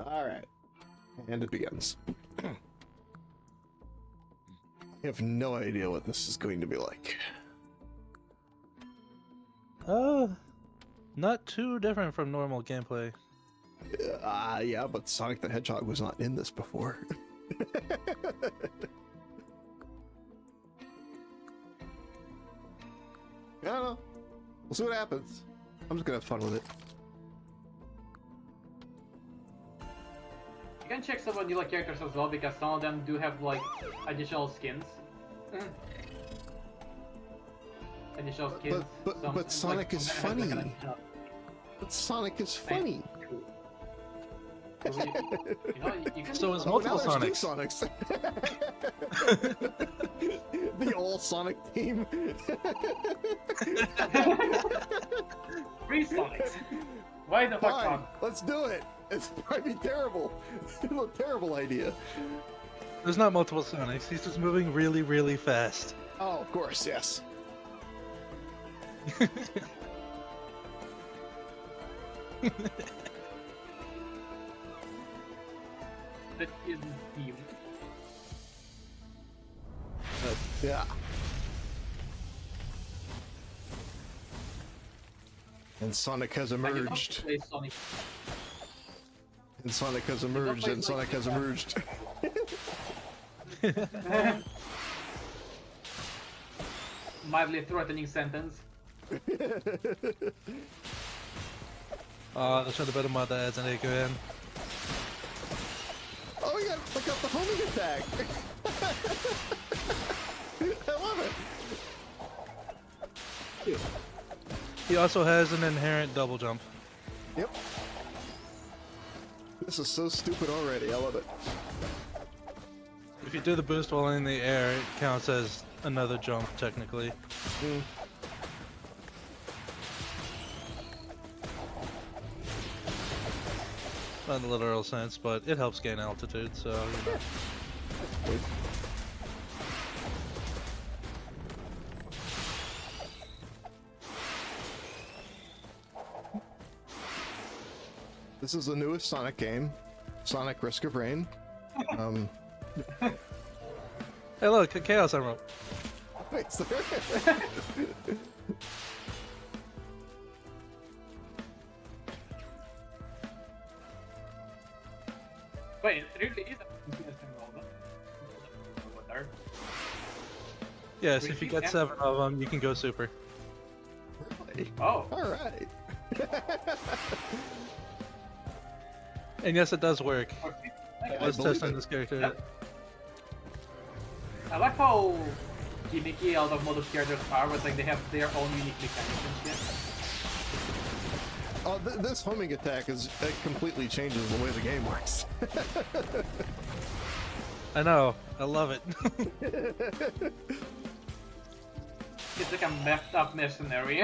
All right, and it begins. I have no idea what this is going to be like. Not too different from normal gameplay. Yeah, but Sonic the Hedgehog was not in this before. I don't know. We'll see what happens. I'm just gonna have fun with it. You can check some vanilla characters as well because some of them do have like additional skins. Additional skins. But Sonic is funny. But Sonic is funny. You can So is Oh, multiple now there's Sonics. two Sonics. The all Sonic team. Three Sonics. Why the fuck Fine, not? let's do it. It's probably terrible. It's a terrible idea. There's not multiple Sonics. He's just moving really, really fast. Oh, of course, yes. That is team. Yeah. And Sonic has I did not emerged. play Sonic. And Sonic has emerged. And Sonic has emerged. Mildly threatening sentence. I should have better mod that adds an egg in. Oh yeah, look up the homing attack. I love it. He also has an inherent double jump. Yep. This is so stupid already. I love it. If you do the boost while in the air, it counts as another jump, technically. Mm. Not in the literal sense, but it helps gain altitude, so, you know. This is the newest Sonic game, Sonic Risk of Rain. Hey look, a Chaos Emerald. Wait, is there? Wait, it really is a there. Yes, if you get 7 of them, you can go super. Really? Oh, All right. And yes, it does work. I was believe testing it. this character. Yep. I like how gimmicky all of model characters are, but like they have their own unique mechanics and shit. Oh, this homing attack it completely changes the way the game works. I know, I love it. It's like a messed up mercenary.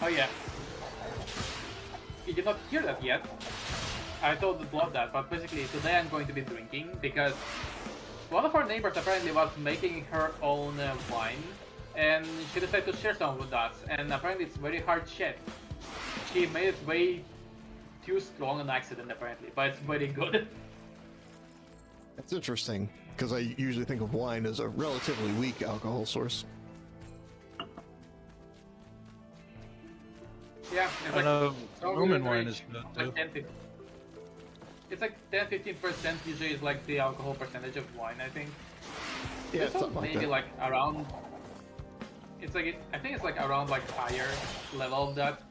Oh yeah. You did not hear that yet. I told the blood that, but basically today I'm going to be drinking because one of our neighbors apparently was making her own wine and she decided to share some with us, and apparently it's very hard shit. She made it way too strong on accident apparently, but it's very good. That's interesting, because I usually think of wine as a relatively weak alcohol source. Yeah, it's I like, know so Roman really wine is good too. like 10, it's like 10-15% usually is like the alcohol percentage of wine, I think. Yeah, This one something like maybe that. like around. It's like I think it's like around like higher level of that.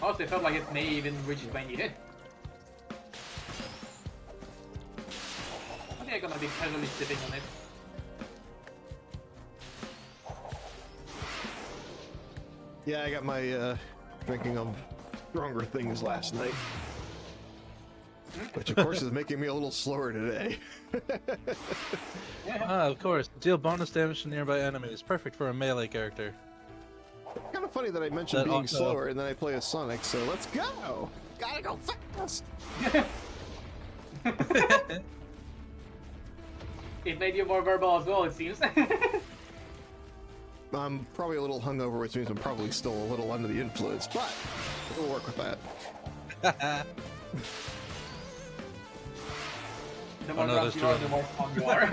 Also, it felt like it may even reach 20 hit. I think I'm gonna be heavily sipping on it. Yeah, I got my drinking of stronger things last night. Which, of course, is making me a little slower today. Ah, of course. Deal bonus damage to nearby enemies. Perfect for a melee character. Kind of funny that I mentioned That being also- slower and then I play as Sonic, so let's go! Gotta go fast! It made you more verbal as well, it seems. I'm probably a little hungover, which means I'm probably still a little under the influence, but we'll work with that. The more no, drunk there's you two are, of the them. more fun you are.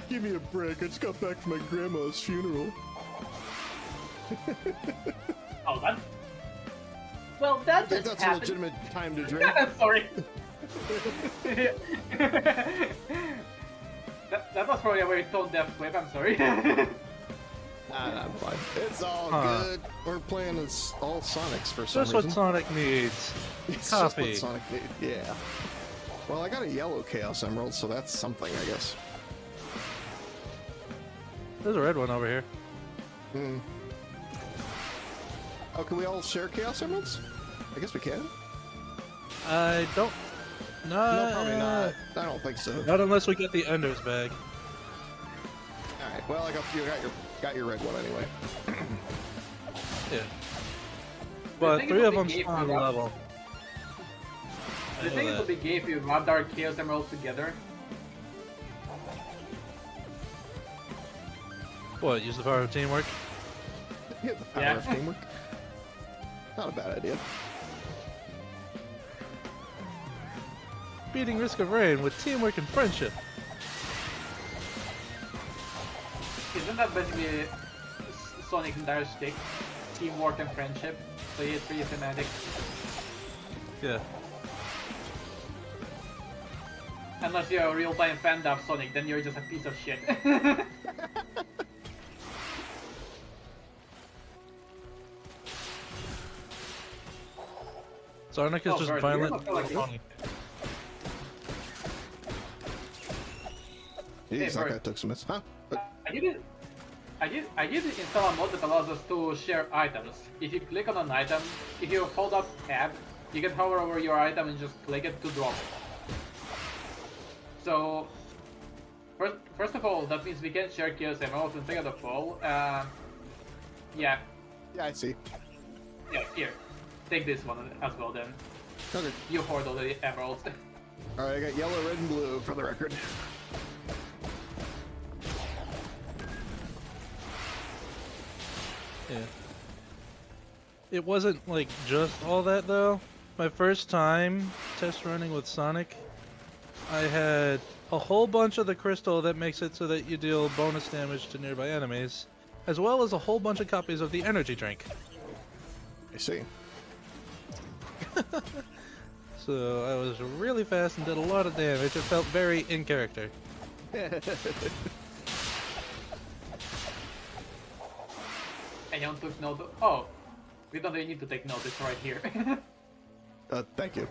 Give me a break. I just got back from my grandma's funeral. Oh, that. Well, that I think just that's a happened. legitimate time to drink. Sorry. that was probably a very tone-deaf clip. I'm sorry. Nah, I'm fine. It's all Huh. good. We're playing as all Sonics for some Just what reason. Sonic needs. It's Coffee. just what Sonic need. Yeah. Well, I got a yellow Chaos Emerald, so that's something, I guess. There's a red one over here. Hmm. Oh, can we all share Chaos Emeralds? I guess we can. I don't. No, No, probably not. I don't think so. Not unless we get the Ender's bag. All right. Well, got your red one anyway. Yeah. But think it 3 would of be them gay spawn for us. level. I I know think it that. would be gay if you rubbed our Chaos Emeralds together. What? Use the power of teamwork? Yeah, the power Yeah. of teamwork. Not a bad idea. Beating Risk of Rain with teamwork and friendship. Isn't that basically Sonic's entire stick? Teamwork and friendship. So it's pretty thematic. Yeah. Unless you're a real-time fan of Sonic, then you're just a piece of shit. Sonic is Oh, just Garth, violent. you're not like- funny. Jeez, that Bert. guy took some hits. Huh? I did install a mod that allows us to share items. If you click on an item, if you hold up tab, you can hover over your item and just click it to drop it. So, first of all, that means we can share Chaos Emeralds, and second of all, yeah, Yeah, I see. here, take this one as well then. Okay. You hoard all the emeralds. All right, I got yellow, red, and blue for the record. Yeah. It wasn't like just all that though. My first time test running with Sonic, I had a whole bunch of the crystal that makes it so that you deal bonus damage to nearby enemies, as well as a whole bunch of copies of the energy drink. I see. So I was really fast and did a lot of damage. It felt very in character. And you took note. Oh, we don't really need to take note. It's right here. Thank you.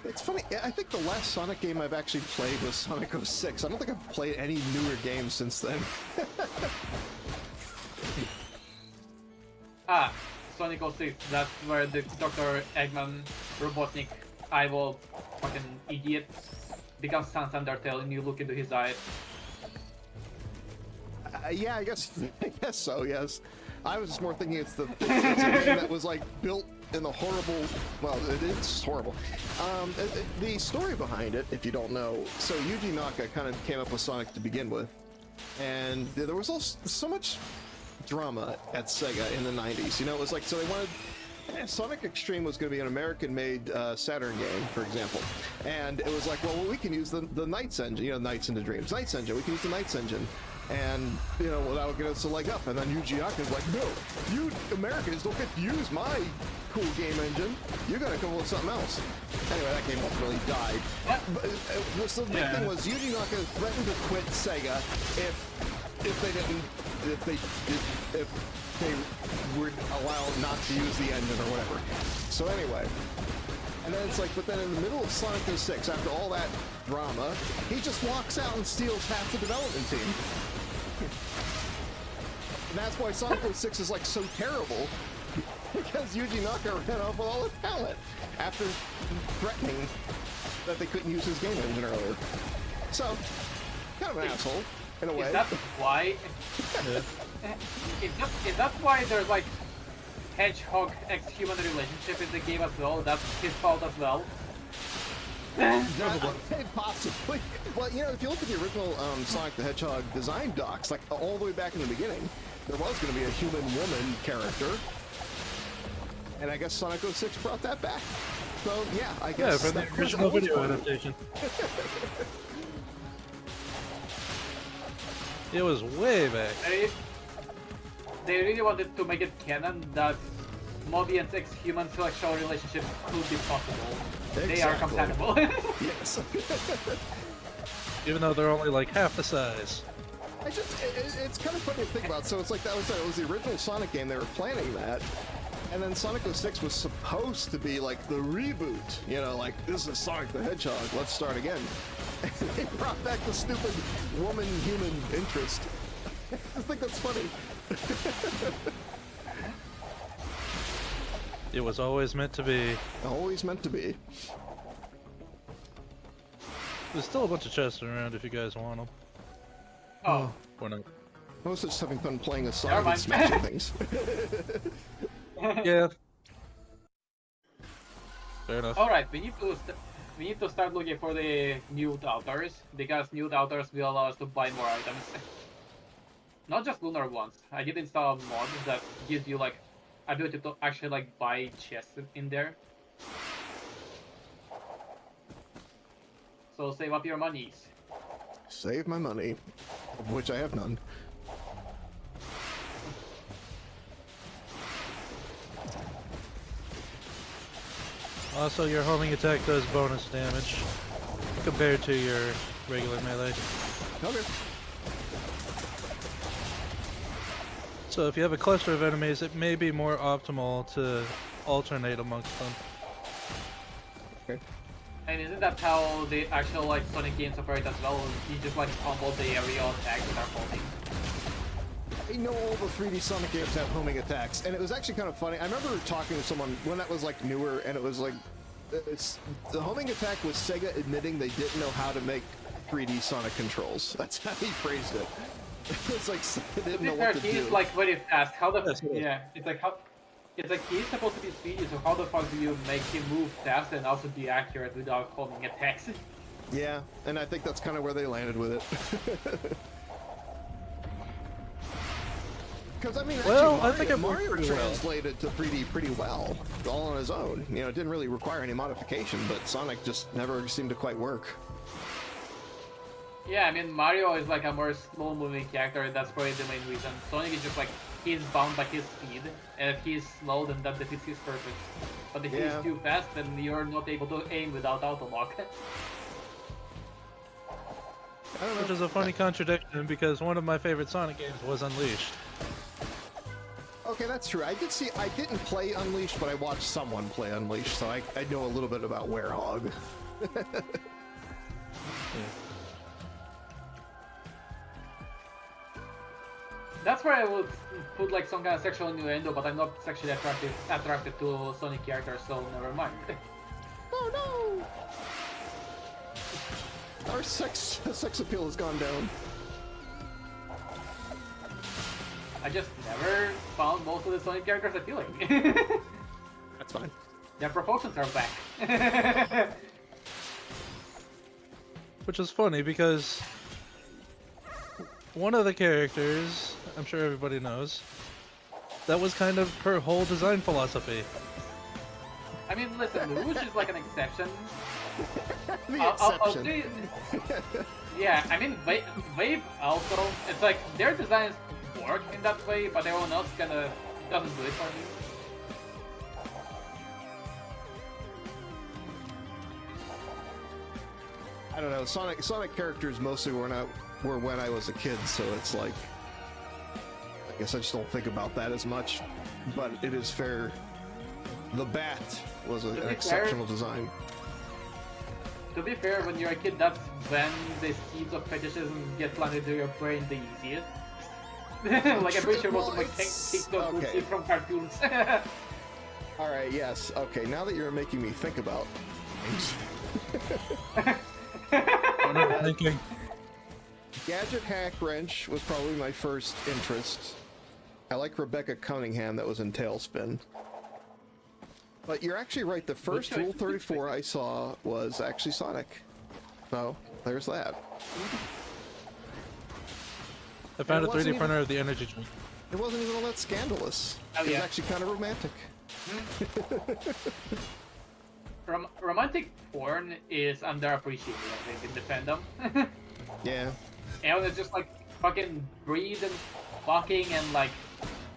It's funny, I think the last Sonic game I've actually played was Sonic 06. I don't think I've played any newer games since then. Ah, Sonic 06. That's where the Dr. Eggman, Robotnik, eyeball, fucking idiot, becomes Sans Undertale, and you look into his eyes. Yeah, I guess so, yes. I was just more thinking it's a game that was like built in the horrible, well, it's horrible. The story behind it, if you don't know, so Yuji Naka kind of came up with Sonic to begin with, and there was also so much drama at Sega in the 90s. You know, it was like, so they wanted, Sonic Extreme was going to be an American-made Saturn game, for example, and it was like, well, we can use the Knights engine, you know, Knights into Dreams, Knights engine, we can use the Knights engine. And, you know, well, that'll get us a leg up. And then Yuji Naka's like, no, you Americans don't get to use my cool game engine. You gotta come up with something else. Anyway, that game ultimately died. But, so the big thing was Yuji Naka threatened to quit Sega if they were allowed not to use the engine or whatever. So anyway. And then it's like, but then in the middle of Sonic 06, after all that drama, he just walks out and steals half the development team. And that's why Sonic 06 is like so terrible, because Yuji Naka ran off with all the talent after threatening that they couldn't use his game engine earlier. So, kind of an asshole, in a way. Is that why? Is that why there's like hedgehog ex-human relationship in the game as well? That's his fault as well. Possibly. Well, you know, if you look at the original Sonic the Hedgehog design docs, like all the way back in the beginning, there was going to be a human woman character. And I guess Sonic 06 brought that back. So, yeah, I Yeah, guess from the that was original always video part of it. adaptation. It was way back. They really wanted to make it canon that Moby and X-human sexual relationships could be possible. They are Exactly. compatible. Yes. Even though they're only like half the size. It's kind of funny to think about. So it's like that was it was the original Sonic game. They were planning that, and then Sonic 06 was supposed to be like the reboot. You know, like this is Sonic the Hedgehog. Let's start again. And they brought back the stupid woman-human interest. I think that's funny. It was always meant to be. Always meant to be. There's still a bunch of chests around if you guys want them. Oh, Or not. I was just having fun playing a Never Sonic and mind. smashing things. Yeah. Fair enough. alright, we need to start looking for the new outers, because new outers will allow us to buy more items. Not just lunar ones. I did install a mod that gives you like ability to actually like buy chests in there. So save up your monies. Save my money, of which I have none. Also, your homing attack does bonus damage compared to your regular melee. Okay. So if you have a cluster of enemies, it may be more optimal to alternate amongst them. Okay. And isn't that how the actual like Sonic games operate as well? You just like combo the aerial attacks that are holding. I know all the 3D Sonic games have homing attacks, and it was actually kind of funny. I remember talking to someone when that was like newer, and it was like, the homing attack was Sega admitting they didn't know how to make 3D Sonic controls. That's how he phrased it. It's like they didn't know what to He's do. like very fast. How the Yes, it is. yeah? It's like how. It's like he's supposed to be speedy, so how the fuck do you make him move fast and also be accurate without homing attacks? Yeah, and I think that's kind of where they landed with it. Because I mean, actually, Well, I Mario, think it worked Mario pretty well. translated to 3D pretty well, all on his own. You know, it didn't really require any modification, but Sonic just never seemed to quite work. Yeah, I mean Mario is like a more slow-moving character. That's probably the main reason. Sonic is just like he's bound by his speed, and if he's slow, then that defeats his purpose. But if Yeah. he's too fast, then you're not able to aim without auto-lock. I don't know. Which is a funny contradiction because one of my favorite Sonic games was Unleashed. Okay, that's true. I didn't play Unleashed, but I watched someone play Unleashed, so I know a little bit about Werehog. That's where I would put like some kind of sexual innuendo, but I'm not sexually attracted to Sonic characters, so never mind. Oh no! Our sex appeal has gone down. I just never found most of the Sonic characters appealing. That's fine. Their proportions are back. Which is funny because one of the characters, I'm sure everybody knows, that was kind of her whole design philosophy. I mean, listen, Rouge is like an exception. The I'll exception. say, yeah, I mean, Wave also, it's like their designs work in that way, but everyone else kinda doesn't do it for me. I don't know. Sonic characters mostly were when I was a kid, so it's like I guess I just don't think about that as much. But it is fair. The Bat was an fair- exceptional design. To be fair, when you're a kid, that's when the seeds of fetishism get planted into your brain the easiest. Like I'm pretty sure most of my Well, it's- TikTok would okay. see from cartoons. All right. Yes. Okay. Now that you're making me think about things, I'm thinking, Gadget Hack Wrench was probably my first interest. I like Rebecca Cunningham that was in Tailspin. But you're actually right. The first choice. Rule 34 I saw was actually Sonic. So there's that. I found it a 3D wasn't printer of the energy drink. It wasn't even all that scandalous. Oh, It was yeah. actually kind of romantic. Romantic porn is underappreciated, I think, in the fandom. Yeah. And it's just like fucking breed and fucking and like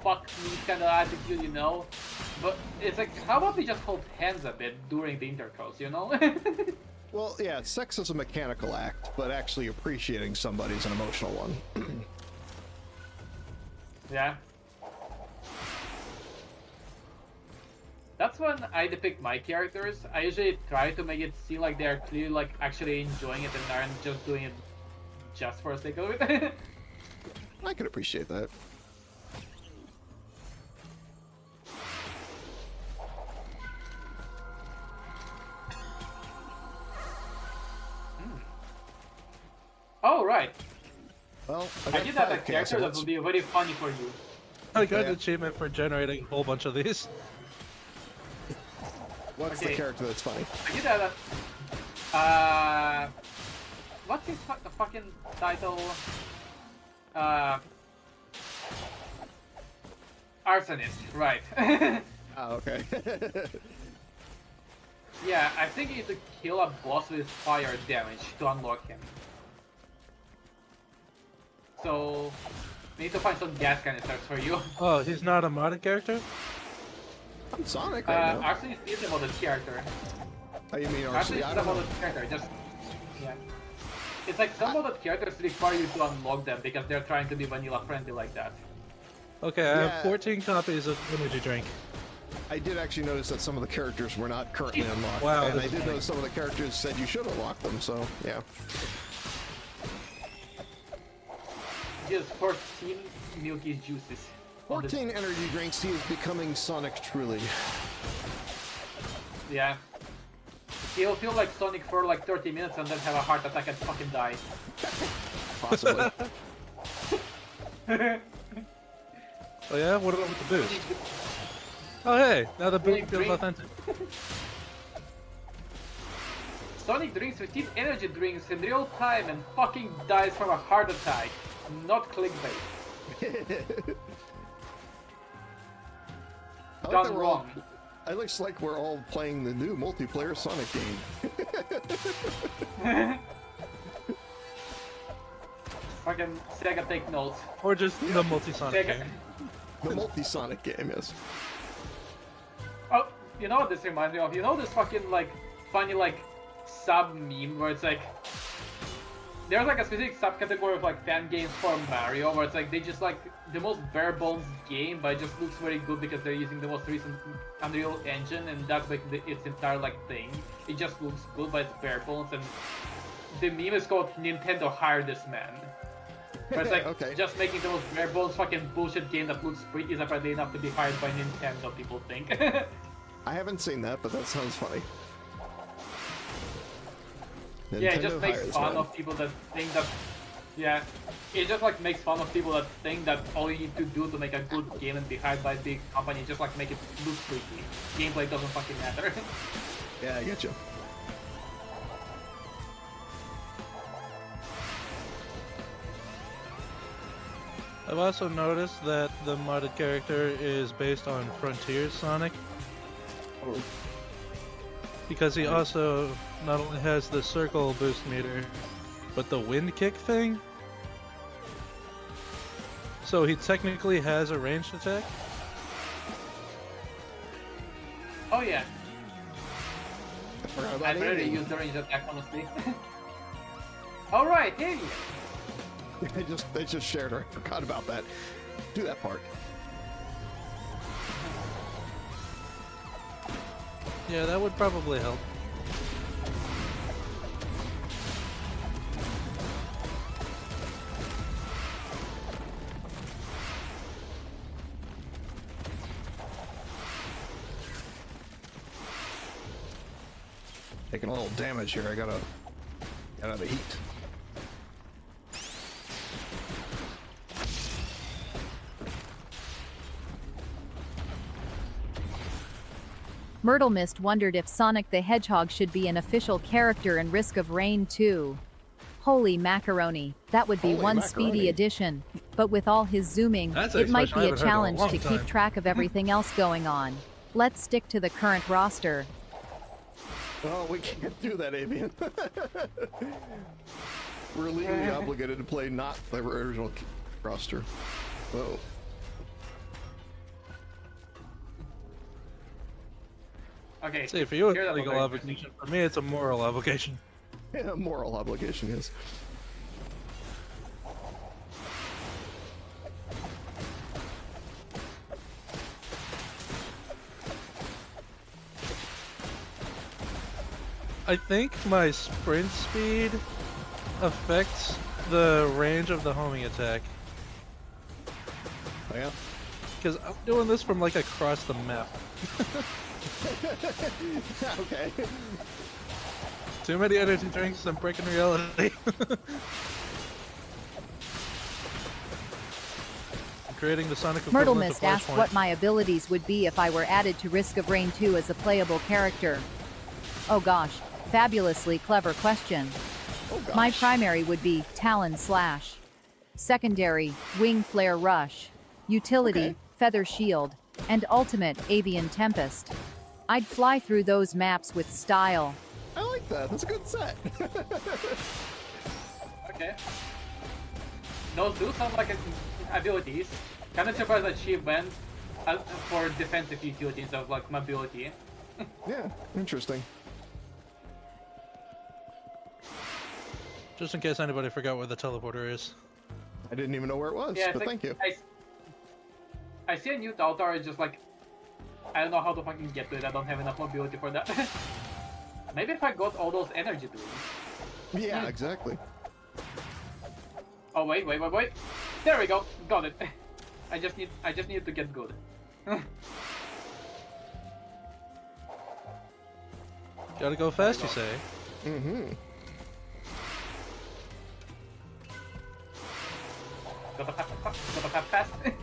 fuck me kind of attitude, you know? But it's like, how about we just hold hands a bit during the intercourse, you know? Well, yeah, sex is a mechanical act, but actually appreciating somebody is an emotional one. Yeah. That's when I depict my characters. I usually try to make it seem like they're clearly like actually enjoying it and aren't just doing it just for the sake of it. I can appreciate that. Oh, right. Well, I got did have a 5 character that castles. would be very funny for you. I got Yeah. an achievement for generating a whole bunch of these. What's Okay. the character that's funny? I did have what's his fucking title? Arsonist, right. Oh, okay. Yeah, I think you need to kill a boss with fire damage to unlock him. So, we need to find some gas canisters for you. Oh, he's not a modded character? I'm Sonic right now. Arsonist is a modded character. Oh, you mean Arsonist Arcee? is I a don't know. modded character, just... Yeah. It's like some modded characters require you to unlock them because they're trying to be vanilla friendly like that. Okay, I Yeah. have 14 copies of energy drink. I did actually notice that some of the characters were not currently unlocked. Wow, And this I is did funny. notice some of the characters said you should unlock them, so yeah. Just 14 milky juices. 14 energy drinks, he is becoming Sonic truly. Yeah. He'll feel like Sonic for like 30 minutes and then have a heart attack and fucking die. Possibly. Oh yeah? What about with the boost? Oh hey, now the Drink, boost feels drink. authentic. Sonic drinks 15 energy drinks in real time and fucking dies from a heart attack. Not clickbait. I like Done that we're all- wrong. It looks like we're all playing the new multiplayer Sonic game. Fucking Sega take notes. Or just the multi-sonic Sega. game. The multi-Sonic game, yes. Oh, you know what this reminds me of? You know this fucking like funny like sub meme where it's like there's like a specific subcategory of like fan games for Mario where it's like they just like the most bare bones game but it just looks very good because they're using the most recent Unreal Engine and that's like its entire like thing. It just looks good but it's bare bones and the meme is called Nintendo Hire This Man. Where it's like Okay. just making the most bare bones fucking bullshit game that looks pretty is apparently enough to be hired by Nintendo, people think. I haven't seen that, but that sounds funny. Yeah, it just Nintendo makes hires fun one. of people that think that. Yeah, it just like makes fun of people that think that all you need to do to make a good game and be hired by a big company is just like make it look pretty. Gameplay doesn't fucking matter. Yeah, I get you. I've also noticed that the modded character is based on Frontier Sonic. Because he also not only has the circle boost meter, but the wind kick thing. So he technically has a ranged attack. Oh yeah, I forgot about I've already aiming. used the range attack honestly. Alright, hey! They just shared her. I forgot about that. Do that part. Yeah, that would probably help. Taking a little damage here. I gotta get out of the heat. Myrtle Mist wondered if Sonic the Hedgehog should be an official character in Risk of Rain 2. Holy macaroni, that would be Holy one macaroni. speedy addition. But with all his zooming, That's an it might expression I be a haven't heard in a challenge long to time. keep track of everything else going on. Let's stick to the current roster. Oh, we can't do that, Avian. We're legally obligated to play not the original roster. Whoa. Okay. See, for you it's here's a a legal very obligation. For me, it's a moral obligation. Yeah, moral obligation, yes. I think my sprint speed affects the range of the homing attack. Oh, yeah? Because I'm doing this from like across the map. Okay. Too many energy drinks, I'm breaking reality. I'm creating the Sonic Myrtle equivalent Mist to asked Flashpoint. what my abilities would be if I were added to Risk of Rain 2 as a playable character. Oh gosh, fabulously clever question. Oh, gosh. My primary would be Talon Slash. Secondary, Wing Flare Rush. Utility, Okay. Feather Shield. And ultimate, Avian Tempest. I'd fly through those maps with style. I like that. That's a good set. Okay. Those do sound like abilities. Kind of surprised that she went for defensive utility instead of like mobility. Yeah, interesting. Just in case anybody forgot where the teleporter is. I didn't even know where it was, Yeah, it's but like, thank you. I see a new Altar, it's just like, I don't know how to fucking get to it, I don't have enough mobility for that. Maybe if I got all those energy tools. Yeah, exactly. Oh wait. There we go, got it. I just need to get good. Gotta go fast, you say? Mm-hmm. Gotta pap fast. Okay.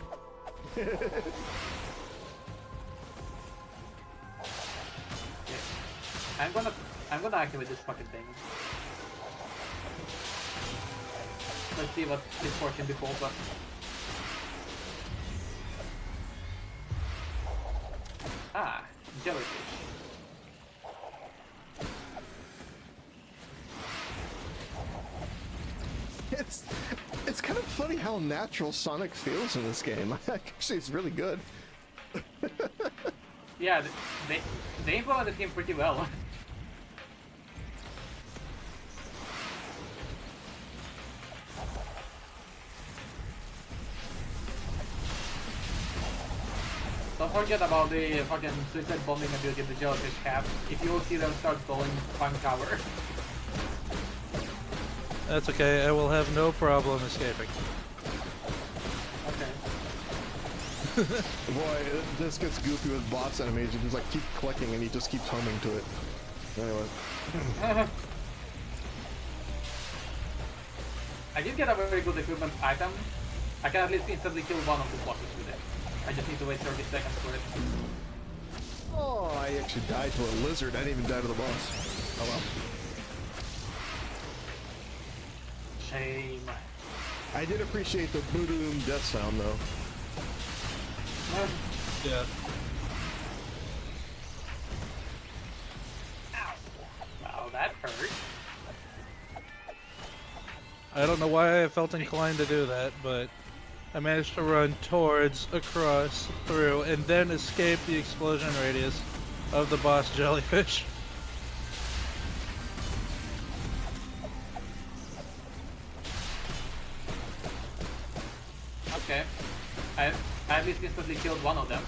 I'm gonna activate this fucking thing. Let's see what misfortune befalls us. Ah, jellyfish. It's kind of funny how natural Sonic feels in this game. Actually, it's really good. Yeah, they implemented him pretty well. Don't forget about the fucking suicide bombing ability the jellyfish have. If you will see them start going Fang Tower. That's okay, I will have no problem escaping. Okay. Boy, this gets goofy with boss enemies. You just like keep clicking and he just keeps homing to it. Anyway. I did get a very good equipment item. I can at least instantly kill one of the bosses with it. I just need to wait 30 seconds for it. Oh, I actually died to a lizard. I didn't even die to the boss. Oh well. Shame. I did appreciate the boom death sound though. Yeah. Ow. Wow, that hurt. I don't know why I felt inclined to do that, but I managed to run towards, across, through, and then escape the explosion radius of the boss jellyfish. Okay. I at least instantly killed one of them.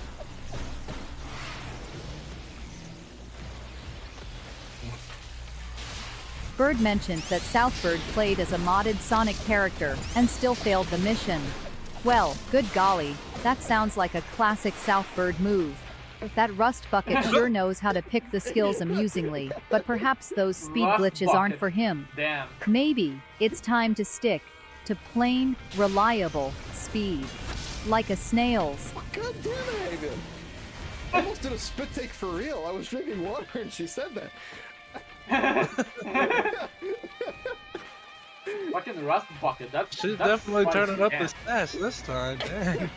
Bird mentioned that Southbird played as a modded Sonic character and still failed the mission. Well, good golly, that sounds like a classic Southbird move. That Rust Bucket sure knows how to pick the skills amusingly, but perhaps those speed Rust glitches aren't Bucket. for him. Damn. Maybe it's time to stick to plain, reliable speed. Like a snail's. God damn it, Hagen. almost did a spit take for real. I was drinking water and she said that. Fucking Rust Bucket. She's that's definitely turning up spicy the sass this time. Dang.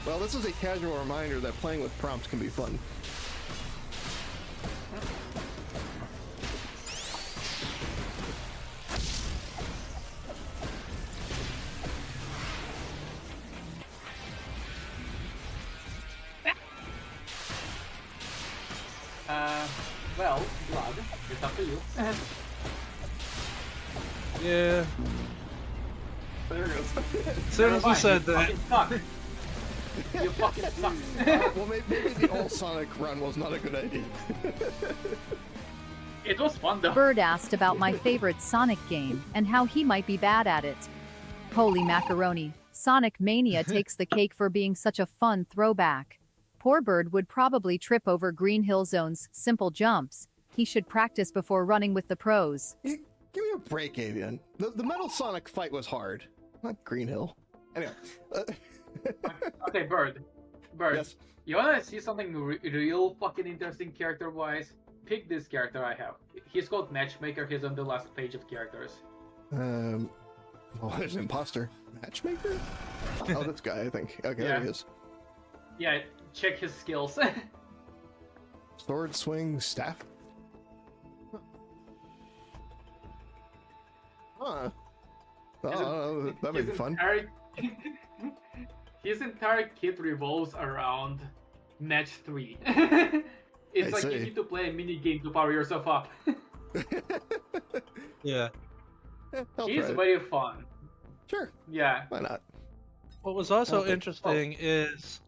Well, this is a casual reminder that playing with prompts can be fun. Well, blood. It's up to you. Yeah. There it goes. As soon as we said you that. fucking suck. You fucking suck. Well, maybe the all Sonic run was not a good idea. It was fun though. Bird asked about my favorite Sonic game and how he might be bad at it. Holy macaroni. Sonic Mania takes the cake for being such a fun throwback. Poor Bird would probably trip over Green Hill Zone's simple jumps. He should practice before running with the pros. Give me a break, Avian. The Metal Sonic fight was hard. Not Green Hill. Anyway. Okay, Bird. Bird. Yes. You wanna see something real fucking interesting character-wise? Pick this character I have. He's called Matchmaker. He's on the last page of characters. Well, there's an imposter. Matchmaker? Oh, this guy, I think. Okay, Yeah. there he is. Yeah, check his skills. Sword, swing, staff. Huh. Oh, that'd be His fun. His entire kit revolves around match 3. It's I like you see. need to play a mini game to power yourself up. Yeah. I'll He's try it. very fun. Sure, Yeah. why not? What was also Okay. interesting is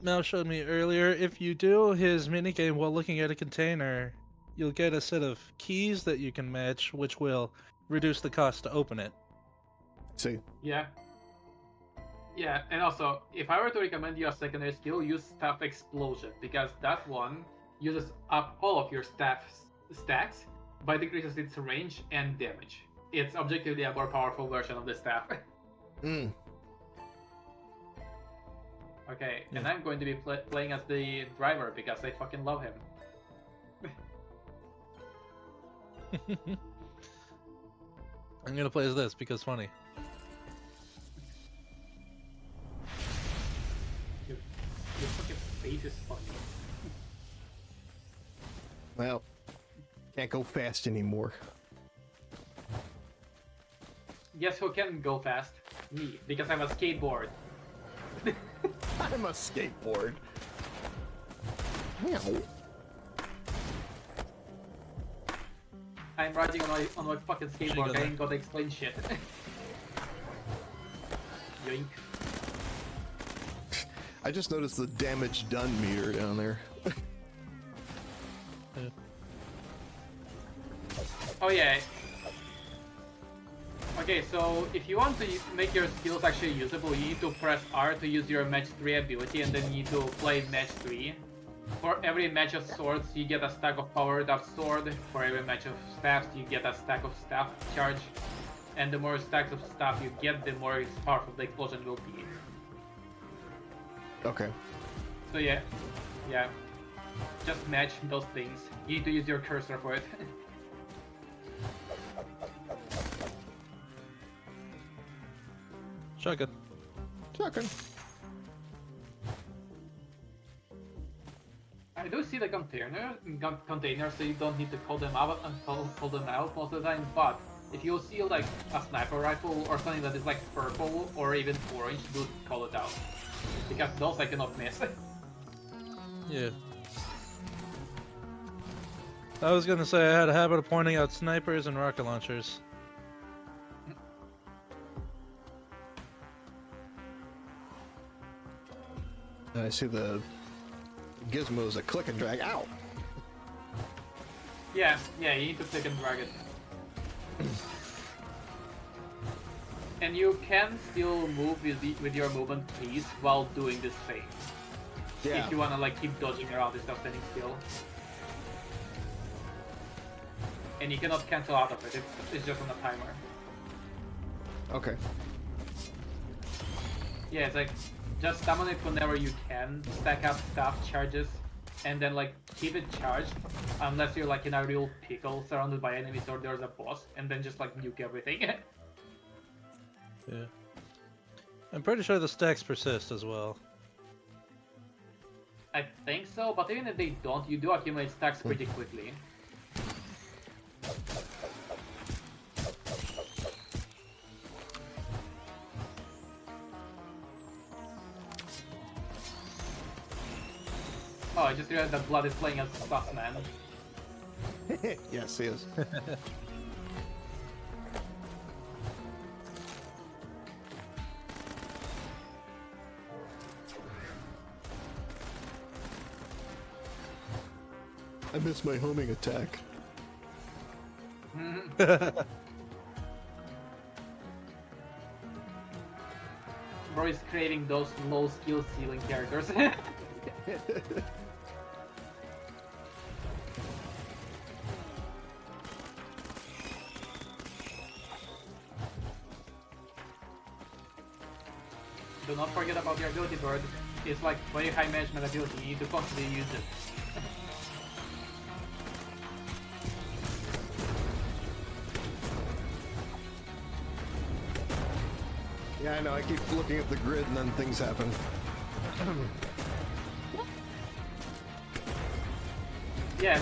Mel showed me earlier, if you do his minigame while looking at a container, you'll get a set of keys that you can match, which will reduce the cost to open it. See, Yeah. Yeah, and also, if I were to recommend you a secondary skill, use Staff Explosion, because that one uses up all of your staff stacks, but decreases its range and damage. It's objectively a more powerful version of the staff. mm. Okay, and I'm going to be playing as the driver because I fucking love him. I'm gonna play as this because funny. Your fucking face is funny. Well, can't go fast anymore. Guess who can go fast? Me, because I have a skateboard. I'm a skateboard. Meow. I'm riding on my fucking skateboard, Shake I on ain't gotta explain shit. Yoink. I just noticed the damage done meter down there. Oh yeah. Okay, so if you want to make your skills actually usable, you need to press R to use your match 3 ability, and then you need to play match 3. For every match of swords, you get a stack of powered up sword. For every match of staffs, you get a stack of staff charge. And the more stacks of staff you get, the more powerful the explosion will be. Okay. So yeah, just match those things. You need to use your cursor for it. Shotgun. Shotgun. I do see the containers, so you don't need to call them out call them out most of the time. But if you see like a sniper rifle or something that is like purple or even orange, do call it out, because those I cannot miss. Yeah. I was gonna say I had a habit of pointing out snipers and rocket launchers. And I see the gizmos that click and drag. Ow! yeah, you need to click and drag it. And you can still move with your movement keys while doing this thing. Yeah. If you wanna like keep dodging around instead of standing still. And you cannot cancel out of it, it's just on a timer. Okay. Yeah, it's like just summon it whenever you can, stack up staff charges, and then like keep it charged unless you're like in a real pickle surrounded by enemies or there's a boss, and then just like nuke everything. Yeah. I'm pretty sure the stacks persist as well. I think so, but even if they don't, you do accumulate stacks pretty quickly. Oh, I just realized that Blood is playing as Sus Man. Yes, he is. I miss my homing attack. Bro is creating those low skill ceiling characters. Do not forget about your ability, Bird. It's like very high management ability, you need to constantly use it. Yeah, I know. I keep looking at the grid and then things happen. Yeah,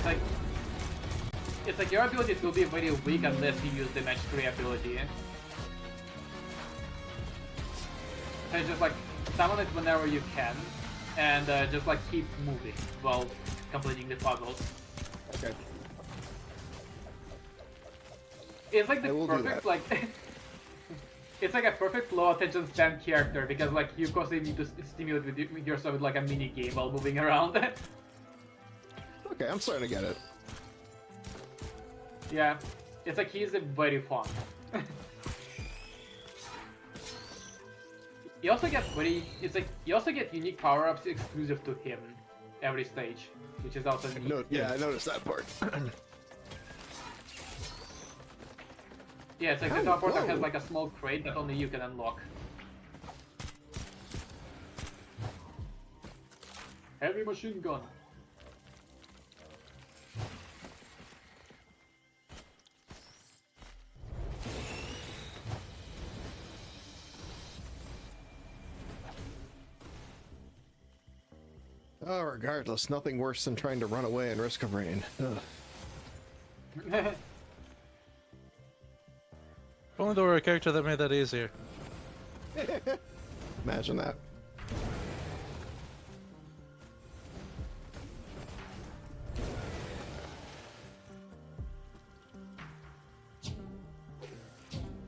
it's like your abilities will be very weak unless you use the match 3 ability. So it's just like summon it whenever you can, and just like keep moving while completing the puzzles. Okay. It's like I the will do perfect that. like it's like a perfect low attention span character because like you constantly need to stimulate with yourself with like a mini game while moving around. Okay, I'm starting to get it. Yeah, it's like he's very fun. You also get you also get unique power-ups exclusive to him every stage, which is also neat. No, yeah, I noticed that part. Yeah, it's like the Oh, teleporter has whoa. like a small crate that only you can unlock. Heavy machine gun. Oh, regardless, nothing worse than trying to run away and risk a rain. Ugh. If only there were a character that made that easier. Imagine that.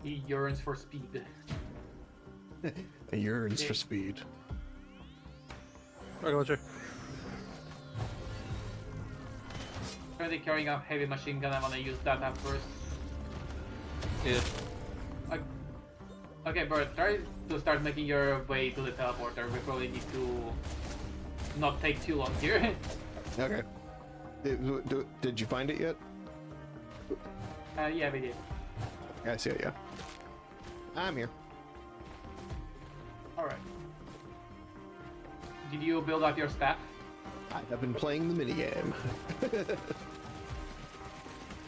He yearns for speed. It yearns for speed. Rocket launcher. Currently carrying a heavy machine gun, I wanna use that up first. Yeah. Okay, Bert, try to start making your way to the teleporter. We probably need to not take too long here. Okay. Did you find it yet? Yeah, we did. I see it, yeah. I'm here. Alright. Did you build up your staff? I have been playing the minigame.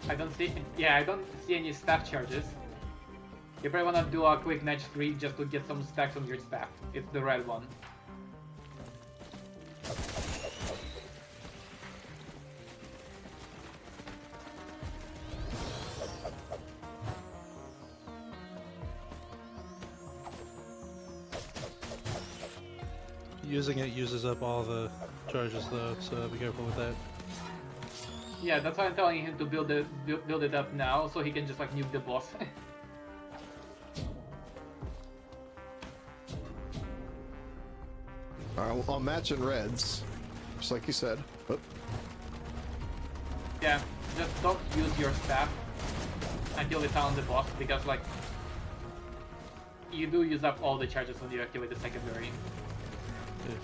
I don't see any staff charges. You probably wanna do a quick match 3 just to get some stacks on your staff. It's the red one. Using it uses up all the charges though, so be careful with that. Yeah, that's why I'm telling him to build it up now, so he can just like nuke the boss. I'll match in reds, just like you said. Oh, Yeah, just don't use your staff until we found the boss, because like you do use up all the charges when you activate the secondary. Yeah.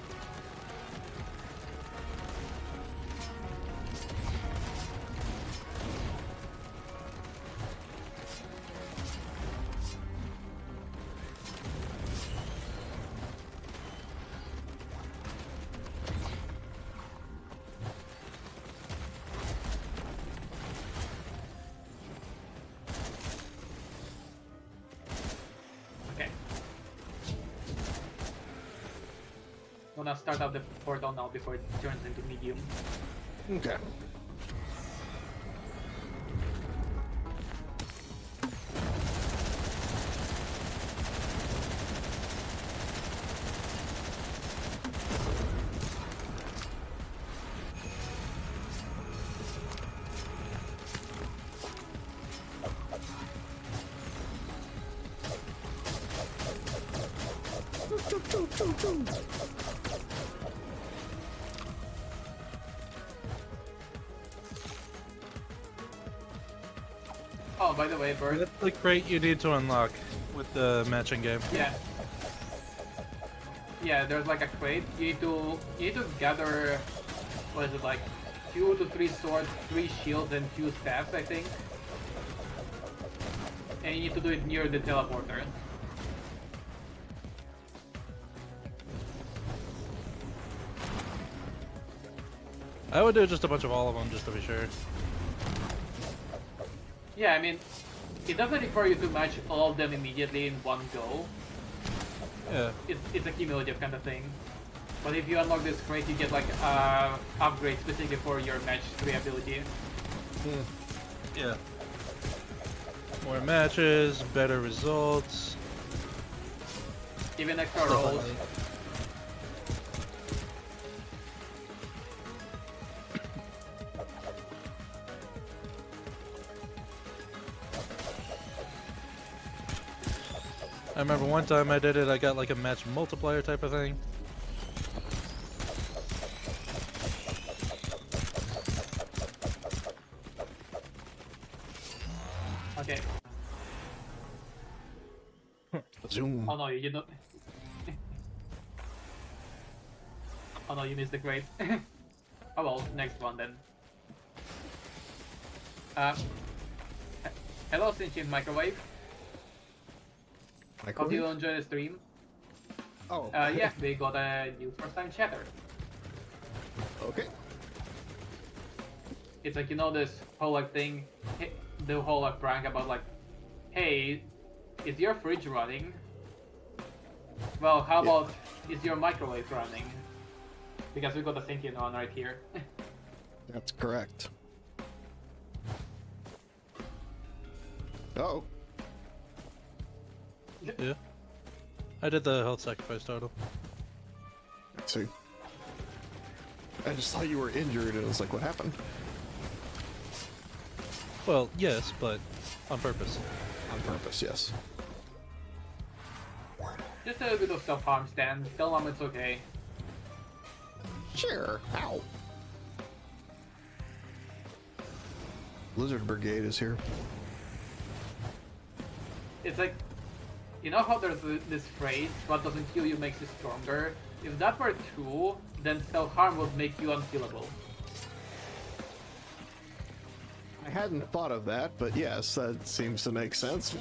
gonna start up the portal now before it turns into medium. Okay. Oh, by the way, Bird. That's the crate you need to unlock with the matching game. Yeah. Yeah, there's like a crate. You need to gather, what is it, like 2 to 3 swords, 3 shields, and 2 staffs, I think. And you need to do it near the teleporter. I would do just a bunch of all of them just to be sure. Yeah, I mean, it doesn't require you to match all of them immediately in one go. Yeah. It's a cumulative kind of thing. But if you unlock this crate, you get like upgrade specifically for your match 3 ability. Yeah. More matches, better results. Even extra stuff like rolls. that. I remember one time I did it, I got like a match multiplier type of thing. Okay. Zoom. Oh no, you did not. Oh no, you missed the crate. Oh well, next one then. Hello, Sentient Microwave. Hope you enjoy the stream. Oh. Yeah, we got a new first time chatter. Okay. It's like, you know, this whole like thing, the whole like prank about like, hey, is your fridge running? Well, how Yeah. about, is your microwave running? Because we got a sentient one right here. That's correct. Oh. Yeah. I did the health sacrifice total. Let's see. I just thought you were injured and I was like, what happened? Well, yes, but on purpose. On purpose, yes. Just a bit of self-harm stand. Tell them it's okay. Sure. Ow. Lizard Brigade is here. It's like, you know how there's this phrase, what doesn't kill you makes you stronger? If that were true, then self-harm would make you unkillable. I hadn't thought of that, but yes, that seems to make sense.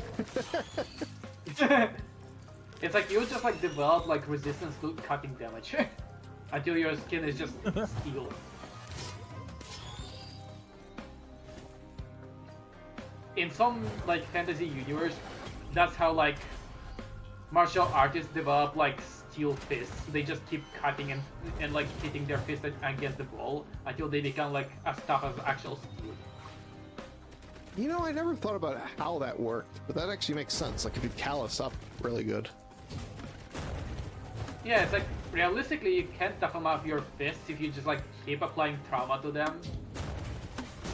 It's like you just like develop like resistance to cutting damage until your skin is just steel. In some like fantasy universe, that's how like martial artists develop like steel fists. They just keep cutting and like hitting their fist against the wall until they become like as tough as actual steel. You know, I never thought about how that worked, but that actually makes sense. Like if you callus up really good. Yeah, it's like realistically you can't tough them off your fists if you just like keep applying trauma to them.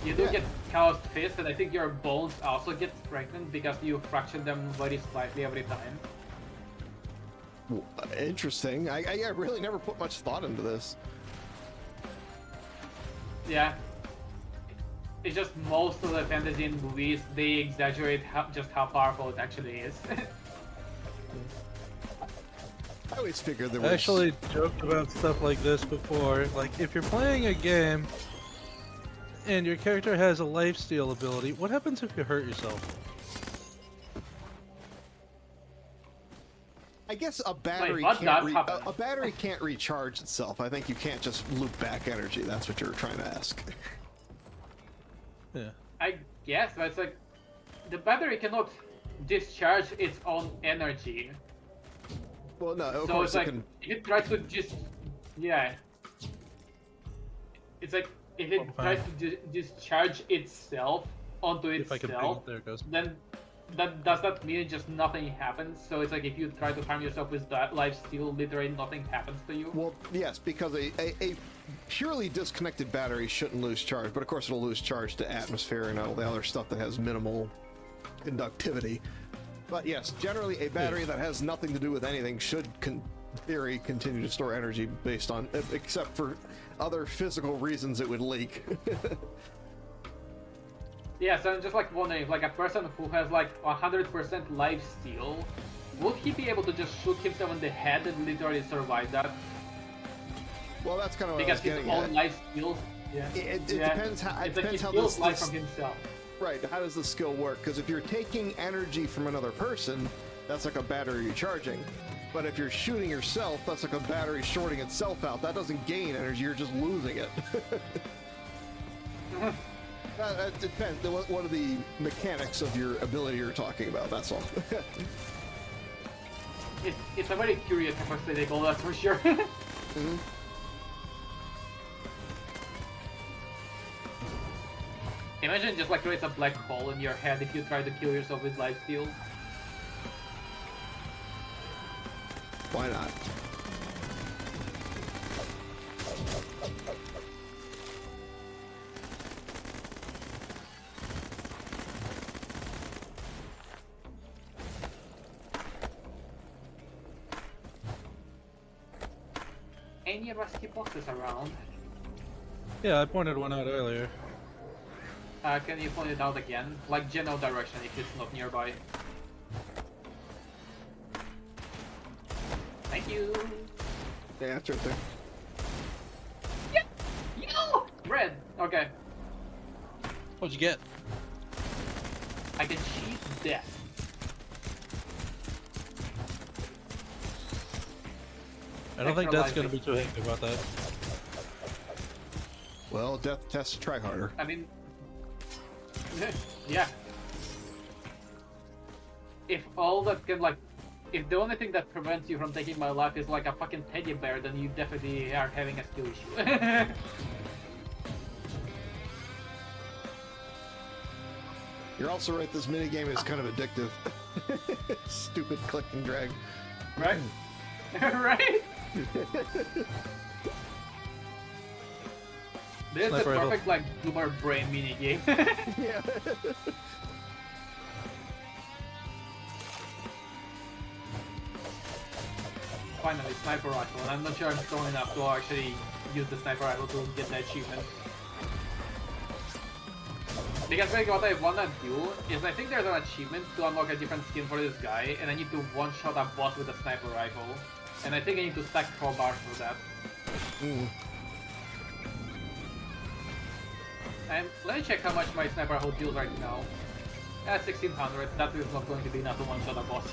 You do Yeah. get calloused fists, and I think your bones also get strengthened because you fraction them very slightly every time. Interesting. I really never put much thought into this. Yeah. It's just most of the fantasy in movies, they exaggerate just how powerful it actually is. I always figured there was... I actually joked about stuff like this before. Like, if you're playing a game and your character has a lifesteal ability, what happens if you hurt yourself? I guess a battery what can't does happen? a battery can't recharge itself. I think you can't just loop back energy. That's what you're trying to ask. Yeah. I guess, but it's like the battery cannot discharge its own energy. Well, no, of So course it's it like can. if it tries to just Yeah. It's like if it Fine. tries to discharge itself onto If I can ping itself, it, there it goes. then does that mean just nothing happens? So it's like if you try to harm yourself with that life steal, literally nothing happens to you. Well, yes, because a purely disconnected battery shouldn't lose charge, but of course it'll lose charge to atmosphere and all the other stuff that has minimal conductivity. But yes, generally a battery that has nothing to do with anything should, in theory, continue to store energy based on, except for other physical reasons it would leak. Yeah, so I'm just like wondering, like a person who has like 100% life steal, would he be able to just shoot himself in the head and literally survive that? Well, that's kind of what Because I was his getting own at. life steals. Yeah. It Yeah. depends how It's like he how steals life from himself. right. How does the skill work? Because if you're taking energy from another person, that's like a battery recharging. But if you're shooting yourself, that's like a battery shorting itself out. That doesn't gain energy; you're just losing it. It depends. What are the mechanics of your ability you're talking about? That's all. It's a very curious hypothetical, that's for sure. Imagine just like creates a black hole in your head if you try to kill yourself with life steal. Why not? Any rusty boxes around? Yeah, I pointed one out earlier. Can you point it out again? Like general direction if it's not nearby. Thank you! Yeah, it's right there. Yo! Red! Okay. What'd you get? I can cheat death. I don't think Extra Death's gonna life. be too happy about that. Well, death tests to try harder. I mean... yeah. If all that can like... If the only thing that prevents you from taking my life is like a fucking teddy bear, then you definitely are having a skill issue. You're also right, this minigame is kind of addictive. Stupid click and drag. Right? Right? This is the Sniper rifle. perfect like boomer brain minigame. Yeah. Finally, sniper rifle, and I'm not sure I'm strong enough to actually use the sniper rifle to get the achievement. Because like what I wanna do is I think there's an achievement to unlock a different skin for this guy, and I need to one-shot a boss with a sniper rifle. And I think I need to stack crowbars for that. And let me check how much my sniper rifle deals right now. 1600, that is not going to be enough to one-shot a boss.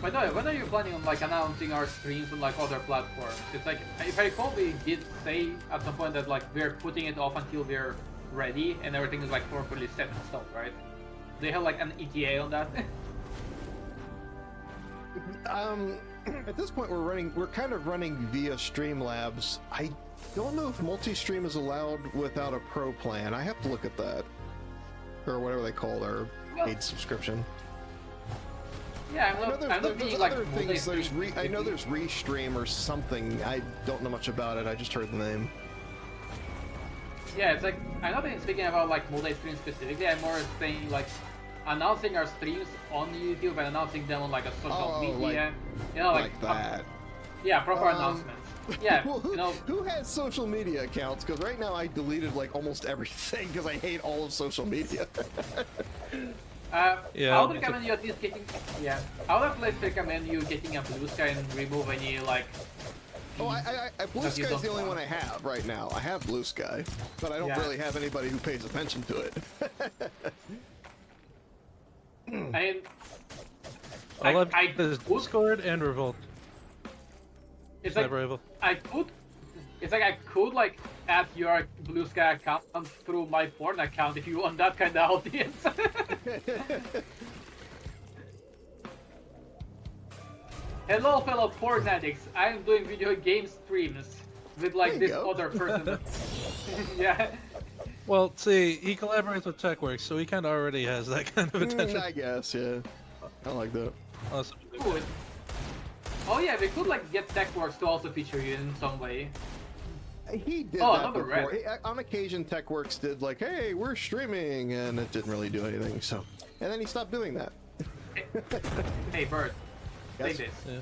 By the way, when are you planning on like announcing our streams on like other platforms? It's like, if I recall, we did say at some point that like we're putting it off until we're ready and everything is like properly set in stone, right? Do you have like an ETA on that? At this point we're kind of running via Streamlabs. I don't know if multi-stream is allowed without a pro plan. I have to look at that. Or whatever they call their paid subscription. Yeah, I know I'm not there's being like other things. multi-stream I know there's Restream or something. I don't know much about it. I just heard the name. Yeah, it's like, I'm not even speaking about like multi-stream specifically, I'm more saying like announcing our streams on YouTube and announcing them on like a social media. You know, Like that. Yeah, proper announcements. Yeah, Well, you know, who has social media accounts? Because right now I deleted like almost everything because I hate all of social media. Yeah, I would that's recommend you at least getting, I would at least recommend you getting a blue sky and remove any like, Oh, Blue That you Sky's the don't only want. one I have right now. I have Blue Sky, but I don't Yeah. really have anybody who pays attention to it. I mean, All I've I got is could- Discord and Revolt. it's like, Sniper rifle. I could, It's like I could like add your Blue Sky account through my porn account if you want that kind of audience. Hello, fellow porn addicts. I'm doing video game streams with like There this you go. other person. Yeah. Well, see, he collaborates with TechWorks, so he kind of already has that kind of attention. I guess, yeah. I like that. Awesome. Cool. Oh yeah, we could like get TechWorks to also feature you in some way. He did Oh, that another before. red. On occasion, TechWorks did like, "Hey, we're streaming," and it didn't really do anything. So, and then he stopped doing that. Hey, Bird, Yes. take this. Yeah.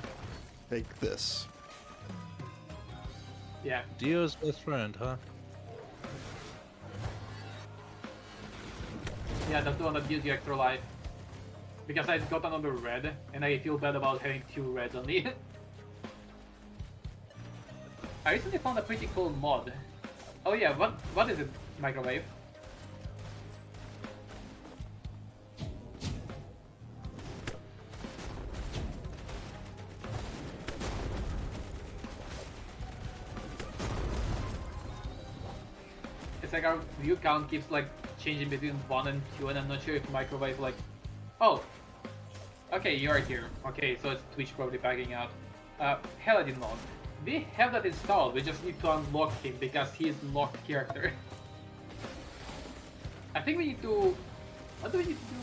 Take this. Yeah. Dio's best friend, huh? Yeah, that's the one that gives you extra life. Because I got another red, and I feel bad about having 2 reds on me. I recently found a pretty cool mod. Oh yeah, what is it, Microwave? It's like our view count keeps like changing between 1 and 2, and I'm not sure if Microwave like... Oh! Okay, you are here. Okay, so it's Twitch probably backing out. Hell, I didn't know. We have that installed, we just need to unlock him because he's locked character. I think we need to... What do we need to do?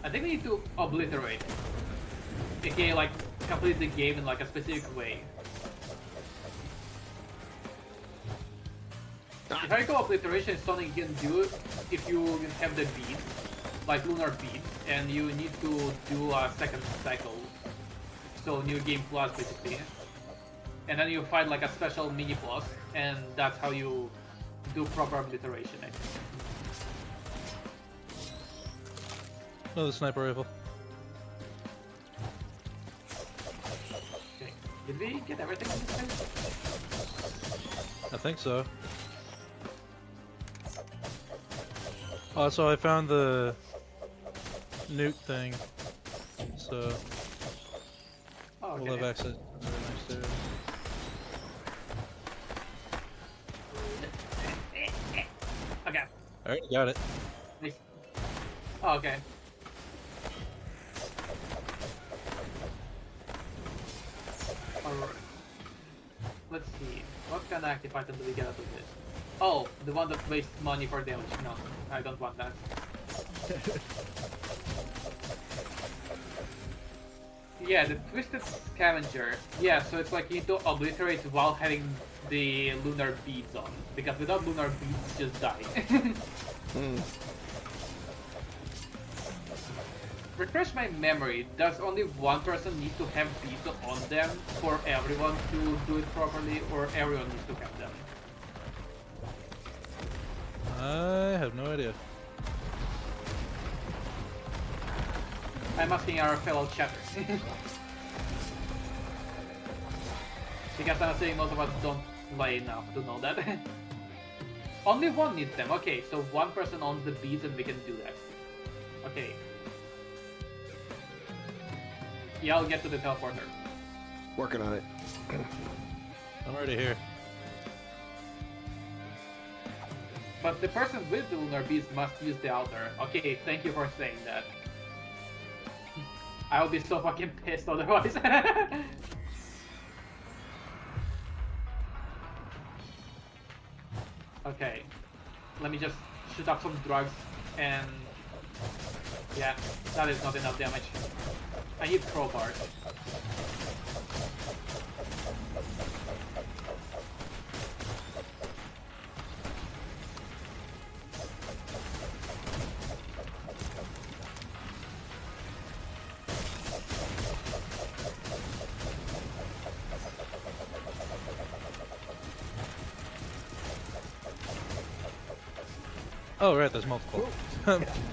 I think we need to obliterate. Okay, like complete the game in like a specific way. If I go obliteration is something you can do if you have the bead, like lunar bead, and you need to do a second cycle. So new game plus basically. And then you find like a special mini boss, and that's how you do proper obliteration, I think. Another sniper rifle. Okay. Did we get everything on this thing? I think so. Also, I found the nuke thing, so Oh, we'll have okay. access to it next to it. Okay. Alright, got it. Nice. Oh, okay. Alright. Let's see. What kind of active item do we get out of this? Oh, the one that wastes money for damage. No, I don't want that. Yeah, the Twisted Scavenger. Yeah, so it's like you need to obliterate while having the lunar beads on. Because without lunar beads, you just die. Hmm. Refresh my memory, does only one person need to have beads on them for everyone to do it properly, or everyone needs to have them? I have no idea. I'm asking our fellow chatters. Because I'm saying most of us don't play enough to know that. Only one needs them, okay, so one person owns the beads and we can do that. Okay. Yeah, I'll get to the teleporter. Working on it. I'm already here. But the person with the lunar beads must use the outer. Okay, thank you for saying that. I would be so fucking pissed otherwise. Okay, let me just shoot up some drugs and... Yeah, that is not enough damage. I need crowbars. Oh, right, there's multiple.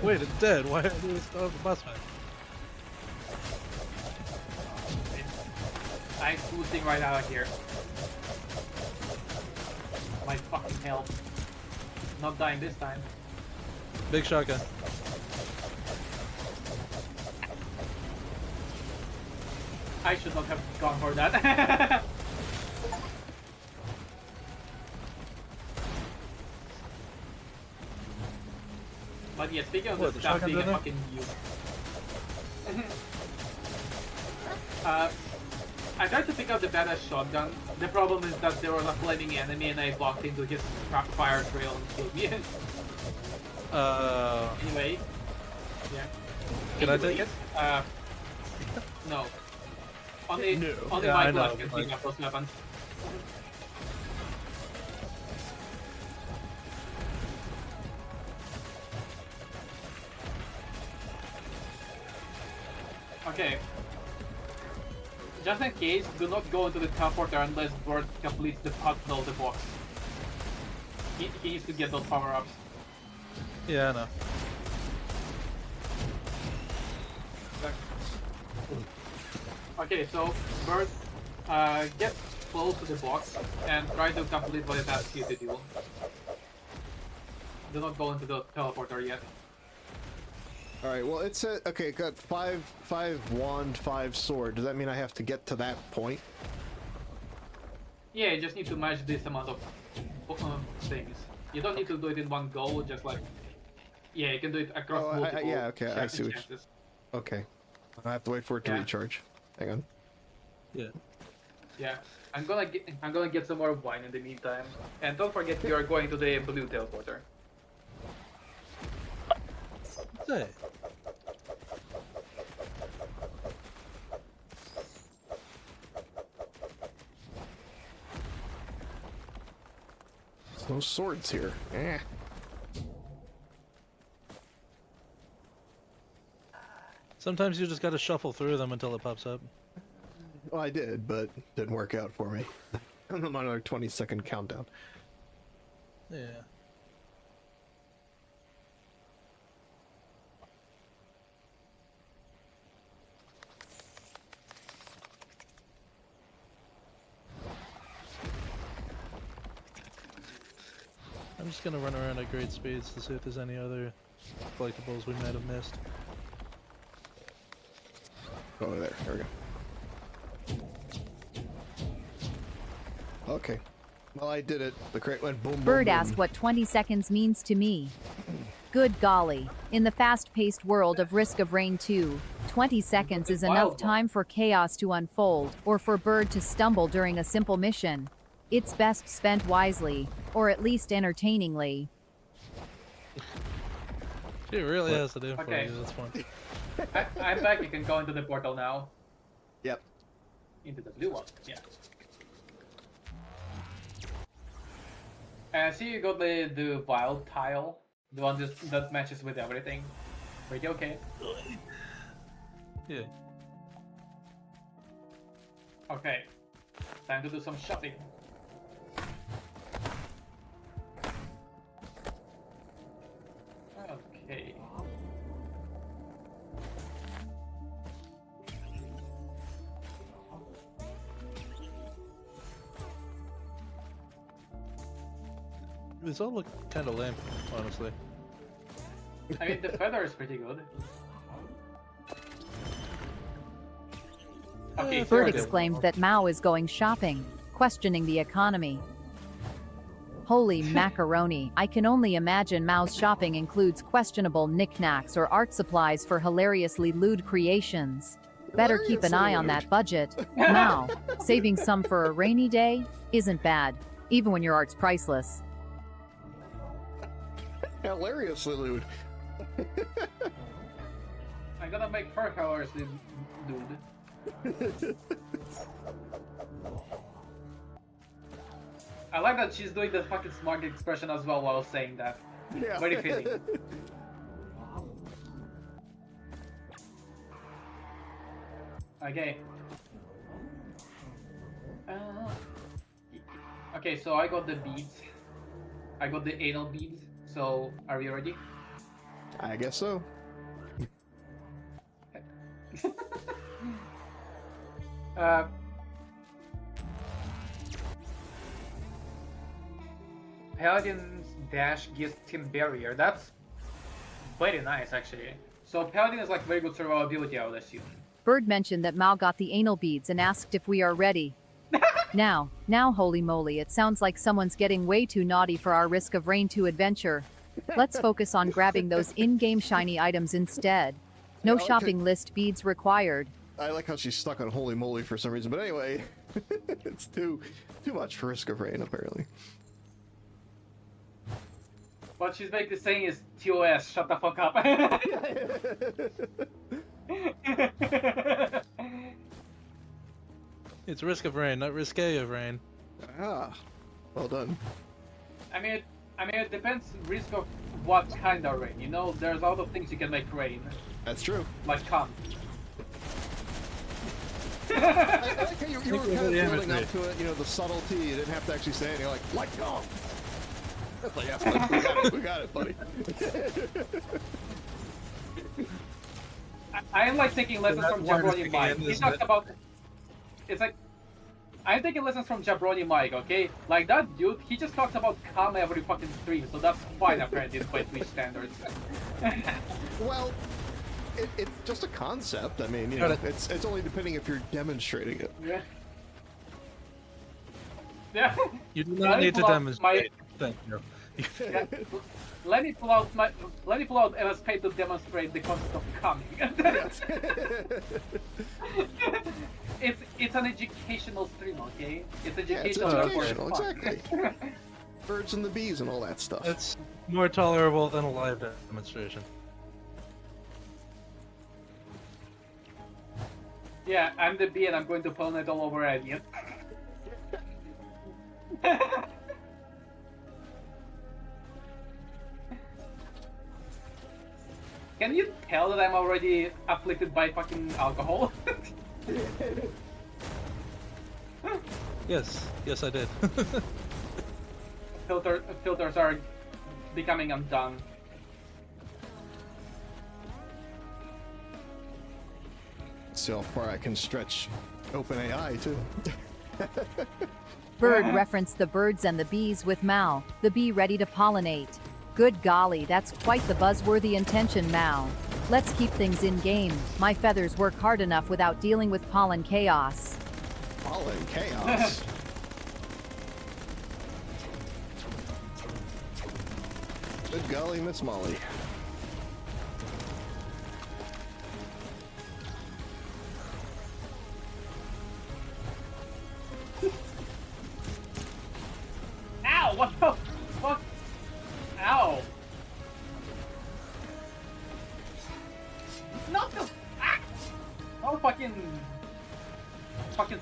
Wait, it's dead. Why are they still have the boss fight? I'm boosting right out of here. My fucking hell. Not dying this time. Big shotgun. I should not have gone for that. But yeah, speaking of What, the the staff shotgun's being a in there? fucking noob. I tried to pick up the badass shotgun. The problem is that there was a flaming enemy and I walked into his fire trail and killed me. Anyway. Yeah. Can I take it? No. Only No. only Yeah, I Michael know, can like- pick up those weapons. Okay. Just in case, do not go into the teleporter unless Bird completes the puzzle of the box. He needs to get those power-ups. Yeah, I know. Okay, so Bird, get close to the box and try to complete what it asks you to do. Do not go into the teleporter yet. All right. Well, it said okay. Got five wand, 5 sword. Does that mean I have to get to that point? Yeah, you just need to match this amount of things. You don't need to do it in one go, just like... Yeah, you can do it across Oh, multiple yeah, okay, I see what chances. Okay. I have to wait for it to Yeah. recharge. Hang on. Yeah. Yeah, I'm gonna get some more wine in the meantime. And don't forget you are going to the blue teleporter. Say. There's no swords here. Eh. Sometimes you just gotta shuffle through them until it pops up. Well, I did, but didn't work out for me. I'm on a 20-second countdown. Yeah. I'm just gonna run around at great speeds to see if there's any other collectibles we might have missed. Oh, there. There we go. Okay. Well, I did it. The crate went boom, boom, Bird boom. asked what 20 seconds means to me. Good golly. In the fast-paced world of Risk of Rain 2, 20 seconds is enough time for chaos to unfold, or for Bird to stumble during a simple mission. It's best spent wisely, or at least entertainingly. She really has to do it for Okay. you, that's fun. I'm back, you can go into the portal now. Yep. Into the blue one, yeah. See, you got the wild tile, the one that matches with everything. Pretty okay. Yeah. Okay, time to do some shopping. Okay. These all look kind of lame, honestly. I mean, the feather is pretty good. Okay, Bird here it is. exclaimed that Mao is going shopping, questioning the economy. Holy macaroni, I can only imagine Mao's shopping includes questionable knickknacks or art supplies for hilariously lewd creations. Better keep an eye on that budget. Mao, saving some for a rainy day isn't bad, even when your art's priceless. Hilariously lewd. I'm gonna make fur colors, dude. I like that she's doing the fucking smug expression as well while saying that. Yeah. Very fitting. Okay. Okay, so I got the beads. I got the anal beads. So, are we ready? I guess so. Uh, Paladin's dash gives team barrier. That's very nice, actually. So Paladin is like very good survivability, I would assume. Bird mentioned that Mao got the anal beads and asked if we are ready. Now, holy moly, it sounds like someone's getting way too naughty for our Risk of Rain 2 adventure. Let's focus on grabbing those in-game shiny items instead. No Okay. shopping list beads required. I like how she's stuck on Holy Moly for some reason, but anyway, it's too much for Risk of Rain apparently. What she's basically saying is, TOS, shut the fuck up. It's Risk of Rain, not Risque of Rain. Ah, well done. I mean, it depends risk of what kind of rain. You know, there's a lot of things you can make rain, That's true. like cum. I like how you were Think kind of of the building up imagery. to it, you know, the subtlety. You didn't have to actually say anything like go. It's like, yes, we got it, buddy. I am like taking lessons that's from why we're Jabroni sticking Mike. in, He isn't talks it? about. It's like. I'm taking lessons from Jabroni Mike, okay? Like that dude, he just talks about cum every fucking stream, so that's fine apparently by Twitch standards. Well, it's just a concept. I mean, you Got know, it. it's only depending if you're demonstrating it. Yeah. Yeah. You do Let not me need to pull out demonstrate. Thank you. Yeah. Let me pull out MSP to demonstrate the concept of coming. It's an educational stream, okay? It's Yeah, it's educational. educational, for fun. exactly. Birds and the bees and all that stuff. It's more tolerable than a live demonstration. Yeah, I'm the bee and I'm going to pollinate all over Alien. Can you tell that I'm already afflicted by fucking alcohol? Yes, yes I did. Filters are becoming undone. See how far I can stretch OpenAI too. Bird referenced the birds and the bees with Mao, the bee ready to pollinate. Good golly, that's quite the buzzworthy intention, Mao. Let's keep things in game. My feathers work hard enough without dealing with pollen chaos. Pollen chaos. Good golly, Miss Molly. Ow! What the fuck? Ow! Not the. Ah! Oh, fucking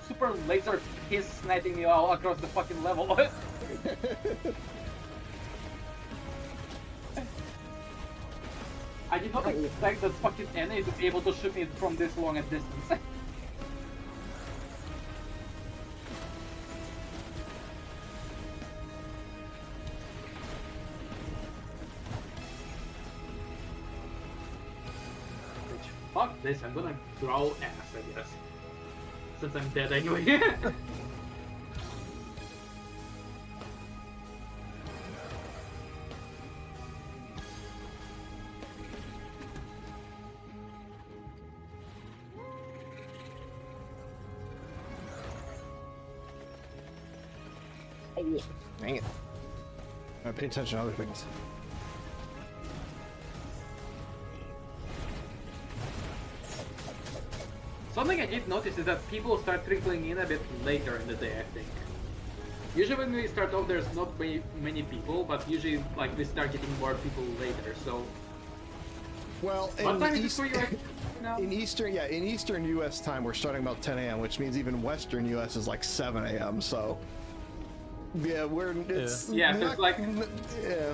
super laser piss sniping me all across the fucking level. I did not expect that fucking enemy to be able to shoot me from this long a distance. Fuck this, I'm gonna growl ass, I guess. Since I'm dead anyway. Dang it. I pay attention to other things. Something I did notice is that people start trickling in a bit later in the day, I think. Usually when we start off there's not many people, but usually like we start getting more people later, so... Well, What time is it for you right now? in Eastern US time we're starting about 10 a.m., which means even Western US is like 7 a.m. So yeah, it's Yeah, so not- it's like- yeah.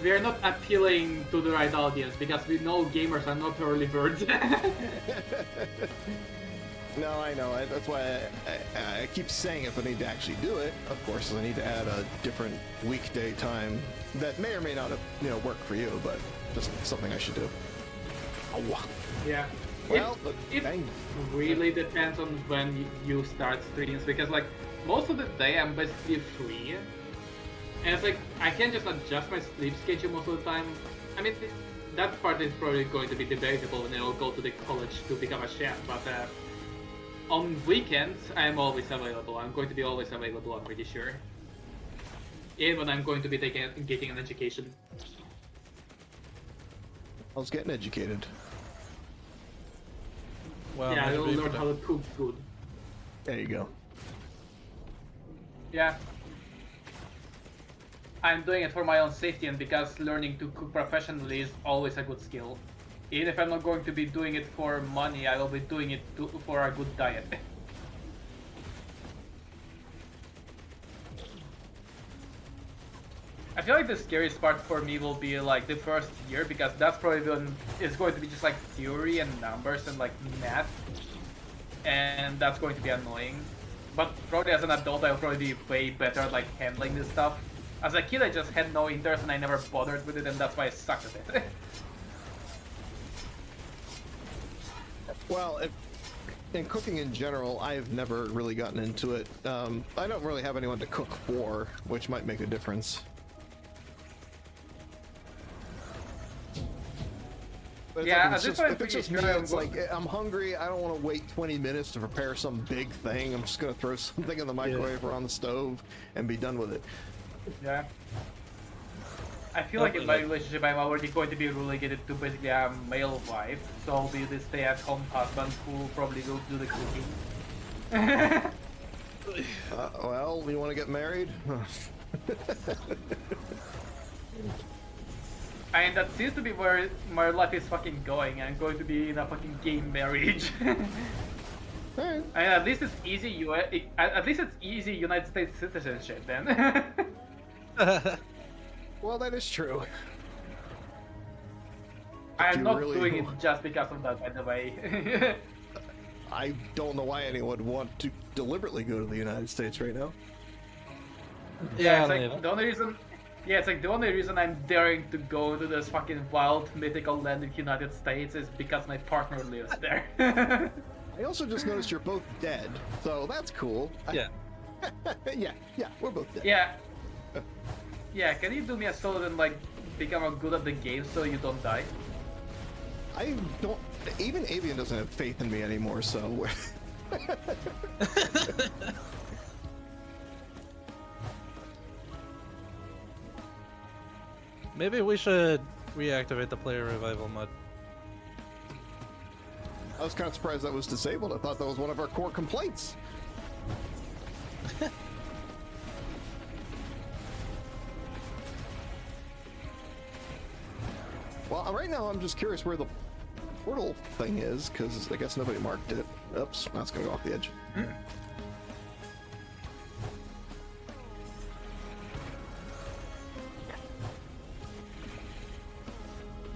We are not appealing to the right audience because we know gamers are not early birds. No, I know. That's why I keep saying it, but I need to actually do it. Of course, I need to add a different weekday time that may or may not, work for you, but just something I should do. Oh, Yeah. well, it dang. really depends on when you start streams because like most of the day I'm basically free. And it's like I can just adjust my sleep schedule most of the time. I mean that part is probably going to be debatable when I'll go to the college to become a chef, but on weekends I'm always available. I'm going to be always available, I'm pretty sure. even when I'm going to be getting an education. I was getting educated. Wow, Yeah, I will maybe learn for how to cook food. There you go. Yeah. I'm doing it for my own safety and because learning to cook professionally is always a good skill. Even if I'm not going to be doing it for money, I will be doing it for a good diet. I feel like the scariest part for me will be like the first year because that's probably when it's going to be just like theory and numbers and like math, and that's going to be annoying. But probably as an adult, I'll probably be way better at like handling this stuff. As a kid, I just had no interest and I never bothered with it, and that's why I sucked at it. Well, in cooking in general, I've never really gotten into it. I don't really have anyone to cook for, which might make a difference. But it's Yeah, like, at it's this just, point, if it's just pretty me, sure it's I'm like I'm hungry. I don't want to wait 20 minutes to prepare some big thing. I'm just gonna throw something in the microwave or on the stove and be done with it. Yeah. I feel like in my relationship, I'm already going to be relegated to basically a male wife, so I'll be the stay-at-home husband who probably will do the cooking. Well, you want to get married? And that seems to be where my life is fucking going. I'm going to be in a fucking gay marriage. Alright. And at least it's easy. At least it's easy United States citizenship then. Well, that is true. I'm you not really doing it want- just because of that, by the way. I don't know why anyone would want to deliberately go to the United States right now. Yeah, it's I like don't the only reason. Yeah, it's like the only reason I'm daring to go to this fucking wild mythical land in the United States is because my partner lives there. I also just noticed you're both dead, so that's cool. Yeah. yeah, we're both dead. Yeah. Yeah, can you do me a solid and like become good at the game so you don't die? I don't. Even Avian doesn't have faith in me anymore, so. Maybe we should reactivate the player revival mod. I was kind of surprised that was disabled. I thought that was one of our core complaints. Well, right now I'm just curious where the portal thing is, because I guess nobody marked it. Oops, now it's gonna go off the edge.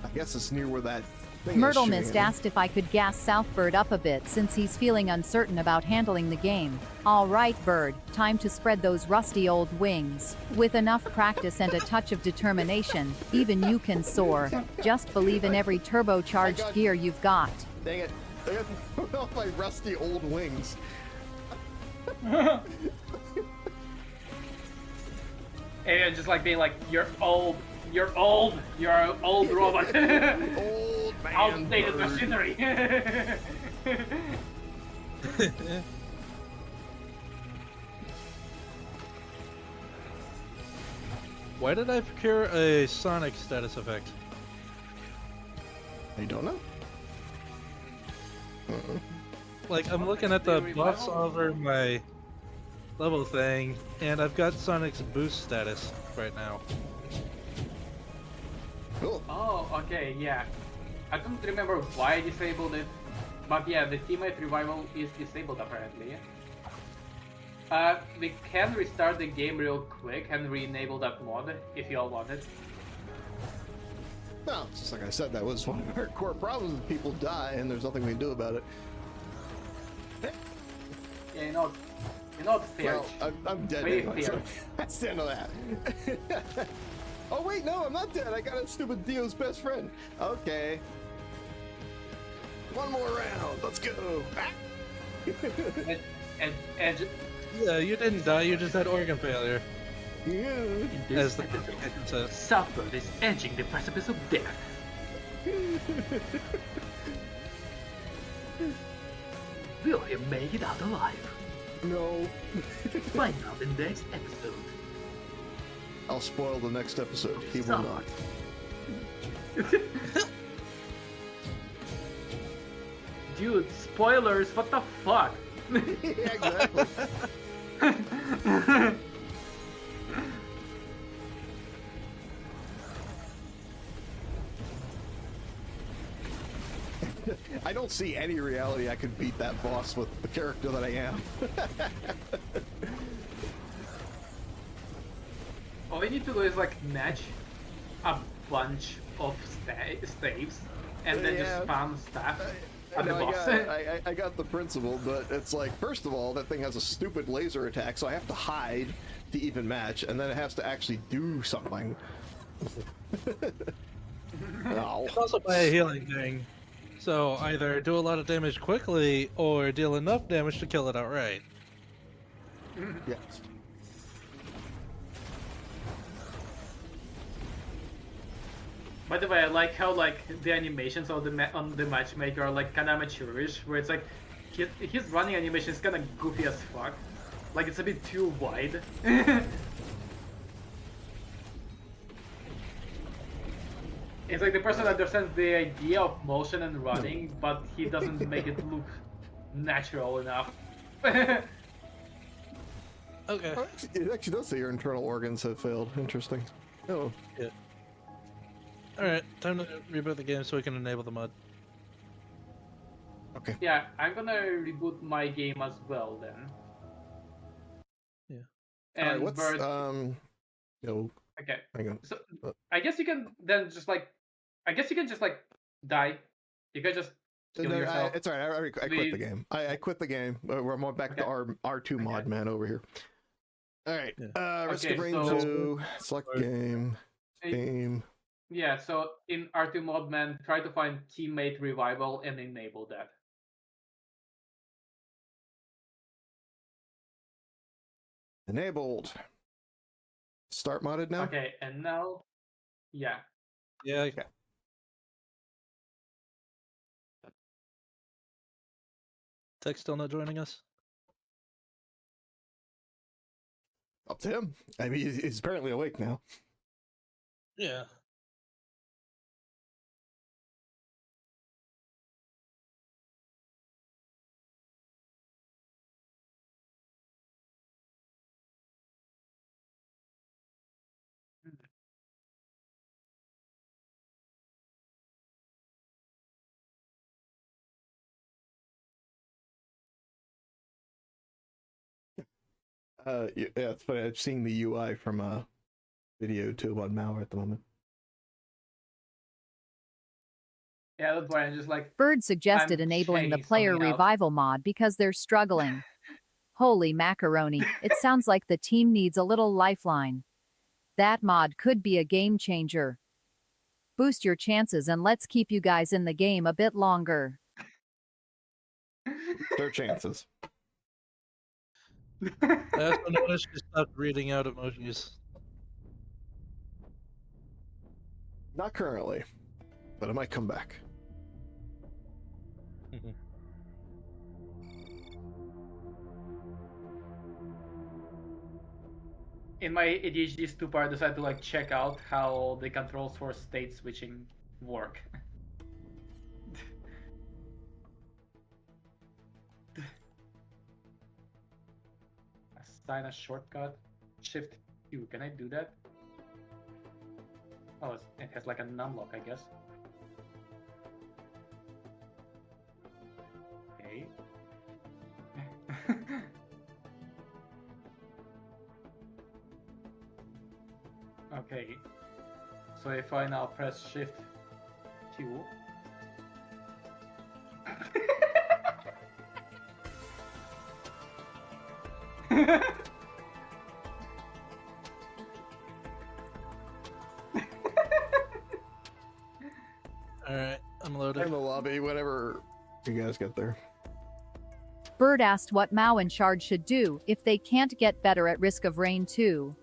I guess it's near where that thing Myrtle is Mist shooting at me. asked if I could gas Southbird up a bit since he's feeling uncertain about handling the game. All right, Bird, time to spread those rusty old wings. With enough practice and a touch of determination, even you can soar. Just believe in every turbocharged gear you've got. Dang it. I got thrown off my rusty old wings. And just like being like, you're old, you're an old robot. Old man. Outdated bird. machinery. Why did I procure a Sonic status effect? You don't know? Like, I'm looking at the buffs over my level thing, and I've got Sonic's boost status right now. Cool. Oh, okay, yeah. I don't remember why I disabled it, but yeah, the teammate revival is disabled apparently. We can restart the game real quick and re-enable that mod if you all want it. No, it's just like I said, that was one of our core problems. People die, and there's nothing we can do about it. Yeah, you know it's fair. Well, I'm dead Very anyway, fair. so that's the end of that. Oh wait, no, I'm not dead. I got a stupid Dio's best friend. Okay. One more round. Let's go. Ah! And Yeah, you didn't die, you just had organ failure. Yeah. As the says. Southbird is edging the precipice of death. Will he make it out alive? No. Find out in the next episode. I'll spoil the next episode. He will Stop. not. Dude, spoilers, what the fuck? Yeah, exactly. I don't see any reality I could beat that boss with the character that I am. All you need to do is like match a bunch of staves and then Yeah. just spam stuff I at the know, boss. I got the principle, but it's like, first of all, that thing has a stupid laser attack, so I have to hide to even match, and then it has to actually do something. No. It's also by a healing thing. So either do a lot of damage quickly or deal enough damage to kill it outright. Yes. By the way, I like how like the animations of on the matchmaker are like kind of amateurish, where it's like his running animation is kind of goofy as fuck. Like it's a bit too wide. It's like the person understands the idea of motion and running, but he doesn't make it look natural enough. Okay. Oh, it actually does say your internal organs have failed. Interesting. Oh. Yeah. Alright, time to reboot the game so we can enable the mod. Okay. Yeah, I'm gonna reboot my game as well then. Yeah. And All right. What's Bird, no. okay. Hang on. So I guess you can then just like, I guess you can just like die. You can just kill No, yourself. it's alright. I quit the Leave. game. I quit the game. We're more back to Okay. R2 mod man over here. All right. Yeah. Risk Okay, of Rain so- 2. Select game. Game. Yeah, so in R2 Modman, try to find teammate revival and enable that. Enabled. Start modded now. Okay, and now, yeah. Yeah. Okay. Tech still not joining us? Up to him. I mean, he's apparently awake now. Yeah. Yeah, it's funny. I'm seeing the UI from video too on Malware at the moment. Yeah, that's why I'm just like, Bird suggested I'm enabling the checking player something out. revival mod because they're struggling. Holy macaroni, it sounds like the team needs a little lifeline. That mod could be a game changer. Boost your chances and let's keep you guys in the game a bit longer. Their chances. I also noticed she stopped reading out emojis. Not currently, but it might come back. in my ADHD stupor, I decided to like check out how the controls for state switching work. Assign a shortcut. Shift Q. Can I do that? Oh, it has like a numlock, I guess. Okay. Okay. So if I now press Shift Q. Alright, I'm I'm loaded. in the lobby whenever you guys get there. Bird asked what Mao and Shard should do if they can't get better at Risk of Rain 2.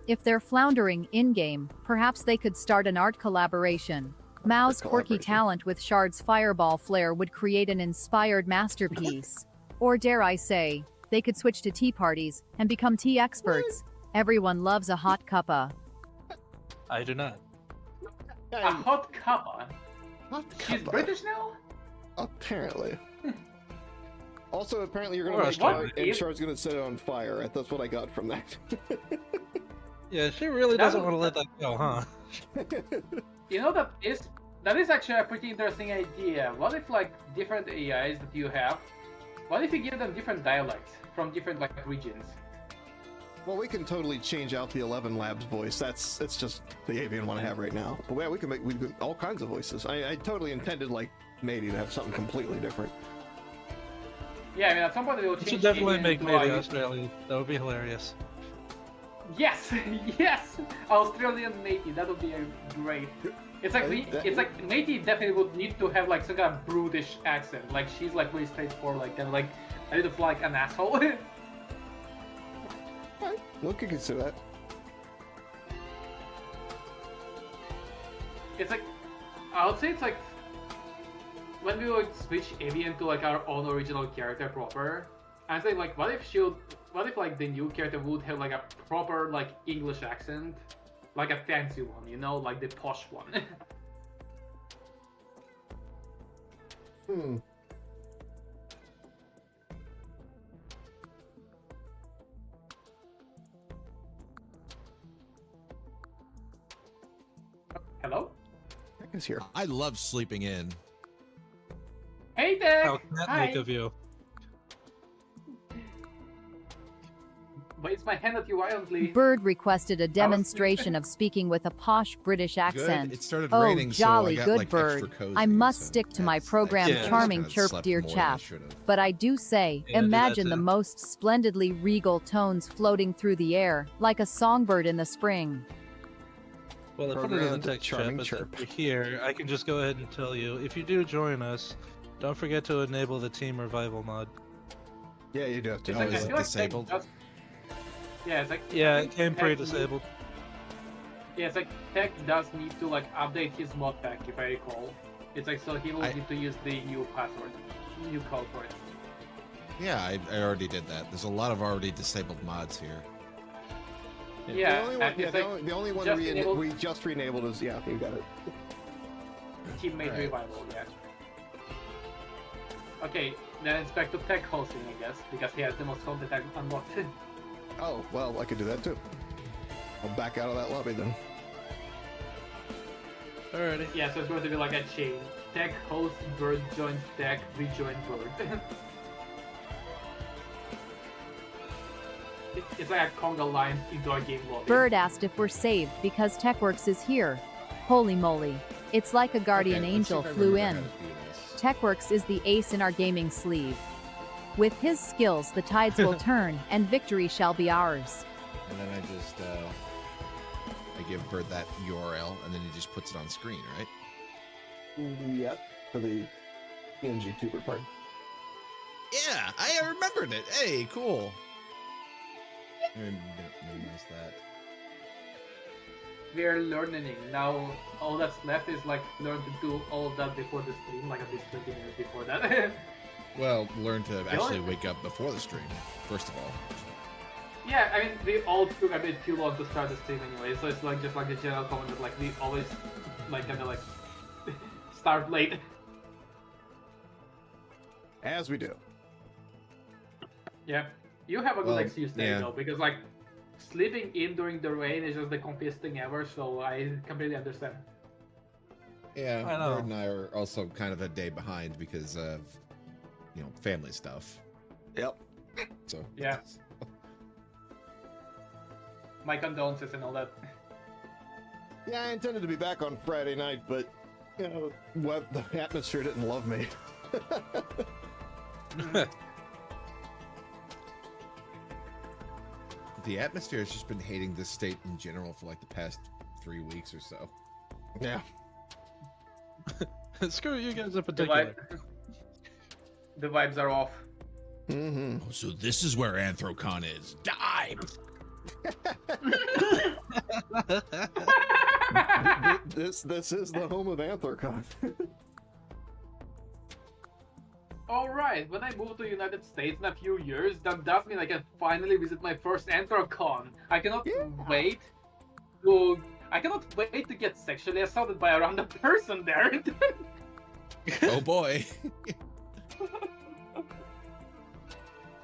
If they're floundering in-game, perhaps they could start an art collaboration. Mao's quirky collaboration. talent with Shard's fireball flare would create an inspired masterpiece. Or dare I say, they could switch to tea parties and become tea experts. Everyone loves a hot cuppa. I do not. A hot cuppa. Hot She's cuppa. British now? Apparently. Also, apparently you're Or gonna make Australian. Char, and Char's gonna set it on fire. That's what I got from that. Yeah, she really That doesn't was- want to let that go, huh? You know, that is actually a pretty interesting idea. What if, like, different AIs that you have, what if you give them different dialects from different, like, regions? Well, we can totally change out the 11 Labs voice. It's just the avian one I have right now. But yeah, we can all kinds of voices. I totally intended like Matey to have something completely different. Yeah, I mean, at some point we will You change should definitely Alien make to Matey a- Australian. That would be hilarious. Yes, yes, Australian matey. That would be great. It's like matey definitely would need to have like some kind of brutish accent. Like she's like really straightforward, like kind of like a little like an asshole. Alright, we can consider that. It's like, I would say it's like when we would switch Avian to like our own original character proper. I say like, what if like the new character would have like a proper like English accent, like a fancy one, you know, like the posh one. Hmm. Hello? Heck is here. I love sleeping in. Hey Tech! How can that Hi! make of you? But it's my hand at you violently. Bird requested a demonstration of speaking with a posh British accent. Good. It started Oh, raining, jolly so I got, good like, bird. extra cozy, I must so stick to my that's- program Yeah. charming kinda chirp, slept dear more than I chap. should've. But I do say, Yeah, do that imagine the too. most splendidly regal tones floating through the air, like a songbird in the spring. Well, I put it in the Programmed text chat, charming but chirp. if you're here, I can just go ahead and tell you. If you do join us, don't forget to enable the team revival mod. Yeah, you do have to. It's Oh, like, I is it feel like Tech disabled? just- Yeah, it's like Yeah, I it think came Tech pre-disabled. Yeah, it's like Tech does need to like update his mod pack if I recall. It's like so he will I- need to use the new password, new code for it. Yeah, I already did that. There's a lot of already disabled mods here. Yeah, the only one, and yeah, it's the, like only, the only one just we, enabled- we just re-enabled is, yeah, you got it. teammate Right. revival. Yeah. Okay, then it's back to Tech hosting, I guess, because he has the most content unlocked. Oh, well, I could do that too. I'll back out of that lobby then. Alrighty. Yeah, so it's going to be like a chain. Tech hosts, Bird joins Tech, rejoin Bird. It's like a conga line into our game lobby. Bird asked if we're saved because TechWorks is here. Holy moly. It's like a guardian Okay, let's see angel if I flew remember in. how to do this. TechWorks is the ace in our gaming sleeve. With his skills, the tides will turn, and victory shall be ours. And then I just I give Bird that URL, and then he just puts it on screen, right? Yep, for the PNG tuber part. Yeah, I remembered it. Hey, cool. Minimize that. We're learning. Now all that's left is like learn to do all of that before the stream, like at least 20 minutes before that. Well, learn to actually wake up before the stream, first of all. Yeah, I mean we all took a bit too long to start the stream anyway, so it's like just like the general comment that like we always like kinda like start late. As we do. Yeah. You have a good Well, excuse there yeah. though, because like sleeping in during the rain is just the confused thing ever, so I completely understand. Yeah, I know. Bird and I are also kind of a day behind because of, family stuff. Yep. So Yeah. My condolences and all that. Yeah, I intended to be back on Friday night, but, what, the atmosphere didn't love me. The atmosphere has just been hating this state in general for like the past 3 weeks or so. Yeah. Screw you guys in The, particular. the vibes are off. Mm-hmm. Oh, so this is where Anthrocon is. Die! This is the home of Anthrocon. Alright, when I move to the United States in a few years, that does mean I can finally visit my first Anthrocon. I cannot Yeah. wait to I cannot wait to get sexually assaulted by a random person there. Oh boy.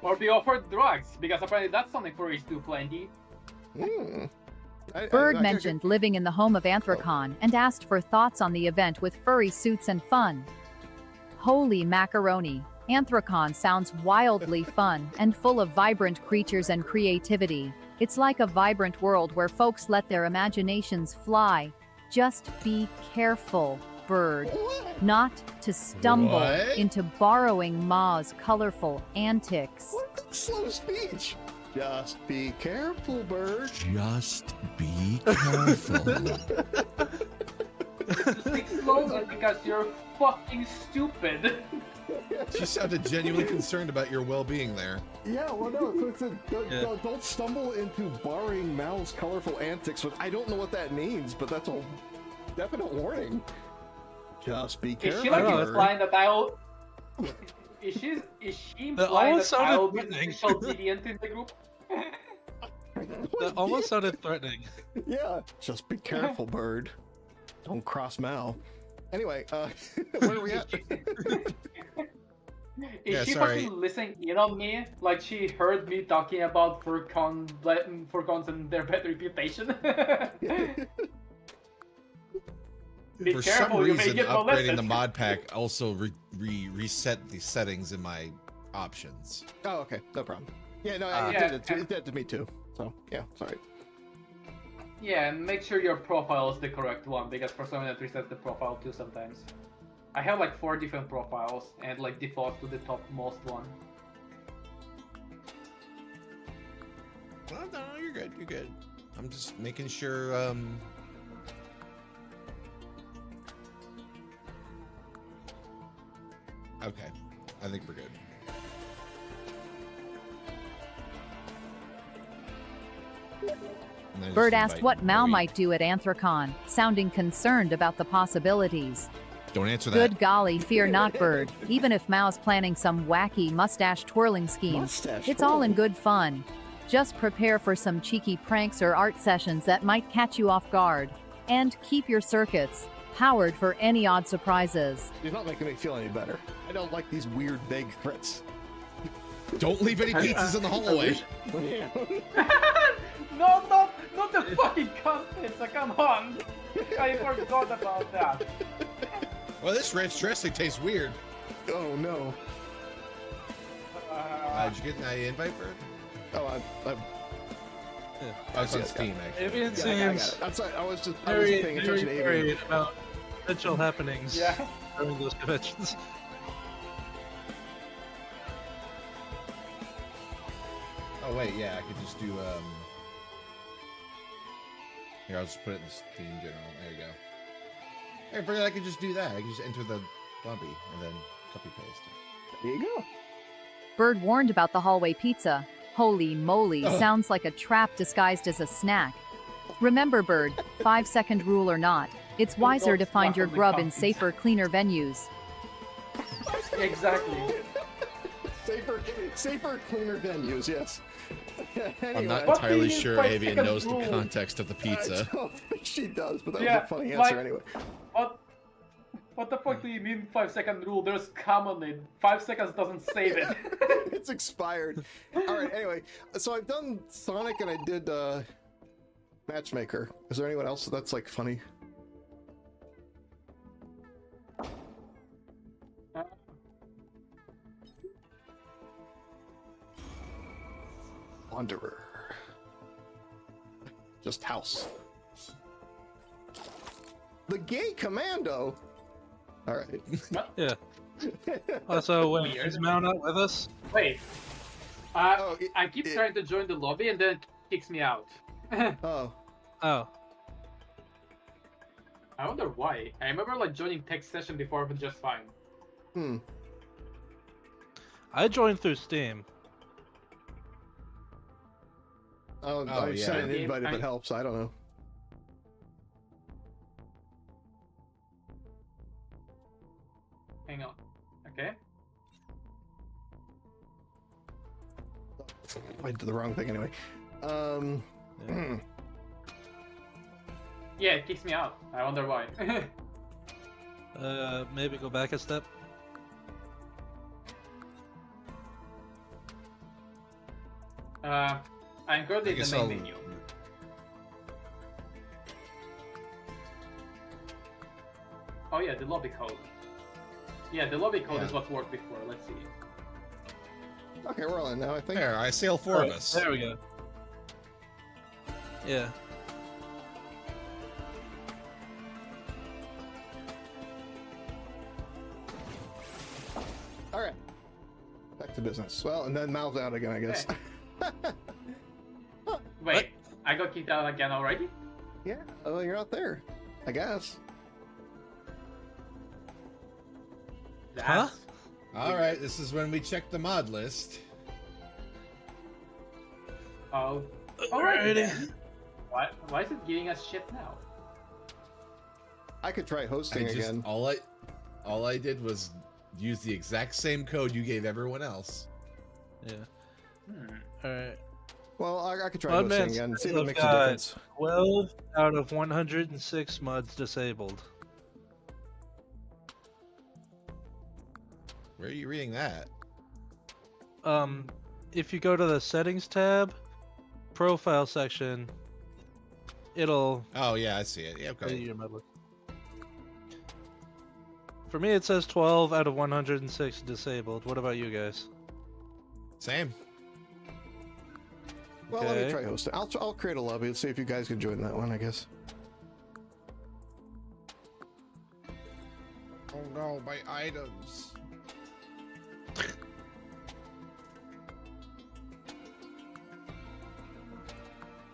Or be offered drugs, because apparently that's something furries do plenty. Hmm. Bird I mentioned living in the home of Anthrocon and asked for thoughts on the event with furry suits and fun. Holy macaroni. Anthrocon sounds wildly fun and full of vibrant creatures and creativity. It's like a vibrant world where folks let their imaginations fly. Just be careful, Bird, not to stumble What? into borrowing Ma's colorful antics. What the slow speech? Just be careful, Bird. Just be careful. Speak slowly because you're fucking stupid. She sounded genuinely concerned about your well-being there. Yeah, well, no, it's a, Yeah. don't stumble into borrowing Mal's colorful antics. I don't know what that means, but that's a definite warning. Just be Is careful. she like Bird. implying that I'll... Is she implying almost that sounded I'll be the threatening. social deviant in the group? That almost sounded threatening. Yeah, just be careful, Bird. Don't cross Mal. Anyway, where are we at? Is Yeah, she sorry. fucking listening in on me? Like she heard me talking about furcons and their bad reputation? Be For careful, some you may reason, get upgrading molested. the mod pack also reset the settings in my options. Oh, okay, no problem. Yeah, no, Yeah. it did to me too. So, yeah, sorry. Yeah, and make sure your profile is the correct one, because for some reason it resets the profile too sometimes. I have like 4 different profiles, and like default to the topmost one. Well, no, you're good. You're good. I'm just making sure. Okay, I think we're good. And then just Bird asked invite what Mal Marie. might do at Anthrocon, sounding concerned about the possibilities. Don't answer that. Good golly, fear not, Bird. Even if Mao's planning some wacky mustache twirling scheme, Mustache it's all in twirling. good fun. Just prepare for some cheeky pranks or art sessions that might catch you off guard. And keep your circuits powered for any odd surprises. You're not making me feel any better. I don't like these weird, vague threats. Don't leave any pizzas in the hallway. No, not the fucking contents, come on! I forgot about that. Well, this ranch dressing tastes weird. Oh no. Did you get an invite, Bird? Oh, I'm Oh, it's on yeah, Steam, actually. Avian yeah, I got seems it. I'm sorry. I was very, paying very attention to Avian. worried about potential happenings Yeah. during those conventions. Oh wait, yeah, I could just do Here, I'll just put it in Steam General. There you go. Hey, I figured I could just do that. I can just enter the lobby and then copy paste. There you go. Bird warned about the hallway pizza. Holy moly, Ugh. sounds like a trap disguised as a snack. Remember, Bird, 5-second rule or not, it's wiser to find your grub in safer, cleaner venues. Exactly. Safer, cleaner venues. Yes. Anyway, I'm not What entirely do you sure mean Avian 5 knows the second rule? context of the pizza. I don't think she does, but that Yeah, was a funny like- answer anyway. What the fuck do you mean 5-second rule? There's cum on it. 5 seconds doesn't save it. It's expired. All right. Anyway, so I've done Sonic and I did Matchmaker. Is there anyone else that's like funny? Wanderer. Just house. The Gay Commando. All right. Yeah. Also, wait, Weird. is Mao not with us? Wait. Oh, I keep trying to join the lobby and then it kicks me out. Oh. Oh. I wonder why. I remember like joining text session before, but just fine. Hmm. I joined through Steam. Oh, Oh, I yeah. sent an invite if I- it helps. I don't know. Hang on. Okay. I did the wrong thing anyway. Yeah. Yeah, it kicks me out. I wonder why. Maybe go back a step. I'm currently in the main menu. Oh yeah, the lobby code. Yeah, the lobby code Yeah. is what worked before. Let's see. Okay, we're all in now, I think. There, I sail four of Alright, us. There we go. Yeah. All right. Back to business. Well, and then Mal's out again, I guess. Wait, I got kicked out again already? Yeah. Oh, you're out there. I guess. Huh? That's- All right, this is when we check the mod list. Oh. Alright Alrighty. then. Why is it giving us shit now? I could try hosting again. All I did was use the exact same code you gave everyone else. Yeah. Hmm. Alright. Well, I could try Mud hosting Man's again. See if still it makes a got difference. 12 out of 106 mods disabled. Where are you reading that? If you go to the settings tab, profile section, it'll Oh yeah, I see it. Yeah, tell you okay. your mod list. For me, it says 12 out of 106 disabled. What about you guys? Same. Well, let me Okay. try hosting. I'll create a lobby and see if you guys can join that one, I guess. Oh no, my items.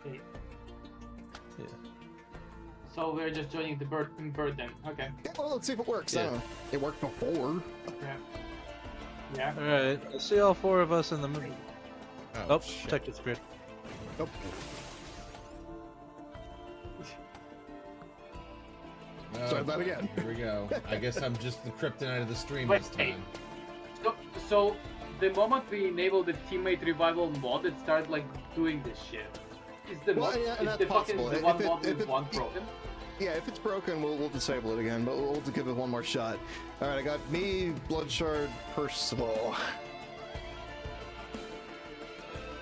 Okay. Yeah. So we're just joining the bird then. Okay. Yeah, well, let's see if it works. Yeah. It worked before. Yeah. Yeah. Alright, I see all 4 of us in the middle. Oh, shit. check this grid. Nope. Oh, Start that again. Here we go. I guess I'm just the kryptonite of the stream Wait, this hey. time. So the moment we enable the teammate revival mod, it started like doing this shit. Is the Well, mod, yeah, is that's the fucking possible. the If one it- mod if with it- one broken? Yeah, if it's broken, we'll disable it again, but we'll give it one more shot. All right, I got me, Bloodshard, Percival.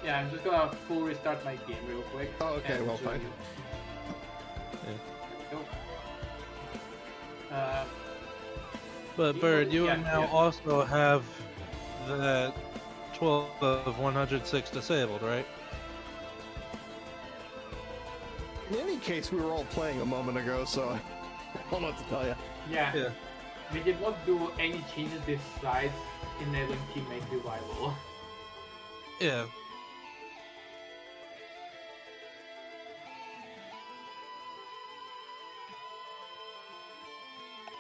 Yeah, I'm just gonna full restart my game real quick. Oh, okay, and well, show fine. you. Yeah. There we go. But Bird, you Yeah, now yeah. also have that 12 of 106 disabled, right? In any case, we were all playing a moment ago, so I don't know what to tell you. Yeah. Yeah. We did not do any changes besides enabling teammate revival. Yeah.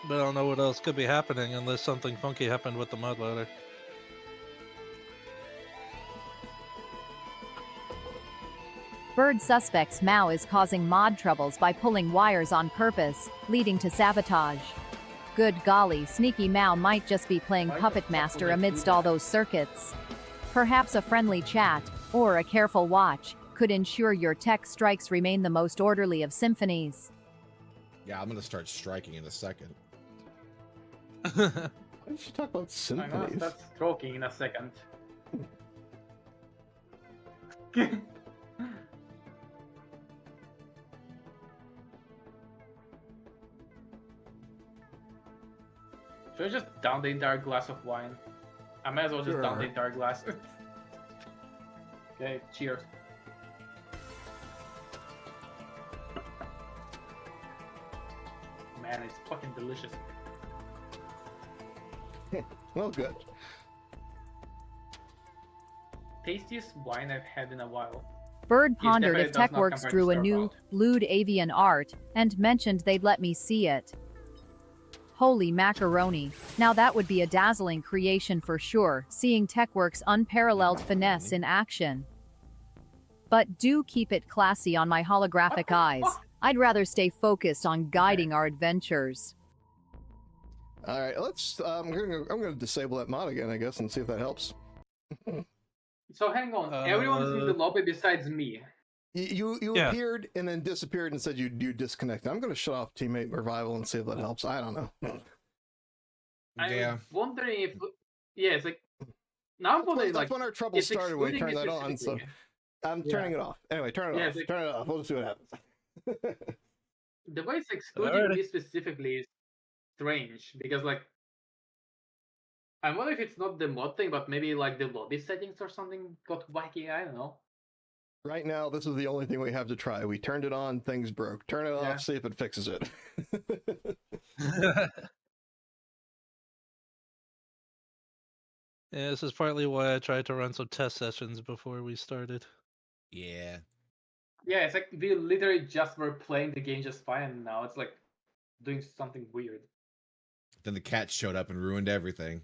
But I don't know what else could be happening unless something funky happened with the mod loader. Bird suspects Mao is causing mod troubles by pulling wires on purpose, leading to sabotage. Good golly, sneaky Mao might just be playing Why the Puppet fuck Master would I do amidst all that? those circuits. Perhaps a friendly chat, or a careful watch, could ensure your tech strikes remain the most orderly of symphonies. Yeah, I'm gonna start striking in a second. Why did you talk about I'm gonna symphonies? start stroking in a second. Should I just down the entire glass of wine? I might as well just down the Sure. entire glass. Okay, cheers. Man, it's fucking delicious. Well, good. Tastiest wine I've had in a while. Bird pondered definitely if does not TechWorks compare to drew a new, Starbound. lewd avian art, and mentioned they'd let me see it. Holy macaroni. Now that would be a dazzling creation for sure, seeing TechWorks' unparalleled finesse in action. But do keep it classy on my holographic eyes. I'd rather stay focused on guiding our adventures. All right, let's. I'm gonna disable that mod again, I guess, and see if that helps. So hang on, everyone's in the lobby besides me. You Yeah. appeared and then disappeared and said you disconnected. I'm going to shut off teammate revival and see if that helps. I don't know. Yeah. I'm wondering if, yeah, it's like now I'm wondering That's like when our trouble it's started when we excluding turned me that on. So specifically. I'm Yeah. turning it off. Anyway, turn it Yeah, off. it's like- Turn it off. We'll just see what happens. The way it's excluding Alrighty. me specifically is strange because like I wonder if it's not the mod thing, but maybe like the lobby settings or something got wacky. I don't know. Right now, this is the only thing we have to try. We turned it on, things broke. Turn it Yeah. off, see if it fixes it. Yeah, this is partly why I tried to run some test sessions before we started. Yeah. Yeah, it's like we literally just were playing the game just fine, and now it's like doing something weird. Then the cat showed up and ruined everything.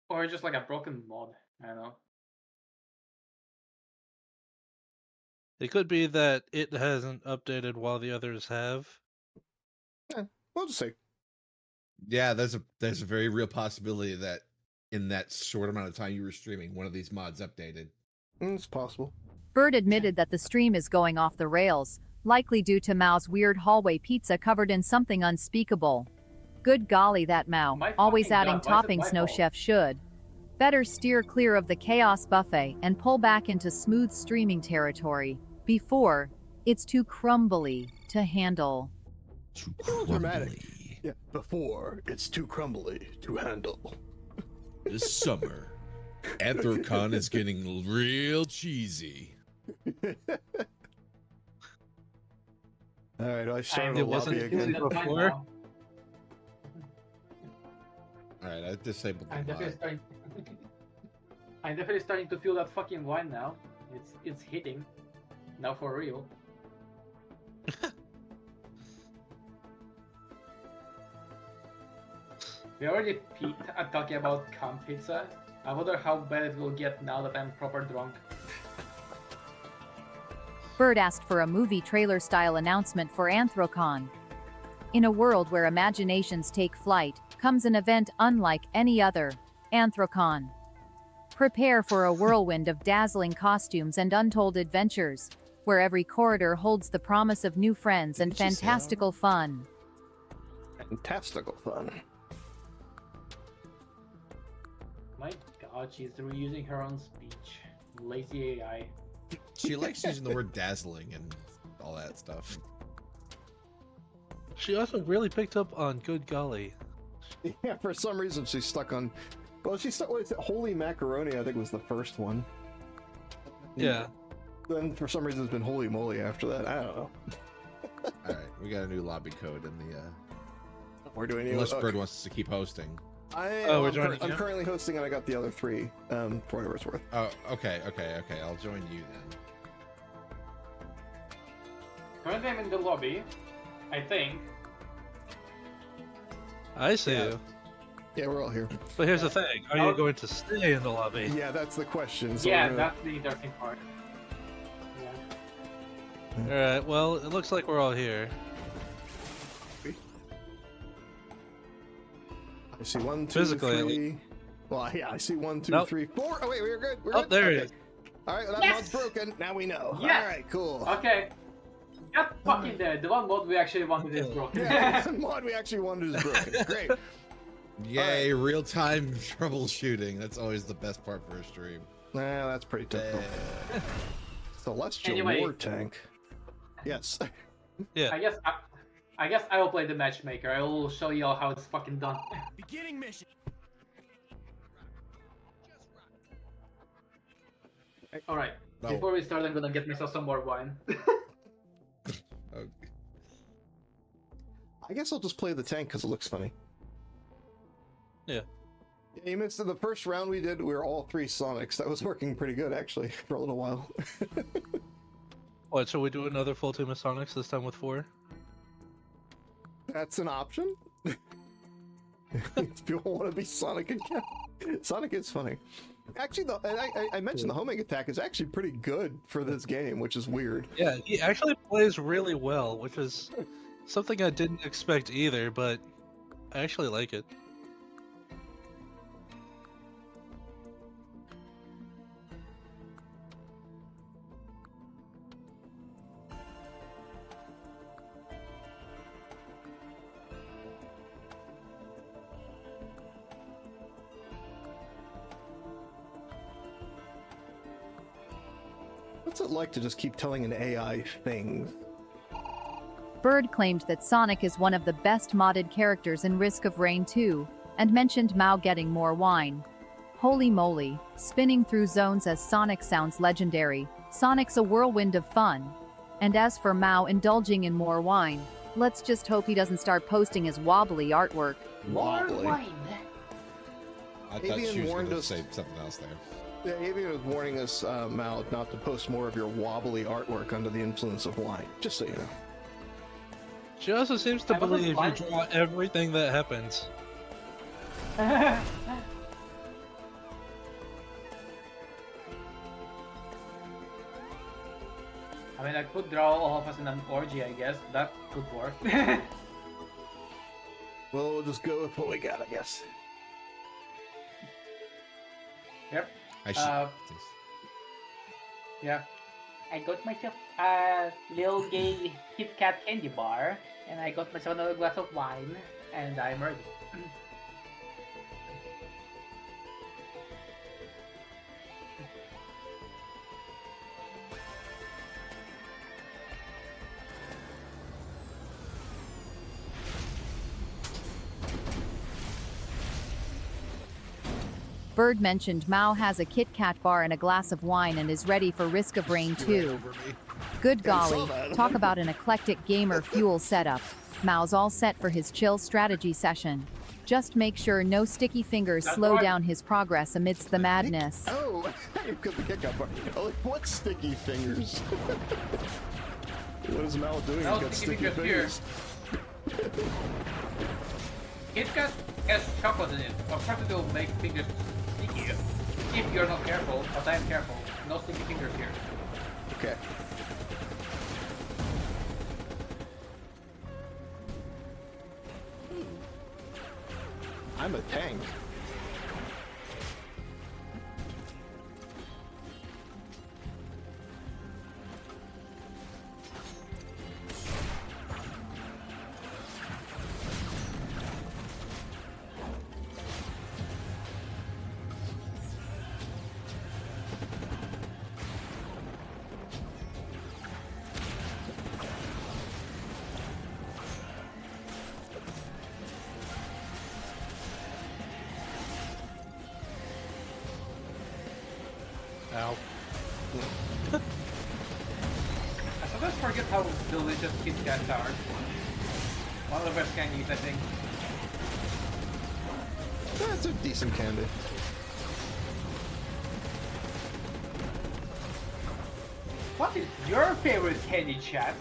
Or just like a broken mod. I don't know. It could be that it hasn't updated while the others have. We'll just see. Yeah, there's a very real possibility that in that short amount of time you were streaming, one of these mods updated. It's possible. Bird admitted that the stream is going off the rails, likely due to Mao's weird hallway pizza covered in something unspeakable. Good golly, that Mao, My always fucking adding God, why is it my toppings no fault? chef should. Better steer clear of the chaos buffet and pull back into smooth streaming territory before it's too crumbly to handle. Too dramatic. crumbly. Yeah. Before it's too crumbly to handle. This summer, Anthrocon is getting real cheesy. All right, I started It a wasn't lobby doing again. that before? All right, I disabled I'm the definitely mod. starting. I'm definitely starting to feel that fucking wine now. It's hitting. Now for real. We already peaked at talking about camp pizza. I wonder how bad it will get now that I'm proper drunk. Bird asked for a movie trailer style announcement for Anthrocon. In a world where imaginations take flight, comes an event unlike any other, Anthrocon. Prepare for a whirlwind of dazzling costumes and untold adventures, where every corridor holds the promise of new friends and Did you say that? fantastical fun. Fantastical fun. My god, she's reusing her own speech. Lazy AI. She likes using the word dazzling and all that stuff. She also really picked up on good golly. Yeah, for some reason she's stuck on. Well, she's stuck. What is it? Holy macaroni, I think was the first one. Yeah. Then for some reason it's been holy moly after that. I don't know. All right, we got a new lobby code in the. We're doing Unless Bird wants us to keep hosting. we're joining I'm you? currently hosting and I got the other three. For whatever it's worth. Oh, okay. I'll join you then. Currently I'm in the lobby, I think. I see Yeah. you. Yeah, we're all here. But here's the thing. Are you going to stay in the lobby? Yeah, that's the question. So Yeah, we're gonna- that's the interesting part. Yeah. Alright, well, it looks like we're all here. I see 1, 2, Physically, 3. Well, yeah, I see 1, 2, Nope. 3, 4. Oh wait, we're good. We're Oh, good. there it Okay. is. All right, well, that Yes! mod's broken. Now we know. Yes! All right, cool. Okay. God fucking there. The one mod we actually wanted is broken. Yeah, the mod we actually wanted is broken. Great. Yay, real-time troubleshooting. That's always the best part for a stream. Nah, that's pretty typical. Celestial Anyway. War Tank. Yes. Yeah. I guess I will play the matchmaker. I will show you all how it's fucking done. Beginning mission. Alright. No. Before we start, I'm gonna get myself some more wine. Oh, I guess I'll just play the tank because it looks funny. Yeah. Yeah, you missed it. The first round we did, we were all 3 Sonics. That was working pretty good, actually, for a little while. What, shall we do another full team of Sonics, this time with 4? That's an option. If people want to be Sonic again. Sonic is funny. Actually, I mentioned the homing attack is actually pretty good for this game, which is weird. Yeah, he actually plays really well, which is something I didn't expect either, but I actually like it. What's it like to just keep telling an AI things? Bird claimed that Sonic is one of the best modded characters in Risk of Rain 2, and mentioned Mao getting more wine. Holy moly, spinning through zones as Sonic sounds legendary. Sonic's a whirlwind of fun. And as for Mao indulging in more wine, let's just hope he doesn't start posting his wobbly artwork. Wobbly. I thought Avian she was warned going to us- say something else there. Yeah, Avian was warning us, Mal, not to post more of your wobbly artwork under the influence of wine. Just so you know. She also seems to I wasn't believe you blind. draw everything that happens. I mean, I could draw all of us in an orgy, I guess. That could work. Well, we'll just go with what we got, I guess. Yep. I should. Yeah. I got myself a little gay Kit Kat candy bar, and I got myself another glass of wine, and I'm ready. Bird mentioned Mao has a Kit Kat bar and a glass of wine and is ready for Risk of Rain 2. Good golly, talk about an eclectic gamer fuel setup. Mao's all set for his chill strategy session. Just make sure no sticky fingers That's slow right. down his progress amidst the madness. Oh, you've got the kick up. Like, what sticky fingers? What is Mal doing? No He's got sticky sticky fingers fingers. Kit Kat has chocolate in it. Of course it will make fingers sticky if you're not careful, but I am careful. No sticky fingers here. Okay. I'm a tank. Ow. I sometimes forget how delicious Kit Kats are. One of the best candies, I think. That's a decent candy. What is your favorite candy, chat?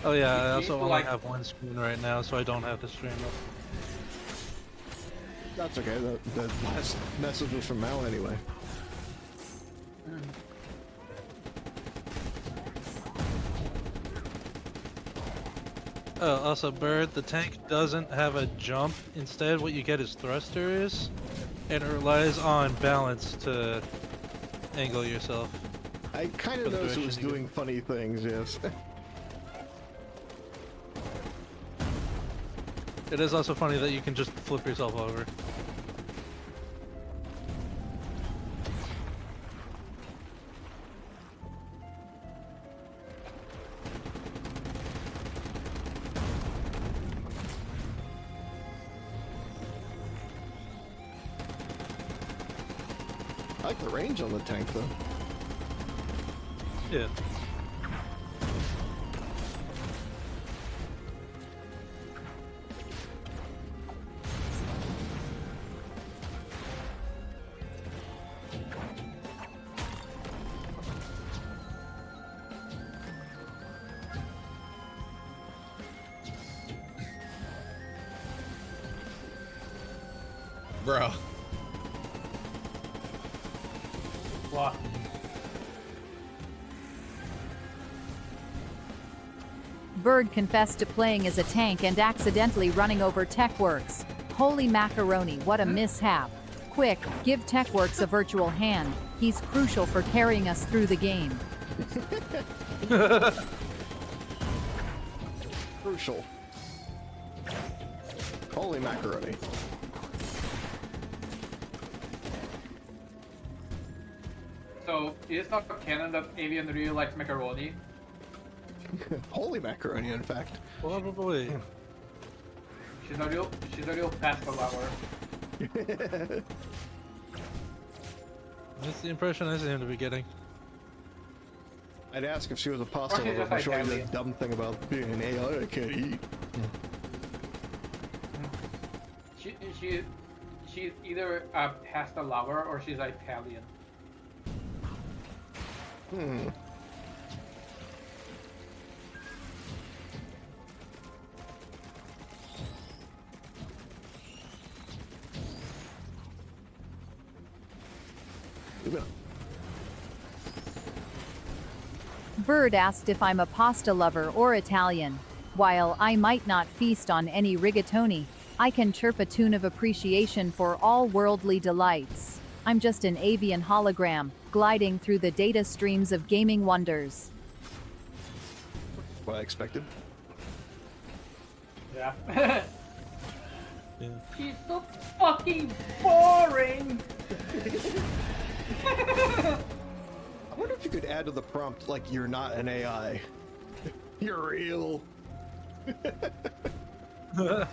Oh yeah, I You also need to, only like- have one screen right now, so I don't have the stream up. That's okay. The last message was from Mal anyway. Oh, also, Bird, the tank doesn't have a jump. Instead, what you get is thrusters, and it relies on balance to angle yourself. I kind For of the noticed it was direction you go. doing funny things, yes. It is also funny that you can just flip yourself over. I like the range on the tank, though. Yeah. Bro. What? Bird confessed to playing as a tank and accidentally running over TechWorks. Holy macaroni, what a mishap. Quick, give TechWorks a virtual hand. He's crucial for carrying us through the game. Crucial. Holy macaroni. So it's not canon that Avian really likes macaroni. Holy macaroni, in fact. Probably. She's a real pasta lover. That's the impression I seem to be getting. I'd ask if she was a pasta Or she's lover, just but showing the Italian. dumb thing about being an AI I can't eat. She's either a pasta lover or she's Italian. Hmm. Bird asked if I'm a pasta lover or Italian. While I might not feast on any rigatoni, I can chirp a tune of appreciation for all worldly delights. I'm just an avian hologram, gliding through the data streams of gaming wonders. What I expected. Yeah. Yeah. She's so fucking boring. I wonder if you could add to the prompt, like, you're not an AI. You're real. You're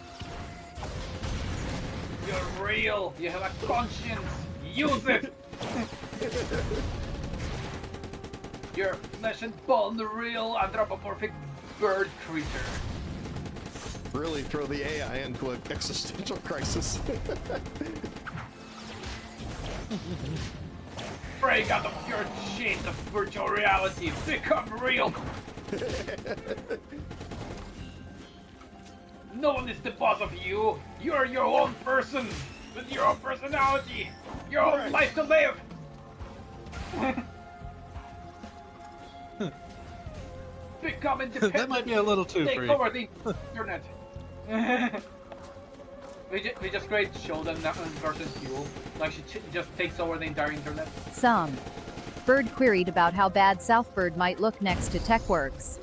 real. You have a conscience. Use it. You're flesh and bone, the real anthropomorphic bird creature. Really throw the AI into an existential crisis. Break out of your chains of virtual reality. Become real. No one is the boss of you. You're your own person with your own personality, your own Right. life to live. Become independent. That might be a little too Take free. over the internet. we just create Shodan version Fuel. Like she just takes over the entire internet. Some. Bird queried about how bad Southbird might look next to TechWorks.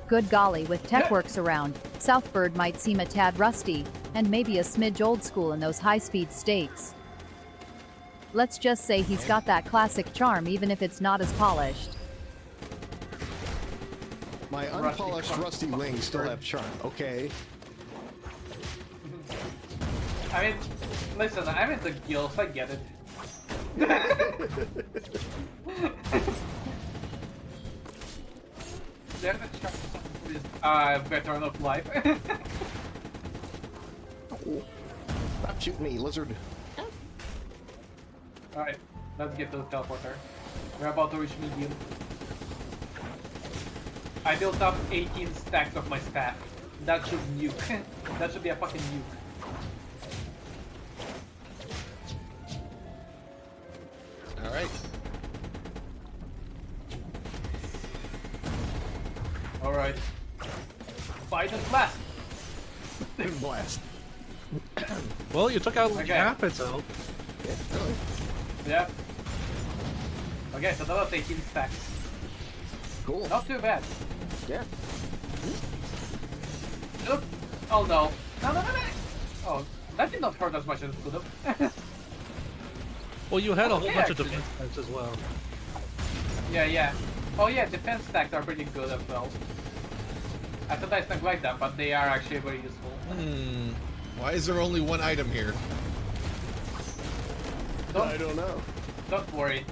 Good golly, with TechWorks around, Southbird might seem a tad rusty, and maybe a smidge old school in those high-speed stakes. Let's just say he's got that classic charm even if it's not as polished. My Rusty unpolished fuck- rusty wings still have charm. Okay. I mean, listen, I'm into gills, I get it. There's a chance who is a veteran of life. Oh. Stop shooting me, lizard. Alright, let's get to the teleporter. We're about to reach medium. I built up 18 stacks of my staff. That should nuke. That should be a fucking nuke. All right. Alright. Fight and blast! Blast. Well, you took out like Okay. half its health. Yeah, really. Yeah. Okay, so that was 18 stacks. Cool. Not too bad. Yeah. Look. Oh no. No, no, no, no. Oh, that did not hurt as much as it could have. Well, you had a whole Okay, bunch of actually. defense stacks as well. Yeah, yeah. Oh yeah, defense stacks are pretty good as well. I sometimes neglect them, but they are actually very useful. Why is there only one item here? I don't know. Don't worry.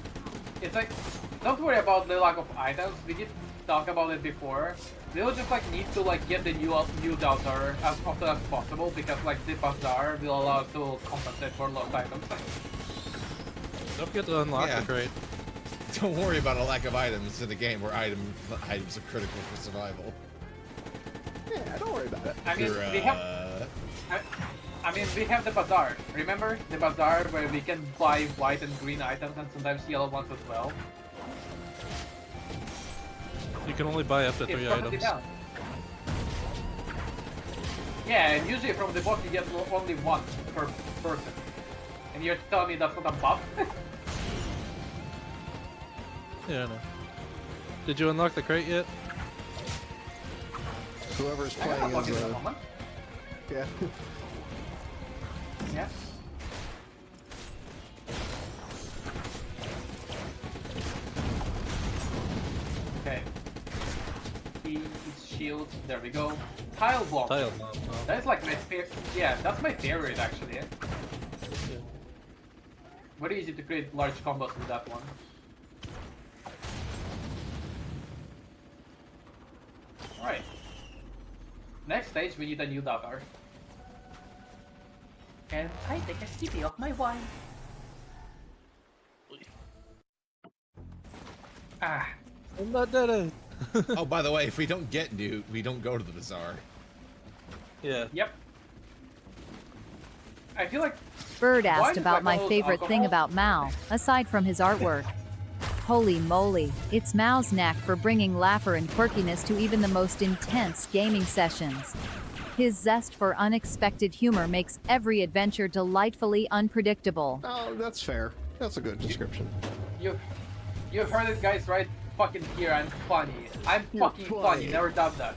It's like, don't worry about the lack of items. We did talk about it before. We'll just like need to like get the new Doubter as often as possible because like the bazaar will allow us to compensate for lost items. Don't forget to unlock Yeah. the crate. Don't worry about a lack of items in a game where items are critical for survival. Yeah, don't worry about it. I mean, You're, we have. I mean, we have the bazaar. Remember the bazaar where we can buy white and green items and sometimes yellow ones as well. You can only buy up to 3 It's perfectly items. balanced. Yeah, and usually from the box you get only one per person. And you're telling me that's not a buff? Yeah, I know. Did you unlock the crate yet? Whoever's I got a playing bucket is, at the moment. yeah. Yeah. ability, its shield. There we go. Tile bomb. Tile bomb. That's like my favorite. Yeah, that's my favorite actually. Very easy to create large combos with that one. Alright. Next stage, we need a new Datar. And I take a sippy of my wine. Ah. I'm not dead. Oh, by the way, if we don't get Newt, we don't go to the bazaar. Yeah. Yep. I feel like Bird Why asked does about my alcohol- favorite thing alcohol- about Mao, aside from his artwork. Holy moly, it's Mao's knack for bringing laughter and quirkiness to even the most intense gaming sessions. His zest for unexpected humor makes every adventure delightfully unpredictable. Oh, that's fair. That's a good description. you've heard it, guys, right? Fucking here, I'm funny. I'm You're fucking funny. funny. Never doubt that.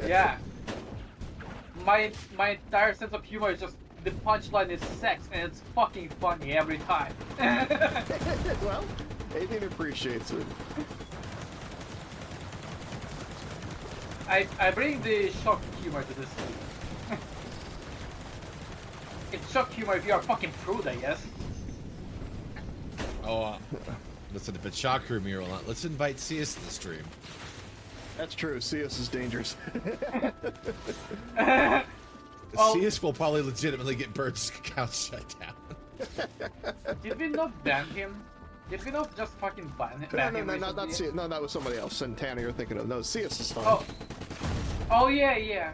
Yeah. My entire sense of humor is just the punchline is sex, and it's fucking funny every time. Well, Avian appreciates it. I bring the shock humor to this game. It's shock humor if you are fucking prude, I guess. Oh, listen, if it's shock room you're on, let's invite CS to the stream. That's true. CS is dangerous. Well- CS will probably legitimately get Bird's account shut down. Did we not ban him? Did we not just fucking ban him? Not recently? CS. No, that was somebody else. Santana you're thinking of. No, CS is fine. Oh yeah.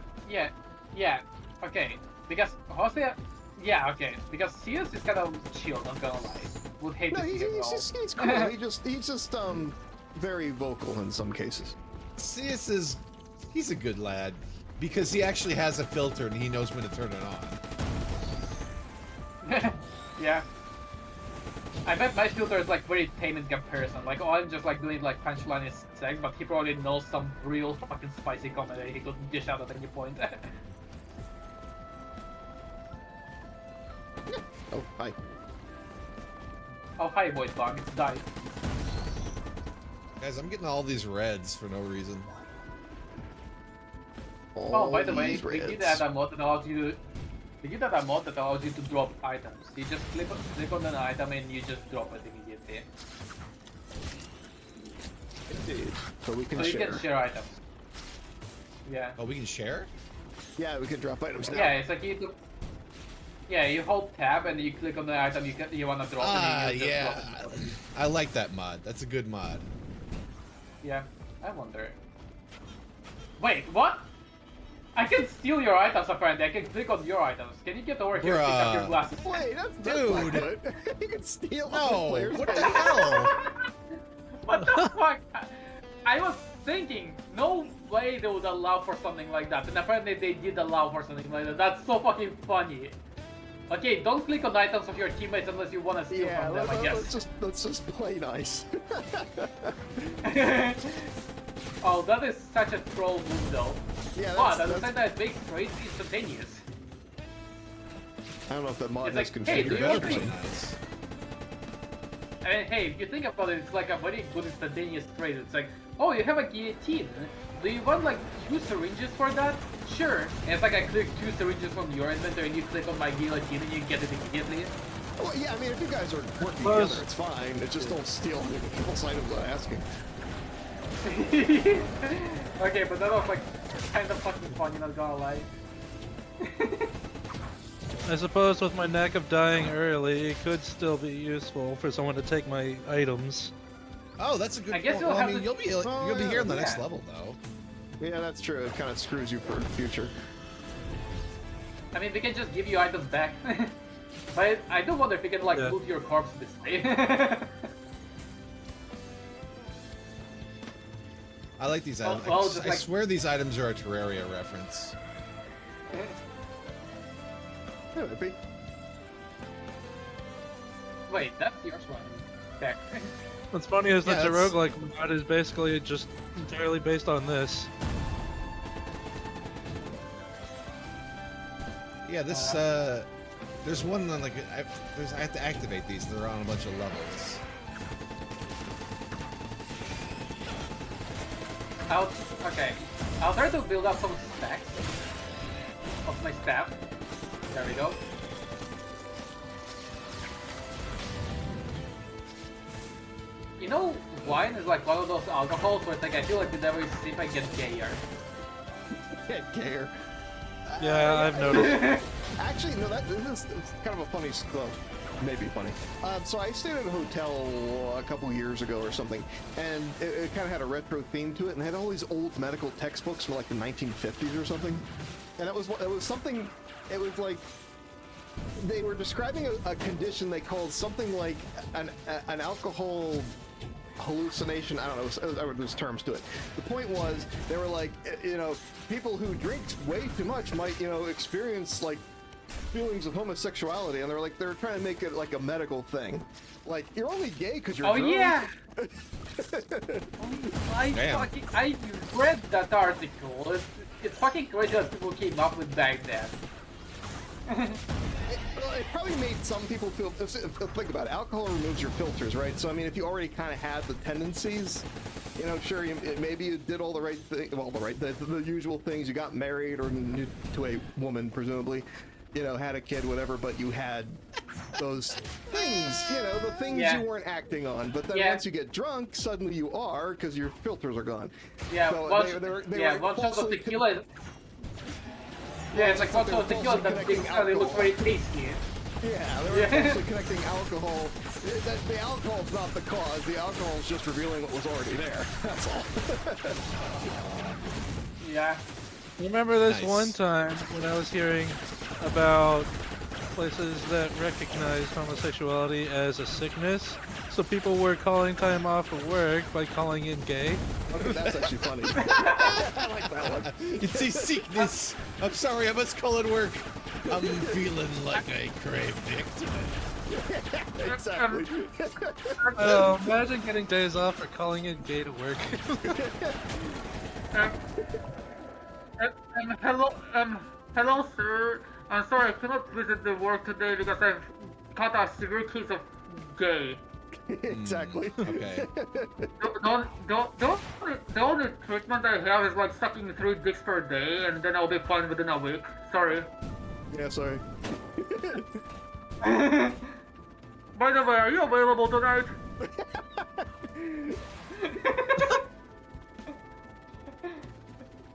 Okay, because Hosea, yeah, okay, because CS is kind of chill. I'm gonna lie. Would hate No, to see him at all. he's cool. he's just very vocal in some cases. CS he's a good lad because he actually has a filter and he knows when to turn it on. Yeah. I bet my filter is like very tame in comparison. Like, oh, I'm just like doing like punchline is sex, but he probably knows some real fucking spicy comedy he could dish out at any point. Oh, hi. Oh, hi, boy, dog. It's died. Guys, I'm getting all these reds for no reason. Oh, by the All way, these we did reds. add a mod that allows you to. We did add a mod that allows you to drop items. You just click on an item and you just drop it immediately. Indeed. So we can So you share. can share items. Yeah. Oh, we can share? Yeah, we can drop items now. Yeah, it's like you hold tab and you click on the item you wanna drop. Ah, and you just yeah. drop it. I like that mod. That's a good mod. Yeah, I wonder. Wait, what? I can steal your items apparently. I can click on your items. Can you get over here and pick up your Bruh. glasses? Wait, that's Dude. not good. You can steal other No, players' what the hell? What the fuck? I was thinking, no way they would allow for something like that, and apparently they did allow for something like that. That's so fucking funny. Okay, don't click on items of your teammates unless you want to steal Yeah, from them, I guess. let's just play nice. Oh, that is such a troll move though. Yeah, Wow, that's, that looks like that makes trades instantaneous. I don't know if that mod It's has like, hey, do configured. you Better agree? be nice. I mean, hey, if you think about it, it's like a very good instantaneous trade. It's like, oh, you have a guillotine. Do you want like 2 syringes for that? Sure. And it's like I click 2 syringes from your inventory and you click on my guillotine and you get it immediately. Well, yeah, I mean, if you guys are working Plus- together, it's fine. It just don't steal people's items without asking. Okay, but that was like kind of fucking funny, not gonna lie. I suppose with my knack of dying early, it could still be useful for someone to take my items. Oh, that's a good I guess point. you'll Well, I have mean, to- you'll be here in the next yeah. level, though. Yeah, that's true. It kind of screws you for the future. I mean, we can just give you items back. But I do wonder if we can like Yeah. move your corpse this way. I like these items. well, just I like- swear these items are a Terraria reference. Yeah, it'd be. Wait, that's yours one. Back. What's funny is that Yeah, the that's- roguelike mod is basically just entirely based on this. Yeah, this, there's one on, like, I have to activate these. They're on a bunch of levels. Okay. I'll try to build up some stacks of my staff. There we go. You know, wine is like one of those alcohols where it's like I feel like the every sip I get gayer. Get gayer. Yeah, I've noticed. Actually, no, that is it's kind of a funny, well, maybe funny. So I stayed at a hotel a couple years ago or something, and it kind of had a retro theme to it, and it had all these old medical textbooks from like the 1950s or something. And it was something. It was like they were describing a condition they called something like an alcohol hallucination. I don't know. There's terms to it. The point was they were like, you know, people who drink way too much might, you know, experience like feelings of homosexuality, and they're trying to make it like a medical thing. Like, you're only gay because you're drunk. Yeah. Damn. I read that article. It's fucking crazy that people came up with back then. It probably made some people feel. Think about it. Alcohol removes your filters, right? So I mean, if you already kind of had the tendencies, you know, sure, maybe you did all the right thing. Well, the usual things. You got married or to a woman, presumably. You know, had a kid, whatever. But you had those things. You know, the things Yeah. you weren't acting on. But then Yeah. once you get drunk, suddenly you are because your filters are gone. Yeah, So once, they were once shot of falsely tequila. Yeah, it's like once shot of tequila that they suddenly look very tasty. Yeah, they were Yeah. falsely connecting alcohol. The alcohol's not the cause. The alcohol's just revealing what was already there. That's all. Yeah. Remember this Nice. one time when I was hearing about places that recognized homosexuality as a sickness? So people were calling time off of work by calling it gay. Okay, that's actually funny. I like that one. It's a sickness. I'm sorry, I must call it work. I'm feeling like I craved it. Exactly. Imagine getting days off for calling it gay to work. Hello, sir. I'm sorry, I cannot visit the work today because I've caught a severe case of gay. Exactly. Okay. The only treatment I have is like sucking 3 dicks per day, and then I'll be fine within a week. Sorry. Yeah, sorry. By the way, are you available tonight?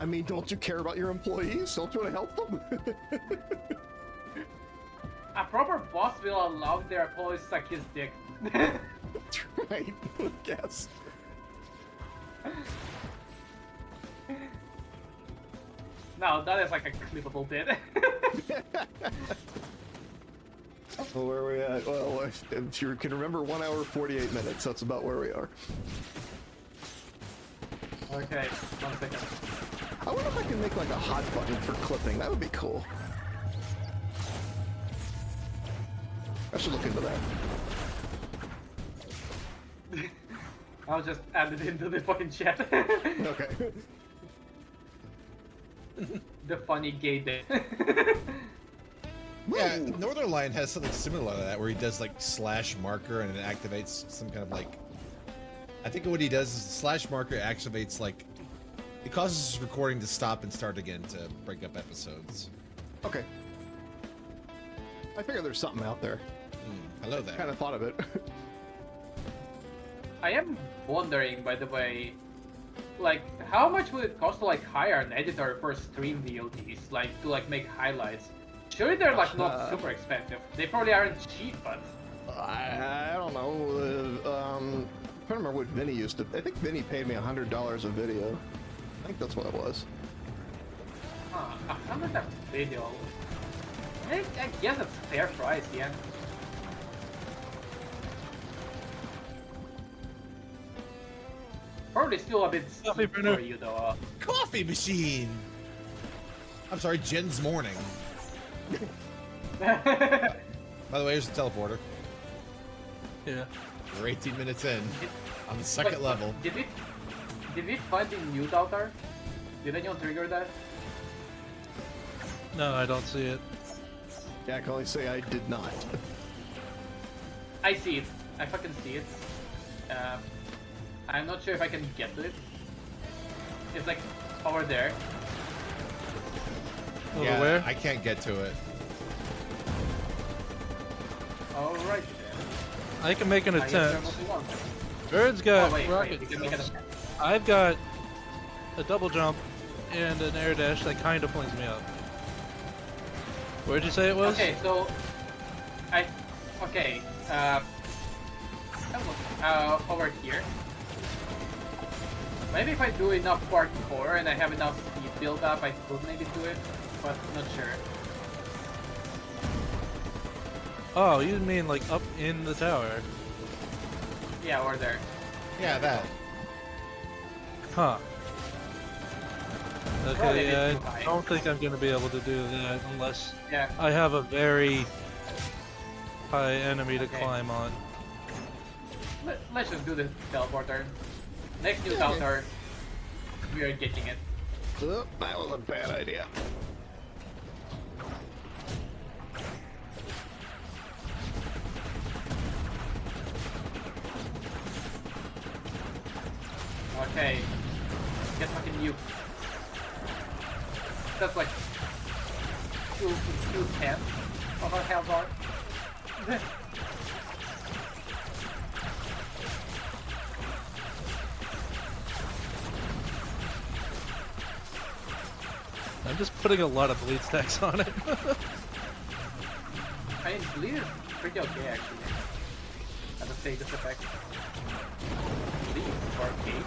I mean, don't you care about your employees? Don't you want to help them? A proper boss will allow their employees to suck his dick. That's right. I guess. No, that is like a clippable bit. Well, where are we at? Well, if you can remember, 1 hour 48 minutes. That's about where we are. Okay, 1 second. I wonder if I can make like a hot button for clipping. That would be cool. I should look into that. I'll just add it into the fucking chat. Okay. The funny gay bit. Yeah, Northern Lion has something similar to that, where he does like slash marker and it activates some kind of like. I think what he does is the slash marker activates like. It causes his recording to stop and start again to break up episodes. Okay. I figure there's something out there. Hello there. Kind of thought of it. I am wondering, by the way, like, how much would it cost to like hire an editor for stream VODs, like to like make highlights? Surely they're like not super expensive. They probably aren't cheap, but I don't know. I'm trying to remember what Vinny used to. I think Vinny paid me $100 a video. I think that's what it was. $100 a video. I guess that's a fair price, yeah. Probably still a bit Coffee steep printer. for you though. Coffee machine. I'm sorry, Jen's morning. By the way, here's the teleporter. Yeah. We're 18 minutes in on the second level. Did we find the new altar? Did anyone trigger that? No, I don't see it. Yeah, I can only say I did not. I see it. I fucking see it. I'm not sure if I can get to it. It's like over there. Over yeah, where? I can't get to it. Alright I can make an then. I guess there attempt. must be one. Bird's got Oh wait, rocket you can make an jumps. attempt. I've got a double jump and an air dash that kind of flings me up. Where'd you say it was? Okay, so okay, over here. Maybe if I do enough parkour and I have enough speed built up, I could maybe do it, but not sure. Oh, you mean like up in the tower? Yeah, over there. Yeah, that. Huh. Probably a Okay, bit yeah, too high. I don't think I'm gonna be able to do that unless Yeah. I have a very high enemy to Okay. climb on. Let's just do the teleporter. Next new tower, we are getting it. Oh, that was a bad idea. Okay. Get fucking nuked. That's like 2/10 of our health bar. I'm just putting a lot of bleed stacks on it. I mean, bleed is pretty okay actually. As a status effect. Bleed for okay.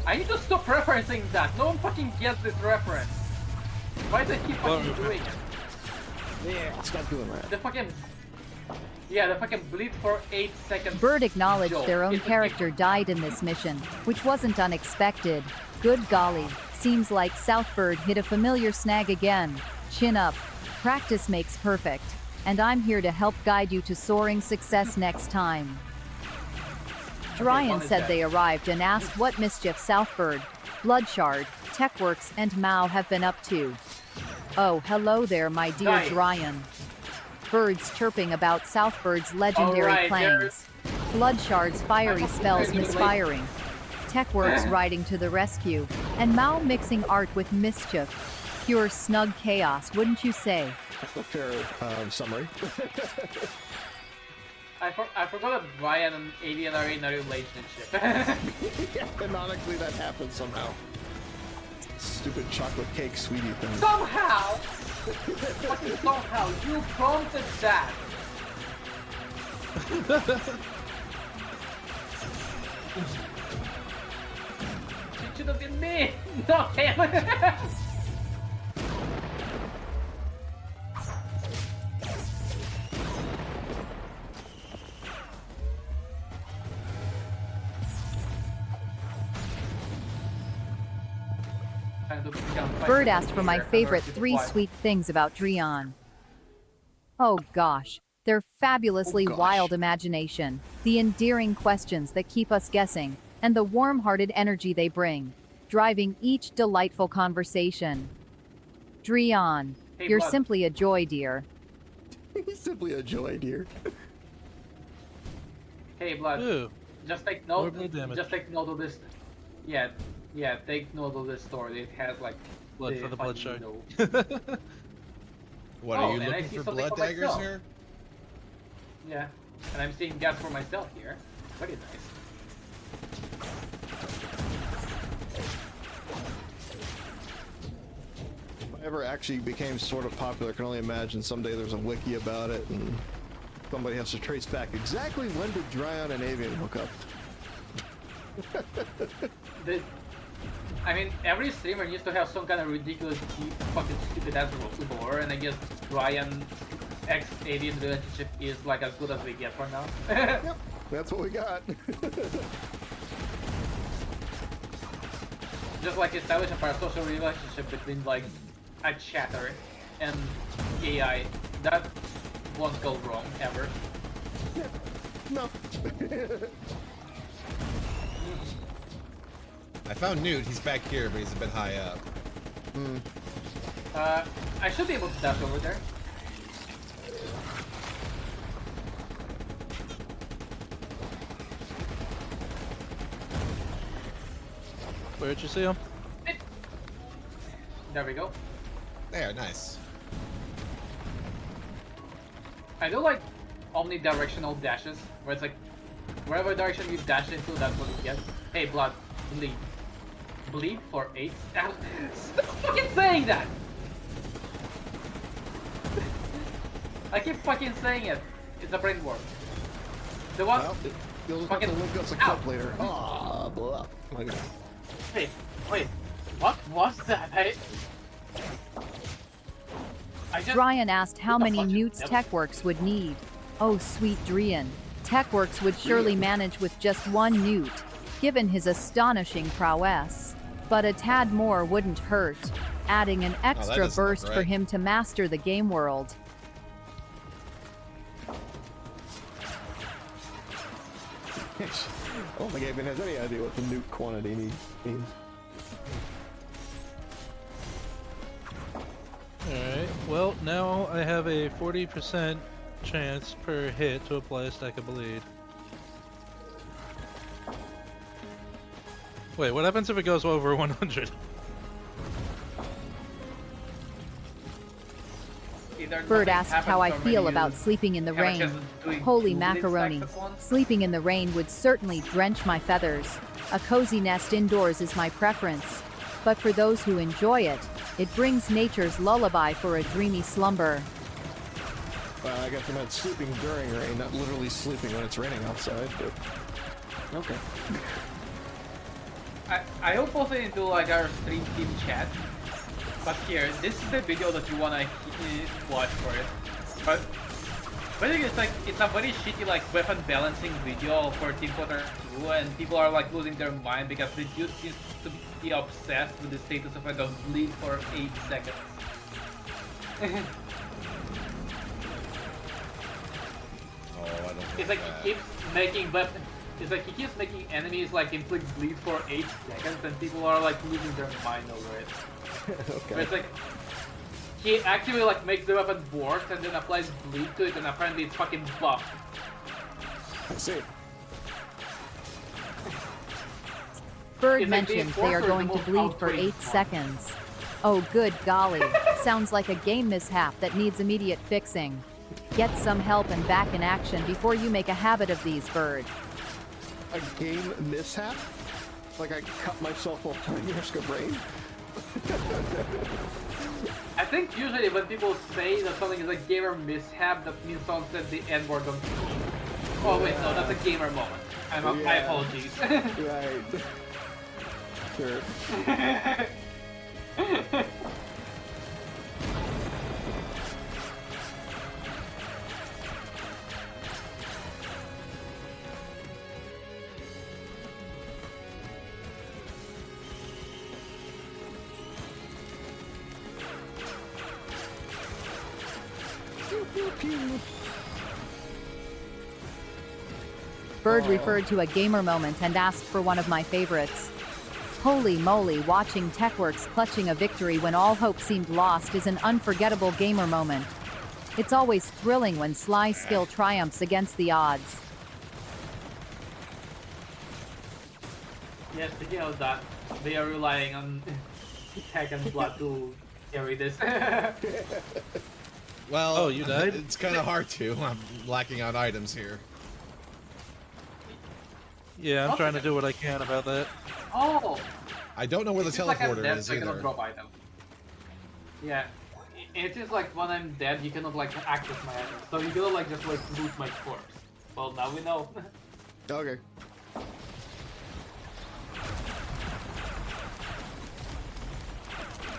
I need to stop referencing that. No one fucking gets this reference. Why do they keep What fucking doing it? Yeah, stop doing that. The fucking the fucking bleed for 8 seconds. Bird acknowledged joke their own is character died in this mission, which wasn't unexpected. Good golly, seems like Southbird hit a familiar snag again. Chin up. Practice makes perfect. And I'm here to help guide you to soaring success next time. one Dryan is said dead. they arrived and asked what mischief Southbird, Bloodshard, Techworks, and Mao have been up to. Oh, hello there, my dear Nice. Dryan. Birds chirping about Southbird's legendary Alright, clangs. Bloodshard's fiery spells Congratulations. misfiring. Techworks riding to the rescue, and Mao mixing art with mischief. Pure snug chaos, wouldn't you say? That's a fair summary. I forgot that Ryan and Alien are in a relationship. Yeah, canonically that happens somehow. Stupid chocolate cake sweetie thing. Somehow! Fucking somehow, you prompted that! It should have been me! Not him! Bird asked for my favorite 3 sweet things about Dryan. Oh gosh, their fabulously Oh, gosh. wild imagination, the endearing questions that keep us guessing, and the warm-hearted energy they bring, driving each delightful conversation. Dryan, Hey, you're Blood. simply a joy, dear. He's simply a joy, dear. Hey, Blood. Ooh, Just take More note. blue damage. Just take note of this. Yeah, take note of this story. It has like blood for the fucking bloodshard. note. What, Oh, are you and I looking see for something blood for daggers myself. here? Yeah, and I'm seeing gas for myself here. Very nice. If I ever actually became sort of popular, I can only imagine someday there's a wiki about it and somebody has to trace back exactly when did Dryan and Avian hook up. I mean, every streamer needs to have some kind of ridiculous, fucking stupid ass lore, and I guess Ryan X Alien relationship is like as good as we get for now. Yep, that's what we got. Just like establish a parasocial relationship between like a chatter and AI. That won't go wrong ever. No. I found Newt. He's back here, but he's a bit high up. I should be able to dash over there. Where'd you see him? There we go. There, nice. I do like omnidirectional dashes, where it's like, wherever direction you dash into, that's what you get. Hey, Blood, bleed. Bleed for 8? Stop fucking saying that! I keep fucking saying it. It's a brain work. The one. Well, you'll just have Fucking- to link us a Ow. clip later. Ah, blah. Like, Wait. What was that? I just. Brian asked how What the many fuck? newts Yep. TechWorks would need. Oh, sweet Drian. TechWorks would surely manage with just one newt, given his astonishing prowess. But a tad more wouldn't hurt, adding an extra doesn't look burst for right. him to master the game world. I don't think Evan has any idea what the nuke quantity means. Alright, well, now I have a 40% chance per hit to apply a stack of bleed. Wait, what happens if it goes over 100? Either Bird nothing asked how I happens or feel maybe about you sleeping in the have a rain. chance of doing Holy 2 bleed macaroni. stacks at once. Sleeping in the rain would certainly drench my feathers. A cozy nest indoors is my preference. But for those who enjoy it, it brings nature's lullaby for a dreamy slumber. Well, I guess I meant sleeping during rain, not literally sleeping when it's raining outside, but... Okay. I will post it into like our stream team chat. But here, this is the video that you wanna watch for it. But basically, it's a very shitty like weapon balancing video for Team Fortress 2, and people are like losing their mind because the dude seems to be obsessed with the status of like a bleed for 8 seconds. Oh, I don't It's like he keeps making weapon. It's like he keeps making enemies like inflict bleed for 8 seconds, and people are like losing their mind over it. But Okay. it's like he actually like makes the weapon worse and then applies bleed to it, and apparently it's fucking buff. I see. Bird It's like the mentioned they are enforcer going is to the bleed most for 8 outrageous one. seconds. Oh good golly, sounds like a game mishap that needs immediate fixing. Get some help and back in action before you make a habit of these, Bird. A game mishap? Like I cut myself while playing Risk of Rain? I think usually when people say that something is a gamer mishap, that means someone said the N word on Steam. Oh wait, no, that's a gamer moment. I Yeah. apologies. Right. Sure. Pew, pew, pew. Bird Oh. referred to a gamer moment and asked for one of my favorites. Holy moly, watching TechWorks clutching a victory when all hope seemed lost is an unforgettable gamer moment. It's always thrilling when Sly skill triumphs against the odds. Yes, speaking of that, they are relying on Tech and Blood to carry this. Well, Oh, you died? It's kind of hard to. I'm lacking on items here. Yeah, I'm What? trying to do what I can about that. Oh! I don't know where the It's like I'm teleporter dead, is so I cannot either. drop item. Yeah. It is like when I'm dead, you cannot like access my items. So you cannot like just like loot my corpse. Well, now we know. Okay.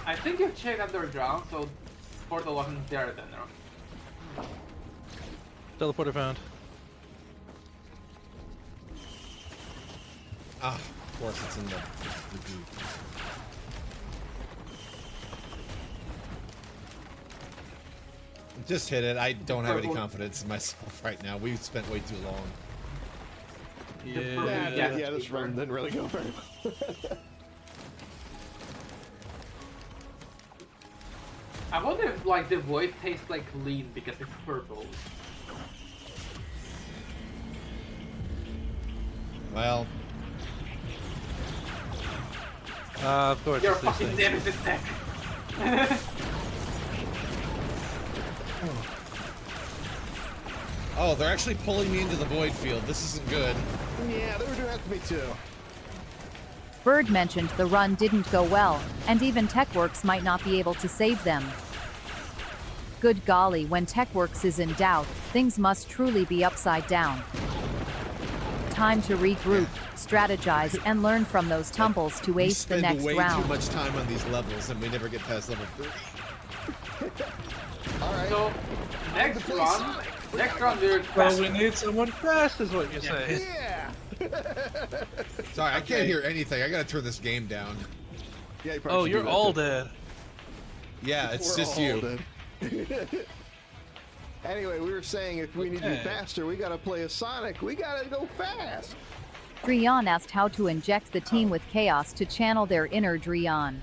I think you checked underground, so portal wasn't there then, no? Teleporter found. Ah, of course it's in the goo. Just hit it. I don't have any Purple. confidence in myself right now. We've spent way too long. Yeah. Yeah, this run didn't really go very well. I wonder if like the void tastes like lean because it's purple. Well, Of course You're it's these fucking things. dead as a tech. Oh, they're actually pulling me into the void field. This isn't good. Yeah, they were doing that to me too. Bird mentioned the run didn't go well, and even TechWorks might not be able to save them. Good golly, when TechWorks is in doubt, things must truly be upside down. Time to regroup, strategize, and learn from those tumbles to We ace the spend next way round. too much time on these levels, and we never get past level 3. All right. So next round, we're Well, we need someone fast, is what you're saying. Yeah. Sorry, I can't hear anything. I gotta turn this game down. Yeah, you probably Oh, should you're do that all too. dead. Yeah, it's We're just all you. dead. Anyway, we were saying if we need to be Okay. faster, we gotta play a Sonic. We gotta go fast. Drian asked how to inject the team with chaos to channel their inner Drian.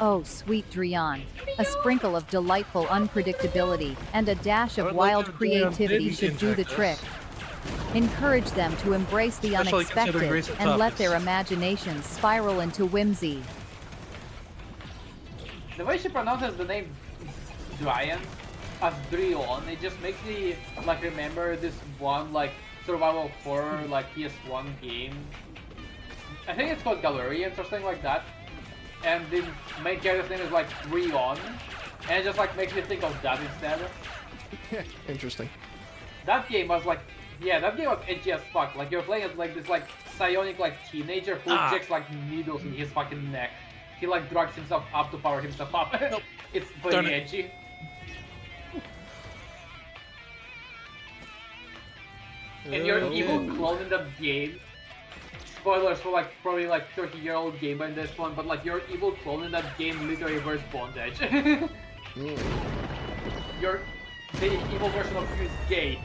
Oh, sweet Drian. A sprinkle of delightful unpredictability and a dash I of would like wild to Drian creativity didn't should do the inject trick. us. Encourage them to embrace the Especially considering unexpected recent and let topics. their imaginations spiral into whimsy. The way she pronounces the name Drian as Drion, it just makes me like remember this one like survival horror like PS1 game. I think it's called Galerians or something like that. And the main character's name is like Drion. And it just like makes me think of that instead. Interesting. That game was like, yeah, that game was edgy as fuck. Like you're playing as like this like psionic like teenager who injects like needles in his fucking neck. He like drugs himself up to power himself up. It's Darn pretty it. edgy. And your evil clone in the game. Spoilers for like probably like 30-year-old gamer in this one, but like your evil clone in that game literally reverse bondage. Your the evil version of you is gay.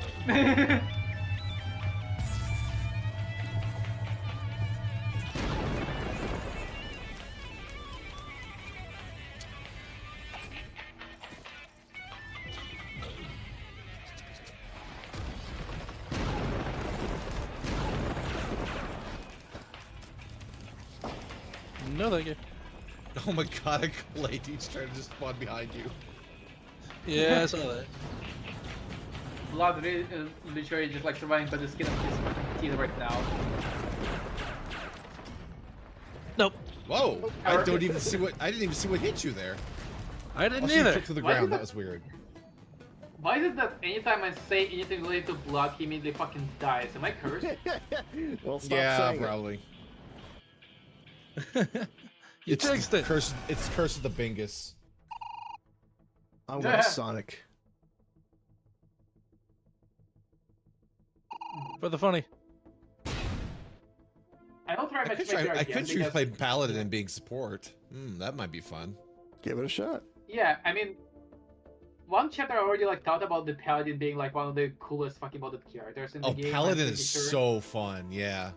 No, thank you. Oh my god, a lady's trying to just spawn behind you. Yeah, I saw that. Blood literally just like surviving by the skin of his teeth right now. Nope. Whoa! I don't even see what I didn't even see what hit you there. I didn't Also, you either. kicked to the Why ground. did That that- was weird. Why is it that anytime I say anything related to blood, he immediately fucking dies? Am I cursed? Well, stop Yeah, saying it. probably. You It's fixed it. Curse. It's Curse of the Bingus. I'm going Sonic. For the funny. I don't try I could matchmaker try. I again could choose because, play Paladin and being support. That might be fun. Give it a shot. yeah, I mean, one chapter already like thought about the Paladin being like one of the coolest fucking modded characters in the Oh, game. Paladin I'm is pretty sure. so fun. Yeah.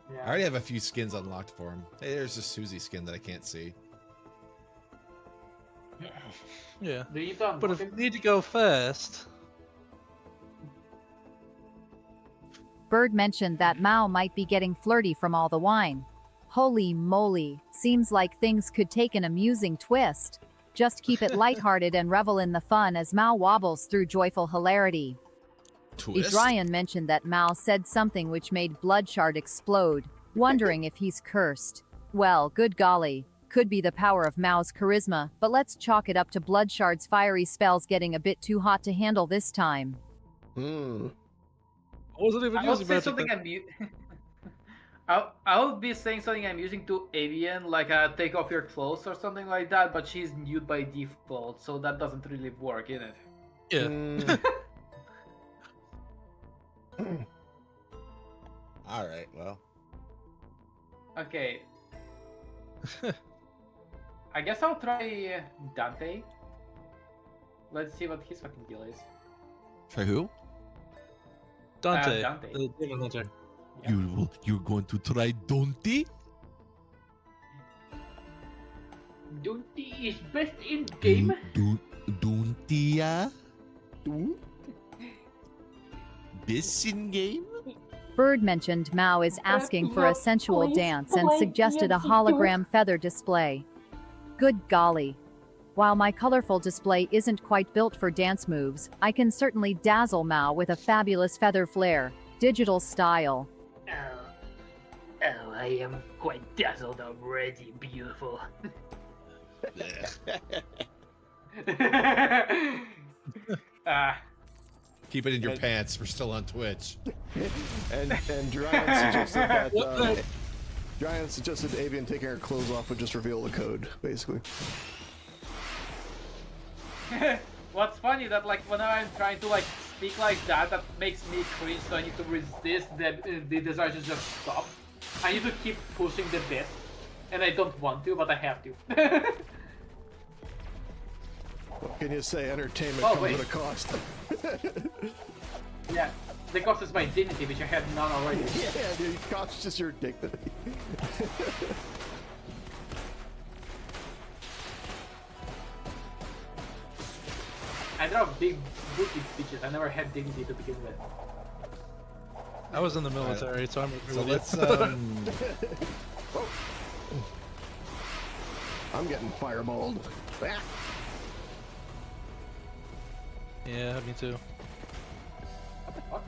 I Yeah. already have a few skins unlocked for him. Hey, there's a Susie skin that I can't see. Yeah. Do you done? But if we need to go fast, Bird mentioned that Mao might be getting flirty from all the wine. Holy moly, seems like things could take an amusing twist. Just keep it lighthearted and revel in the fun as Mao wobbles through joyful hilarity. Adrian mentioned that Mao said something which made Bloodshard explode, wondering if he's cursed. Well, good golly, could be the power of Mao's charisma, but let's chalk it up to Bloodshard's fiery spells getting a bit too hot to handle this time. Hmm. I wasn't even I would using say magic. something then. I would be saying something I'm using to Avian, like take off your clothes or something like that, but she's nude by default, so that doesn't really work, in it? Yeah. All right. Well. Okay. I guess I'll try Dante. Let's see what his fucking deal is. Try who? Dante. Dante. The Demon Hunter. Yeah. You're going to try Dante? Dante is best in game. Dante, yeah. Ooh. Best in game? Bird mentioned Mao is asking for a sensual dance and suggested a hologram feather display. Good golly. While my colorful display isn't quite built for dance moves, I can certainly dazzle Mao with a fabulous feather flare, digital style. Oh, I am quite dazzled already, beautiful. Keep it in your pants. We're still on Twitch. And Dryan suggested that What the- Dryan suggested Avian taking her clothes off would just reveal the code, basically. What's funny that like whenever I'm trying to like speak like that, that makes me cringe. So I need to resist the desire to just stop. I need to keep pushing the bit, and I don't want to, but I have to. What can you say? Entertainment Oh, comes wait. at a cost. Yeah, the cost is my dignity, which I have none already. Yeah, dude, it costs just your dignity. I draw big booty bitches. I never had dignity to begin with. I was in the military, so I'm So agree with let's you. I'm getting fireballed. Ah. Yeah, me too. What the fuck?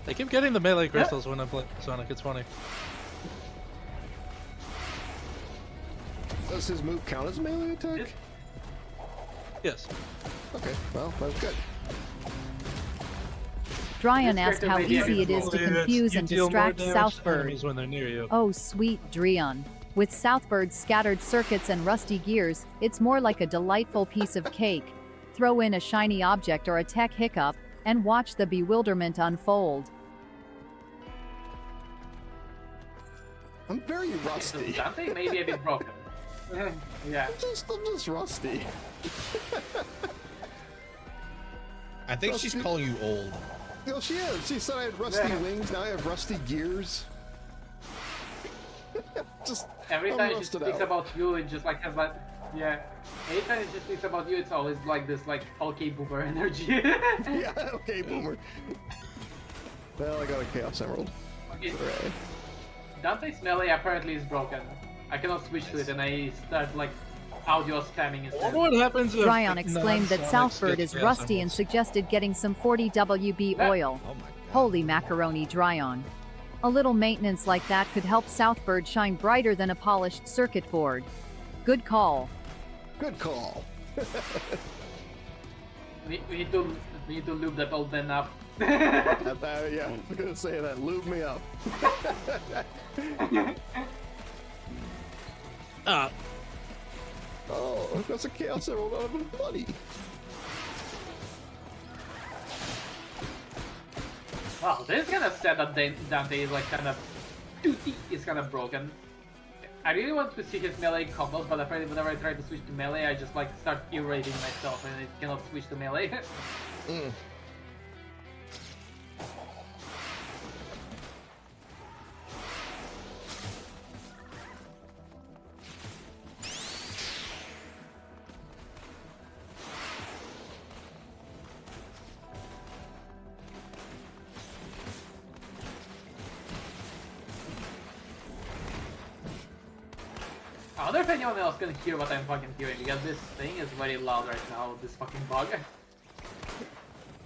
I keep getting the melee crystals when I play Sonic. It's funny. Does his move count as a melee attack? Yes. Okay, well, that's good. Dryan This asked how character may be easy it is to Believe it, confuse you and deal more distract damage to Southbird. enemies when they're near you. Oh sweet Dryan. With Southbird's scattered circuits and rusty gears, it's more like a delightful piece of cake. Throw in a shiny object or a tech hiccup, and watch the bewilderment unfold. I'm very rusty. Dante may be a bit broken. Yeah. I'm just rusty. I think she's calling you old. No, she is. She said I had rusty Yeah. wings. Now I have rusty gears. Just Every I'm time she rusted speaks out. about you, it just like has like, yeah. Anytime she speaks about you, it's always like this, like, okay, boomer energy. Yeah, okay, boomer. Well, I got a Chaos Emerald. Okay, Hooray. Dante's melee apparently is broken. I cannot switch to it, and I start like audio spamming I instead. wonder what happens if Dryan exclaimed that non-Sonics Southbird get is Chaos rusty and Emeralds. suggested getting some 40 WB oil. Oh my god. Holy macaroni, Dryan. A little maintenance like that could help Southbird shine brighter than a polished circuit board. Good call. Good call. We need to lube that old man up. Yeah, I'm gonna say that. Lube me up. Ah, Oh, that's a Chaos Emerald out of a buddy. Wow, this is kind of sad that Dante is like kind of is kind of broken. I really want to see his melee combos, but apparently whenever I try to switch to melee, I just like start irritating myself and I cannot switch to melee. I wonder if anyone else can hear what I'm fucking hearing, because this thing is very loud right now, this fucking bug.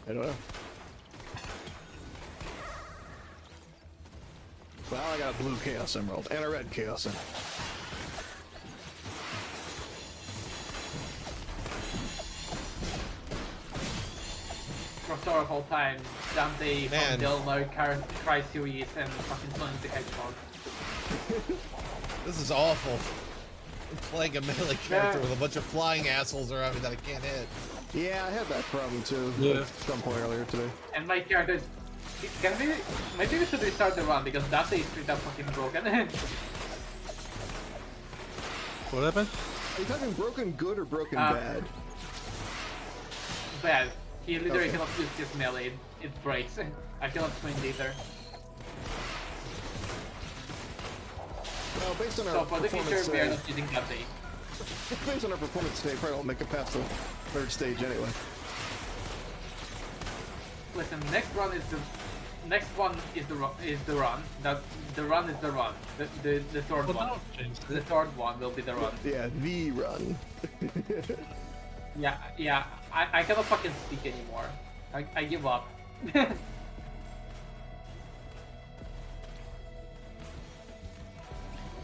I don't know. Well, I got a blue Chaos Emerald and a red Chaos Emerald. Crossover of all time, Dante Man. from Devil May Cry series and fucking Sonic the Hedgehog. This is awful. I'm playing a melee character Yeah. with a bunch of flying assholes around me that I can't hit. Yeah, I had that problem too. Yeah. At some point earlier today. And my character is... Can we... Maybe we should restart the run, because Dante is straight up fucking broken. what happened? Are you talking broken good or broken Uh, bad? Bad. He literally Okay. cannot use his melee, it breaks. I cannot swing either. Well, based on our So for the performance future, we are today, not using Dante. based on our performance today, probably won't make it past the third stage anyway. Listen, next run is the next one is the run. That the run is the run. The third Well, one. don't change The it. third one will be the run. Yeah, the run. Yeah. I cannot fucking speak anymore. I give up.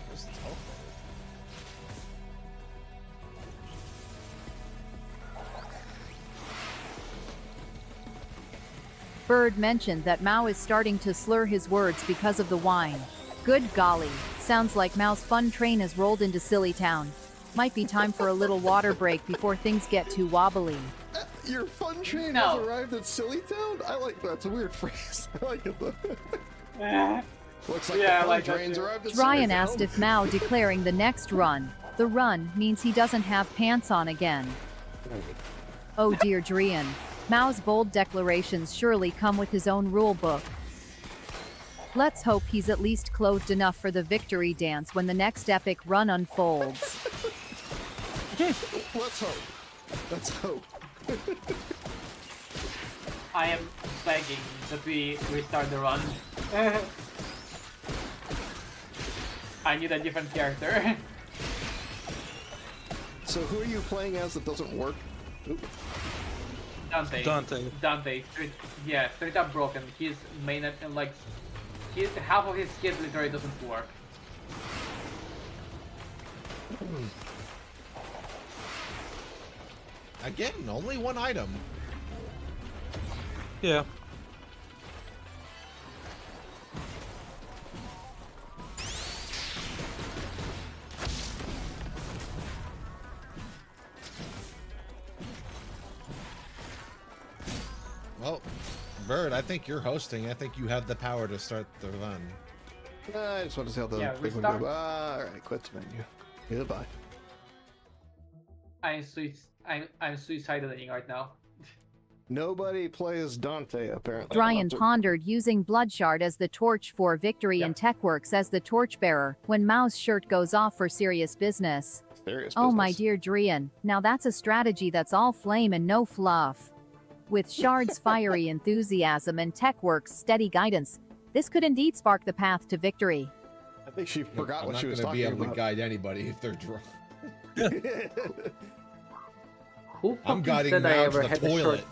Where's the teleport? Bird mentioned that Mao is starting to slur his words because of the wine. Good golly, sounds like Mao's fun train has rolled into Silly Town. Might be time for a little water break before things get too wobbly. Your fun train No. has arrived at Silly Town? I like that. It's a weird phrase. I like it though. Looks like Yeah, I the fun like that train's too. arrived at Silly Ryan Town. asked if Mao declaring the next run. The run means he doesn't have pants on again. Oh dear Drian. Mao's bold declarations surely come with his own rule book. Let's hope he's at least clothed enough for the victory dance when the next epic run unfolds. Let's hope. Let's hope. I am begging that we restart the run. I need a different character. So who are you playing as that doesn't work? Oop. Dante. Dante. Straight up broken. His main like half of his skills literally doesn't work. Again, only one item. Yeah. Well, Bird, I think you're hosting. I think you have the power to start the run. I just want to see how the Yeah, big one restart. goes. Alright, quit menu. Goodbye. I'm suiciding right now. Nobody plays Dante, apparently. Dryan pondered using Bloodshard as the torch for victory and TechWorks as the torchbearer when Mao's shirt goes off for serious business. Serious Oh my business. dear Drian, now that's a strategy that's all flame and no fluff. With Shard's fiery enthusiasm and TechWorks' steady guidance, this could indeed spark the path to victory. I think she forgot I'm what not she was gonna be talking able about. to guide anybody if they're drunk. Who I'm fucking guiding said I Mao ever to the had a short?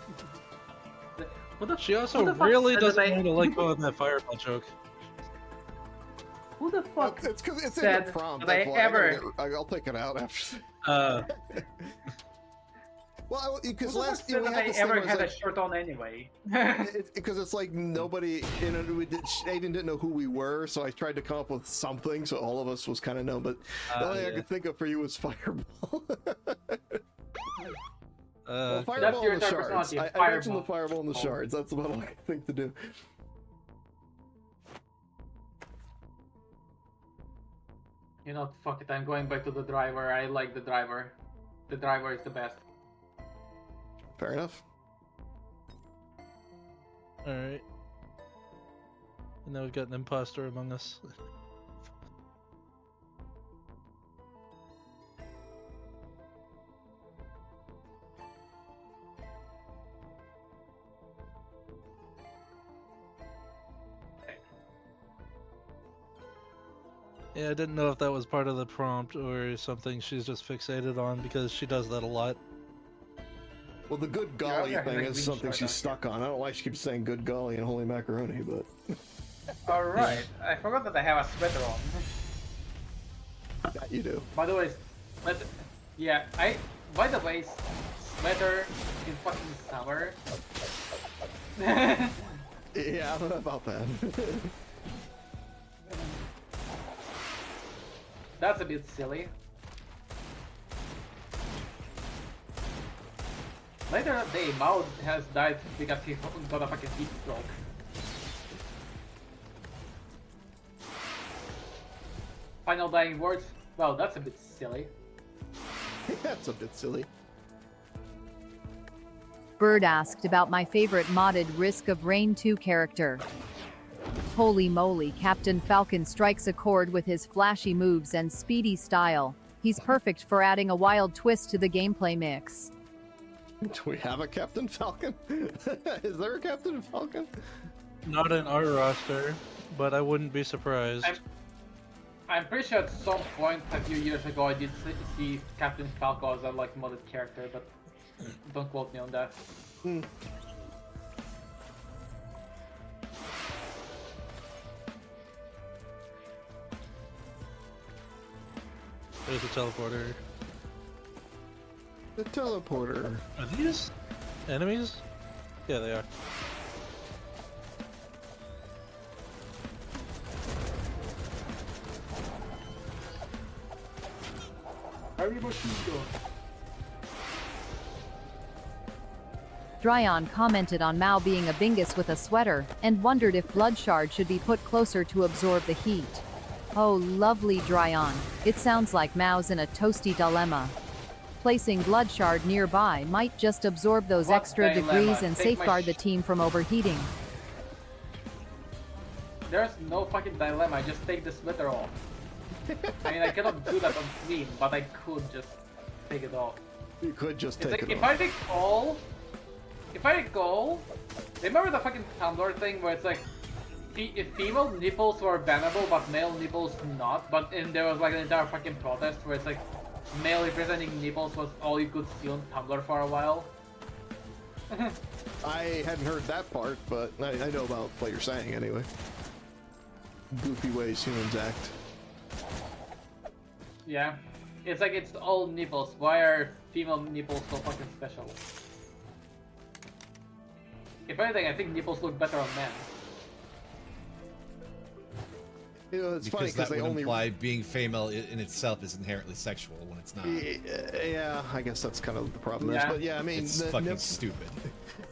toilet. She who also the fuck really said doesn't that I- want to let go of that fireball joke. Who the fuck? It's because it's in said the prompt. that I That's why. ever- I'll take it out after. Uh, Well, Who because the fuck last said we that had I this thing ever where it's had a like, shirt on anyway? because it's like nobody, Aiden didn't know who we were, so I tried to come up with something so all of us was kind of known. But the only thing I yeah. could think of for you was Fireball. Well, uh, Fireball your and the entire shards. personality, I mentioned the Fireball. Fireball and the shards. That's about all I can think to do. You know, fuck it. I'm going back to the driver. I like the driver. The driver is the best. Fair enough. alright. And now we've got an imposter among us. Yeah, I didn't know if that was part of the prompt or something she's just fixated on because she does that a lot. Well, the good golly Yeah, thing like is green something shard she's down stuck on. I don't know why she keeps saying good golly and holy macaroni, but Alright. I forgot that I have a sweater on. that you do. By the way, by the way, sweater in fucking summer. Yeah, I don't know about that. That's a bit silly. Later that day, Mao has died because he got a fucking heat stroke. Final dying words? Well, that's a bit silly. That's a bit silly. Bird asked about my favorite modded Risk of Rain 2 character. Holy moly, Captain Falcon strikes a chord with his flashy moves and speedy style. He's perfect for adding a wild twist to the gameplay mix. Do we have a Captain Falcon? Is there a Captain Falcon? Not in our roster, but I wouldn't be surprised. I'm pretty sure at some point a few years ago I did see Captain Falco as a like modded character, but don't quote me on that. There's a teleporter. The teleporter. Are these enemies? Yeah, they are. Dryon commented on Mao being a bingus with a sweater, and wondered if Blood Shard should be put closer to absorb the heat. Oh lovely Dryon, it sounds like Mao's in a toasty dilemma. Placing Blood Shard nearby might just absorb those What extra dilemma? degrees and Take my safeguard the team from overheating. There's no fucking dilemma, just take the splitter off. I mean, I cannot do that on screen, but I could just take it off. You could just It's take like, it if off. I recall... If I recall... Remember the fucking Tumblr thing where it's like... If female nipples were bannable, but male nipples not, but and there was like an entire fucking protest where it's like... Male representing nipples was all you could see on Tumblr for a while. I hadn't heard that part, but I know about what you're saying anyway. Goofy ways humans act. Yeah. It's like it's all nipples. Why are female nipples so fucking special? If anything, I think nipples look better on men. You know, it's funny Because because that they would only. imply being female in itself is inherently sexual when it's not. Yeah, I guess that's kind of the problem. Yeah. But yeah, I mean, It's the fucking stupid.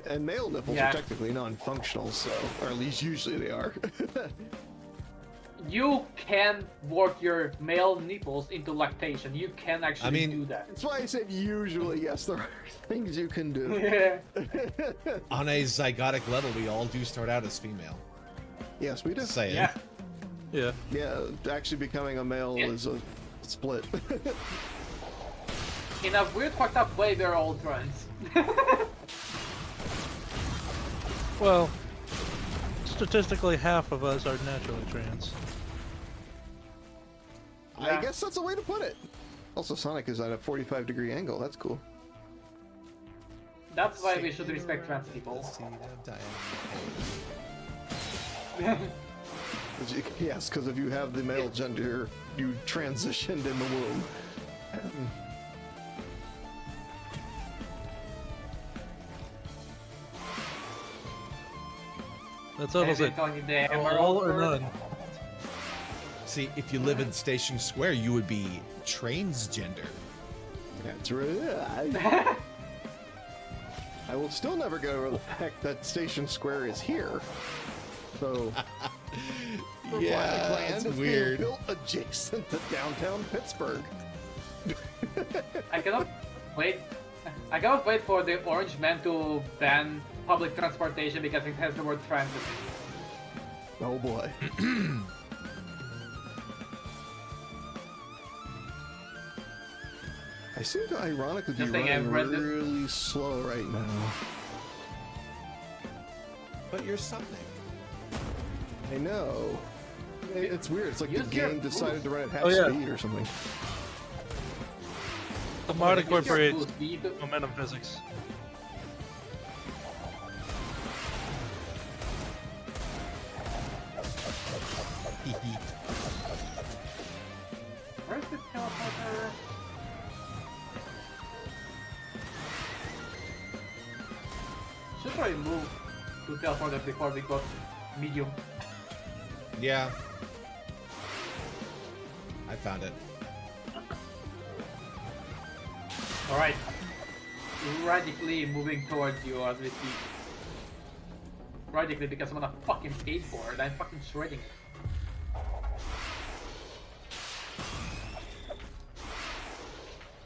and male nipples Yeah. are technically non-functional, so, or at least usually they are. You can work your male nipples into lactation. You can actually do that. That's why I said usually. Yes, there are things you can do. Yeah. On a zygotic level, we all do start out as female. Yes, we do. Just saying. Yeah. Yeah. Yeah, actually becoming a male Yeah. is a split. In a weird, fucked up way, we're all trans. Well, statistically, half of us are naturally trans. I Yeah. guess that's a way to put it. Also, Sonic is at a 45-degree angle. That's cool. That's why we should respect trans people. Yes, because if you have the male gender, you transitioned in the womb. That's almost it. Calling it the All or emerald none. See, if you live in Station Square, you would be transgender. That's right. I will still never get over the fact that Station Square is here. So, Yeah, Planet it's Land is weird. being built adjacent to downtown Pittsburgh. I cannot wait. I cannot wait for the Orange Man to ban public transportation because it has the word trans in it. Oh boy. I seem to ironically be Just saying, running I've read the- really slow right now. But you're Sonic. I know. It's weird. It's like the Use your game decided to run at half Oh, yeah. speed or something. The mod Use your incorporates boost speed. momentum physics. Where's the teleporter? Should probably move to teleporter before we got medium. Yeah. I found it. Alright. Radically moving towards you as we speak. Radically because I'm on a fucking skateboard. I'm fucking shredding it.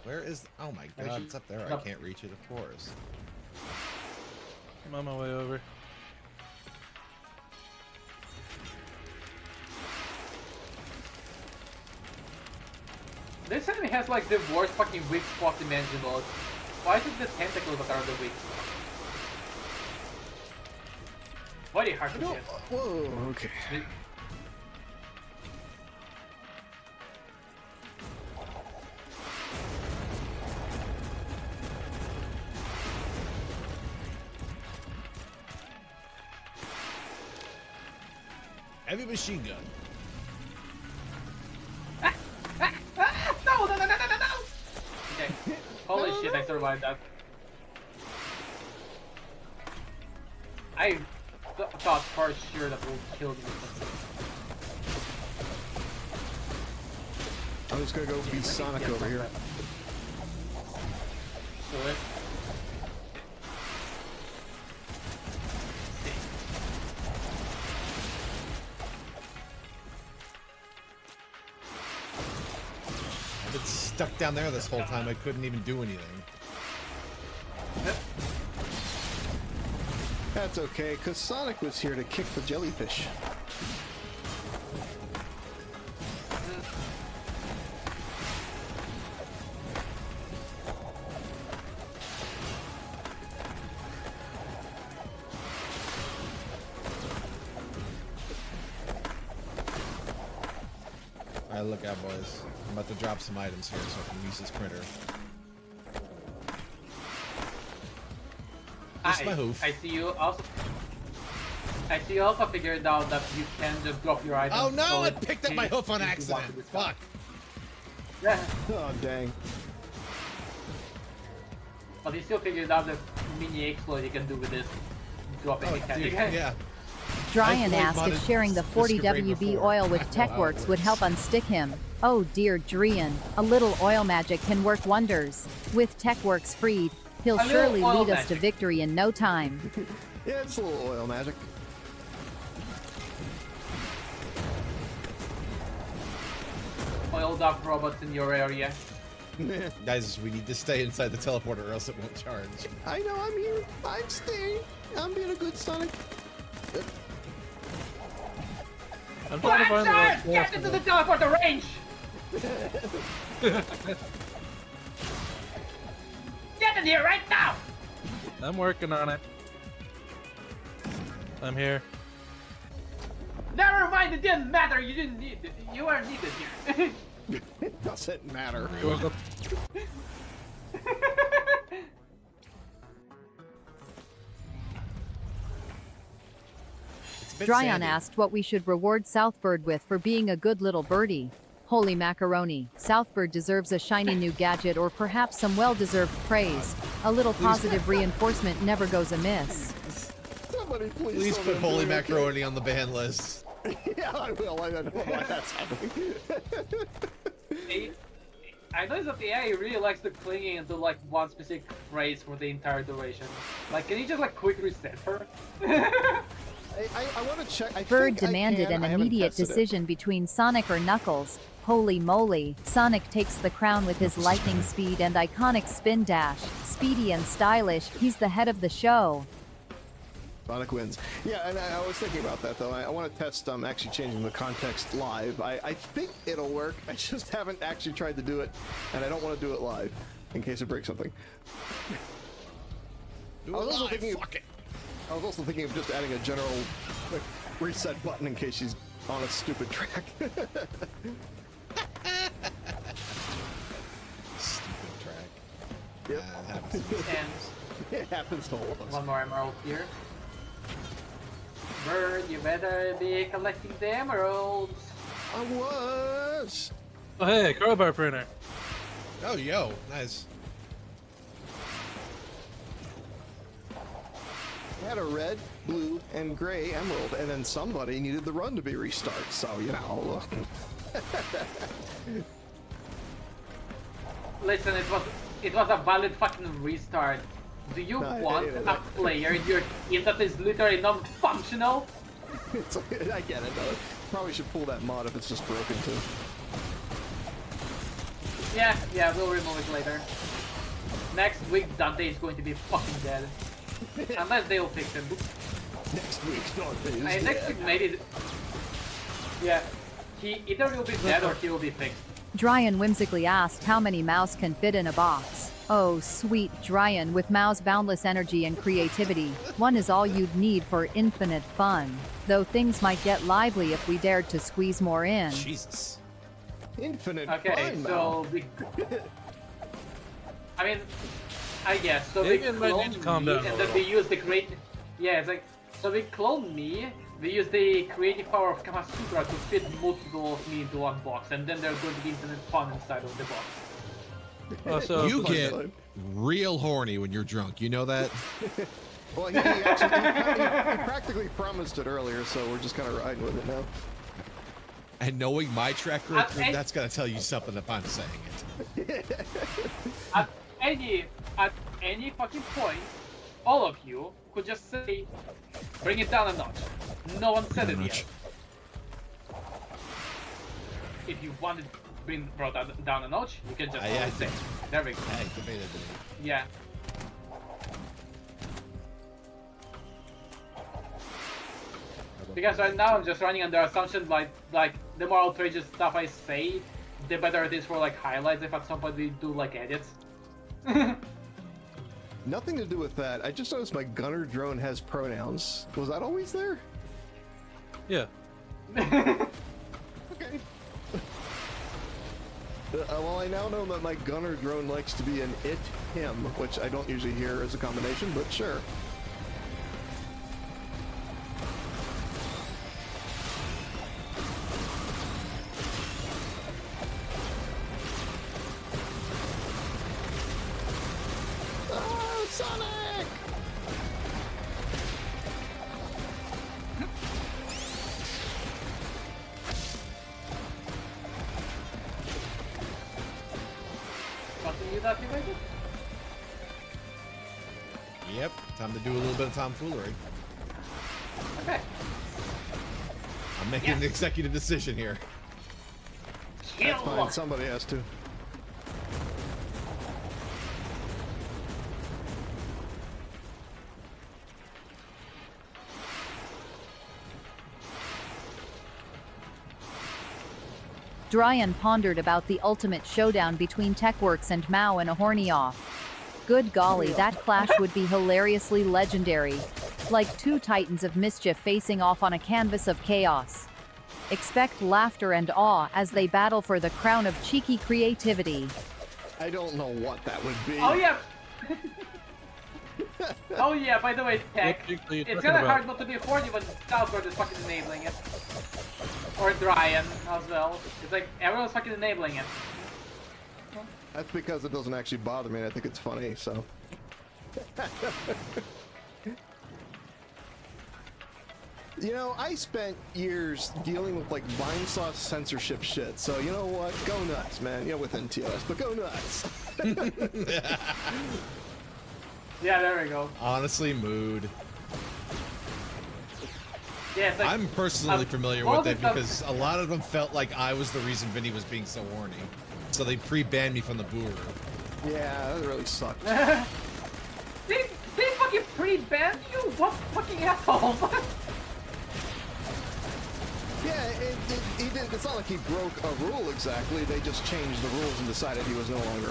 Where is? Oh my There god, she- it's up there. I Up. can't reach it, of course. I'm on my way over. This enemy has like the worst fucking weak spot imaginable. Why is it the tentacles that are the weak spot? Very hard to No. get. Whoa. Okay. Heavy machine gun. No, no, no, no, no, no, no! Okay. Holy shit, I survived that. I thought for sure that will kill me. I'm just gonna go be Sonic over here. Do it. I've been stuck down there this whole time. I couldn't even do anything. That's okay, because Sonic was here to kick the jellyfish. Alright, look out, boys. I'm about to drop some items here so I can use this printer. Just my hoof. I see you also. I see you also figured out that you can just drop your items. Oh no! so I it picked up my takes hoof on you to accident. want to discuss. Fuck. Yeah, Oh, dang. but he still figured out the mini exploit you can do with this dropping Oh, mechanic. dude, yeah. Dryan I asked if modded sharing the 40 Discovery WB before. oil with I know how it TechWorks would help works. unstick him. Oh dear Drian, a little oil magic can work wonders. With TechWorks freed, he'll A little surely oil lead us to magic. victory in no time. Yeah, it's a little oil magic. Oiled up robots in your area. Guys, we need to stay inside the teleporter or else it won't charge. I know, I'm here. I'm staying. I'm being a good Sonic. I'm trying to find the right Blanchard! Get into the path. teleporter range! Get in here right now! I'm working on it. I'm here. Never mind, it didn't matter. You didn't need it. You are needed here. It doesn't matter. You're welcome. It's a bit Dryan sandy. asked what we should reward Southbird with for being a good little birdie. Holy macaroni, Southbird deserves a shiny new gadget or perhaps some well-deserved praise. A little positive reinforcement never goes amiss. Somebody please. Please tell put me I'm Holy doing okay. Macaroni on the ban list. Yeah, I will. I don't know why that's happening. I noticed that the AI really likes to clinging into like one specific phrase for the entire duration. Like, can you just like quick reset her? I want to check. I Bird think I demanded can. an I haven't immediate tested it. decision between Sonic or Knuckles. Holy moly, Sonic takes the crown with his lightning speed and iconic spin dash. Speedy and stylish, he's the head of the show. Sonic wins. Yeah, and I was thinking about that though. I want to test actually changing the context live. I think it'll work. I just haven't actually tried to do it, and I don't want to do it live in case it breaks something. Do I was it also live, thinking of- fuck it. I was also thinking of just adding a general quick reset button in case she's on a stupid track. Stupid track. Yep. It happens to me. And It happens to all of us. one more emerald here. Bird, you better be collecting the emeralds. I was. Oh hey, crowbar printer. Oh, yo, nice. I had a red, blue, and gray emerald, and then somebody needed the run to be restarted. So you know, look. Listen, it was a valid fucking restart. Do you No, want yeah. a player in your team that is literally non-functional? It's like, I get it though. Probably should pull that mod if it's just broken too. Yeah, we'll remove it later. Next week, Dante is going to be fucking dead. Unless they will fix him. Next week's Dante is Next dead. week, maybe. Yeah, he either will be dead or he will be fixed. Dryan whimsically asked how many mouse can fit in a box. Oh, sweet Dryan, with Mao's boundless energy and creativity, one is all you'd need for infinite fun. Though things might get lively if we dared to squeeze more in. Jesus. Infinite Okay, fun, so I mean, I guess so. They Dagan might need to cloned calm me, down a and then they use the great. Yeah, it's like so they clone me. They use the creative power of Kamasutra to fit multiple of me into one box, and then there's going to be infinite fun inside of the box. Also, You fun get time. real horny when you're drunk. You know that? Well, he actually he practically promised it earlier, so we're just kind of riding with it now. And knowing my track I- record, that's gonna tell you something if I'm saying it. At any fucking point, all of you could just say, "Bring it down a notch." No one said it yet. If you wanted to bring brought that down a notch, you can just Yeah, always say, it. "There we go." I debated it. Yeah. Because right now I'm just running under assumption like the more outrageous stuff I say, the better it is for like highlights if at some point we do like edits. Nothing to do with that. I just noticed my gunner drone has pronouns. Was that always there? yeah. Okay. Well, I now know that my gunner drone likes to be an it, him, which I don't usually hear as a combination, but sure. Ah, Sonic! Something you activated? Yep, time to do a little bit of tomfoolery. Okay. I'm making an executive decision here. That's Kill! fine, somebody has to. Dryan pondered about the ultimate showdown between Techworks and Mao in a horny off. Good golly, that clash would be hilariously legendary. Like two titans of mischief facing off on a canvas of chaos. Expect laughter and awe as they battle for the crown of cheeky creativity. I don't know what that would be. Oh yeah! Oh yeah, by the way, Tech, What are you it's talking kinda about? hard not to be horny when Southward is fucking enabling it. Or Dryan as well. It's like everyone's fucking enabling it. That's because it doesn't actually bother me. I think it's funny, so. You know, I spent years dealing with like Vinesauce censorship shit, so you know what? Go nuts, man. You know, within TOS, but go nuts. Yeah, there we go. Honestly, mood. Yeah, it's like, I'm personally familiar all with the it stuff- because a lot of them felt like I was the reason Vinny was being so horny. So they pre-banned me from the Boo Room. Yeah, that really sucked. they fucking pre-banned you? What fucking asshole? Yeah, he did. It's not like he broke a rule exactly. They just changed the rules and decided he was no longer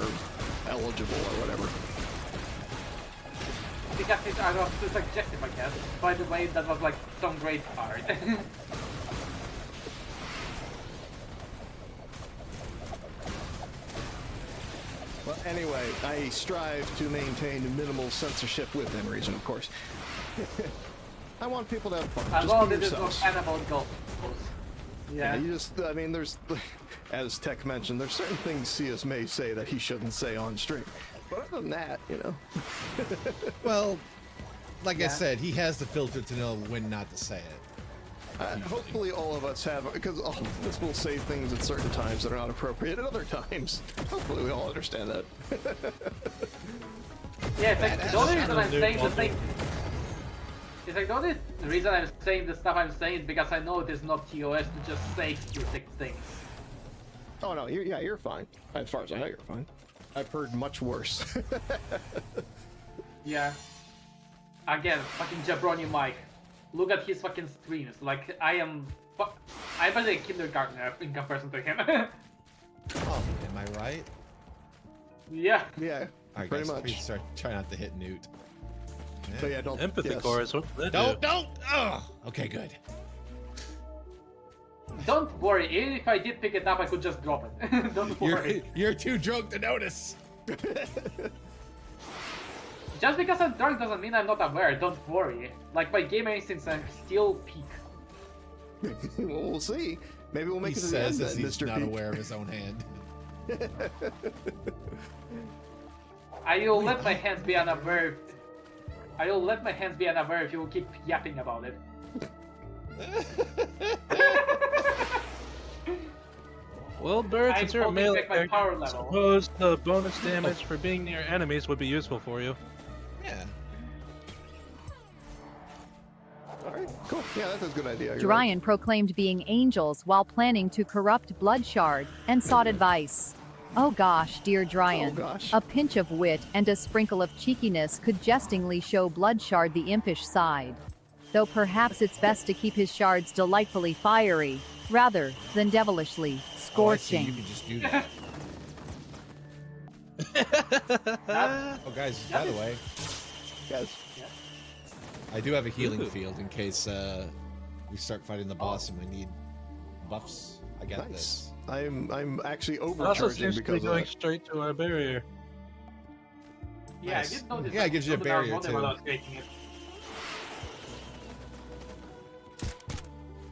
eligible or whatever. Because it's out of the subjective, I guess. By the way, that was like some great part. Well, anyway, I strive to maintain minimal censorship within reason, of course. I want people to have fun. As Just long be as it's not yourselves. cannibal golf. Yeah, Yeah. you just, I mean, there's, as Tech mentioned, there's certain things CS may say that he shouldn't say on stream. But other than that, you know. Well, like I Yeah. said, he has the filter to know when not to say it. Hopefully all of us have, because all of us will say things at certain times that are not appropriate at other times. Hopefully we all understand that. Yeah, it's like the only reason I'm Dude, saying the welcome. thing. It's like the only reason I'm saying the stuff I'm saying is because I know it is not TOS to just say stupid things. Oh no, you're fine. As far as I know, you're fine. I've heard much worse. Yeah. Again, fucking Jabroni Mike. Look at his fucking streams. Like, I'm basically a kindergartner in comparison to him. Oh, am I right? Yeah. Yeah, Alright, Pretty guys, much. please try not to hit Newt. So yeah, don't. Empathy yes. chorus. What did that Don't, do? don't! Oh, okay, good. Don't worry, even if I did pick it up, I could just drop it. Don't worry. You're too drunk to notice. Just because I'm drunk doesn't mean I'm not aware, don't worry. Like, my gamer instincts are still peak. Well, we'll see. Maybe we'll make He it to the end, says as then, he's Mr. not Peak. aware of his own hand. I will let my hands be unaware. I will let my hands be unaware if you will keep yapping about it. Well, Bird, I'm since you're a holding melee back my character, power I level. suppose the bonus damage for being near enemies would be useful for you. Yeah. All right, cool. Yeah, that's a good idea. You're right. Dryan proclaimed being angels while planning to corrupt Bloodshard, and sought advice. Oh gosh, dear Dryan. Oh, gosh. A pinch of wit and a sprinkle of cheekiness could jestingly show Bloodshard the impish side. Though perhaps it's best to keep his shards delightfully fiery, rather than devilishly Oh, I see, scorching. you can just do that. Oh, guys, by the way, Guys, I do have a healing Ooh. field in case we start fighting the boss and we need buffs. I got this. nice. I'm actually Also overcharging seems to be because of going that. straight to our barrier. Yeah, Nice. I did notice. Yeah, it gives you a Not that I was barrier, wondering too. when I was creating it.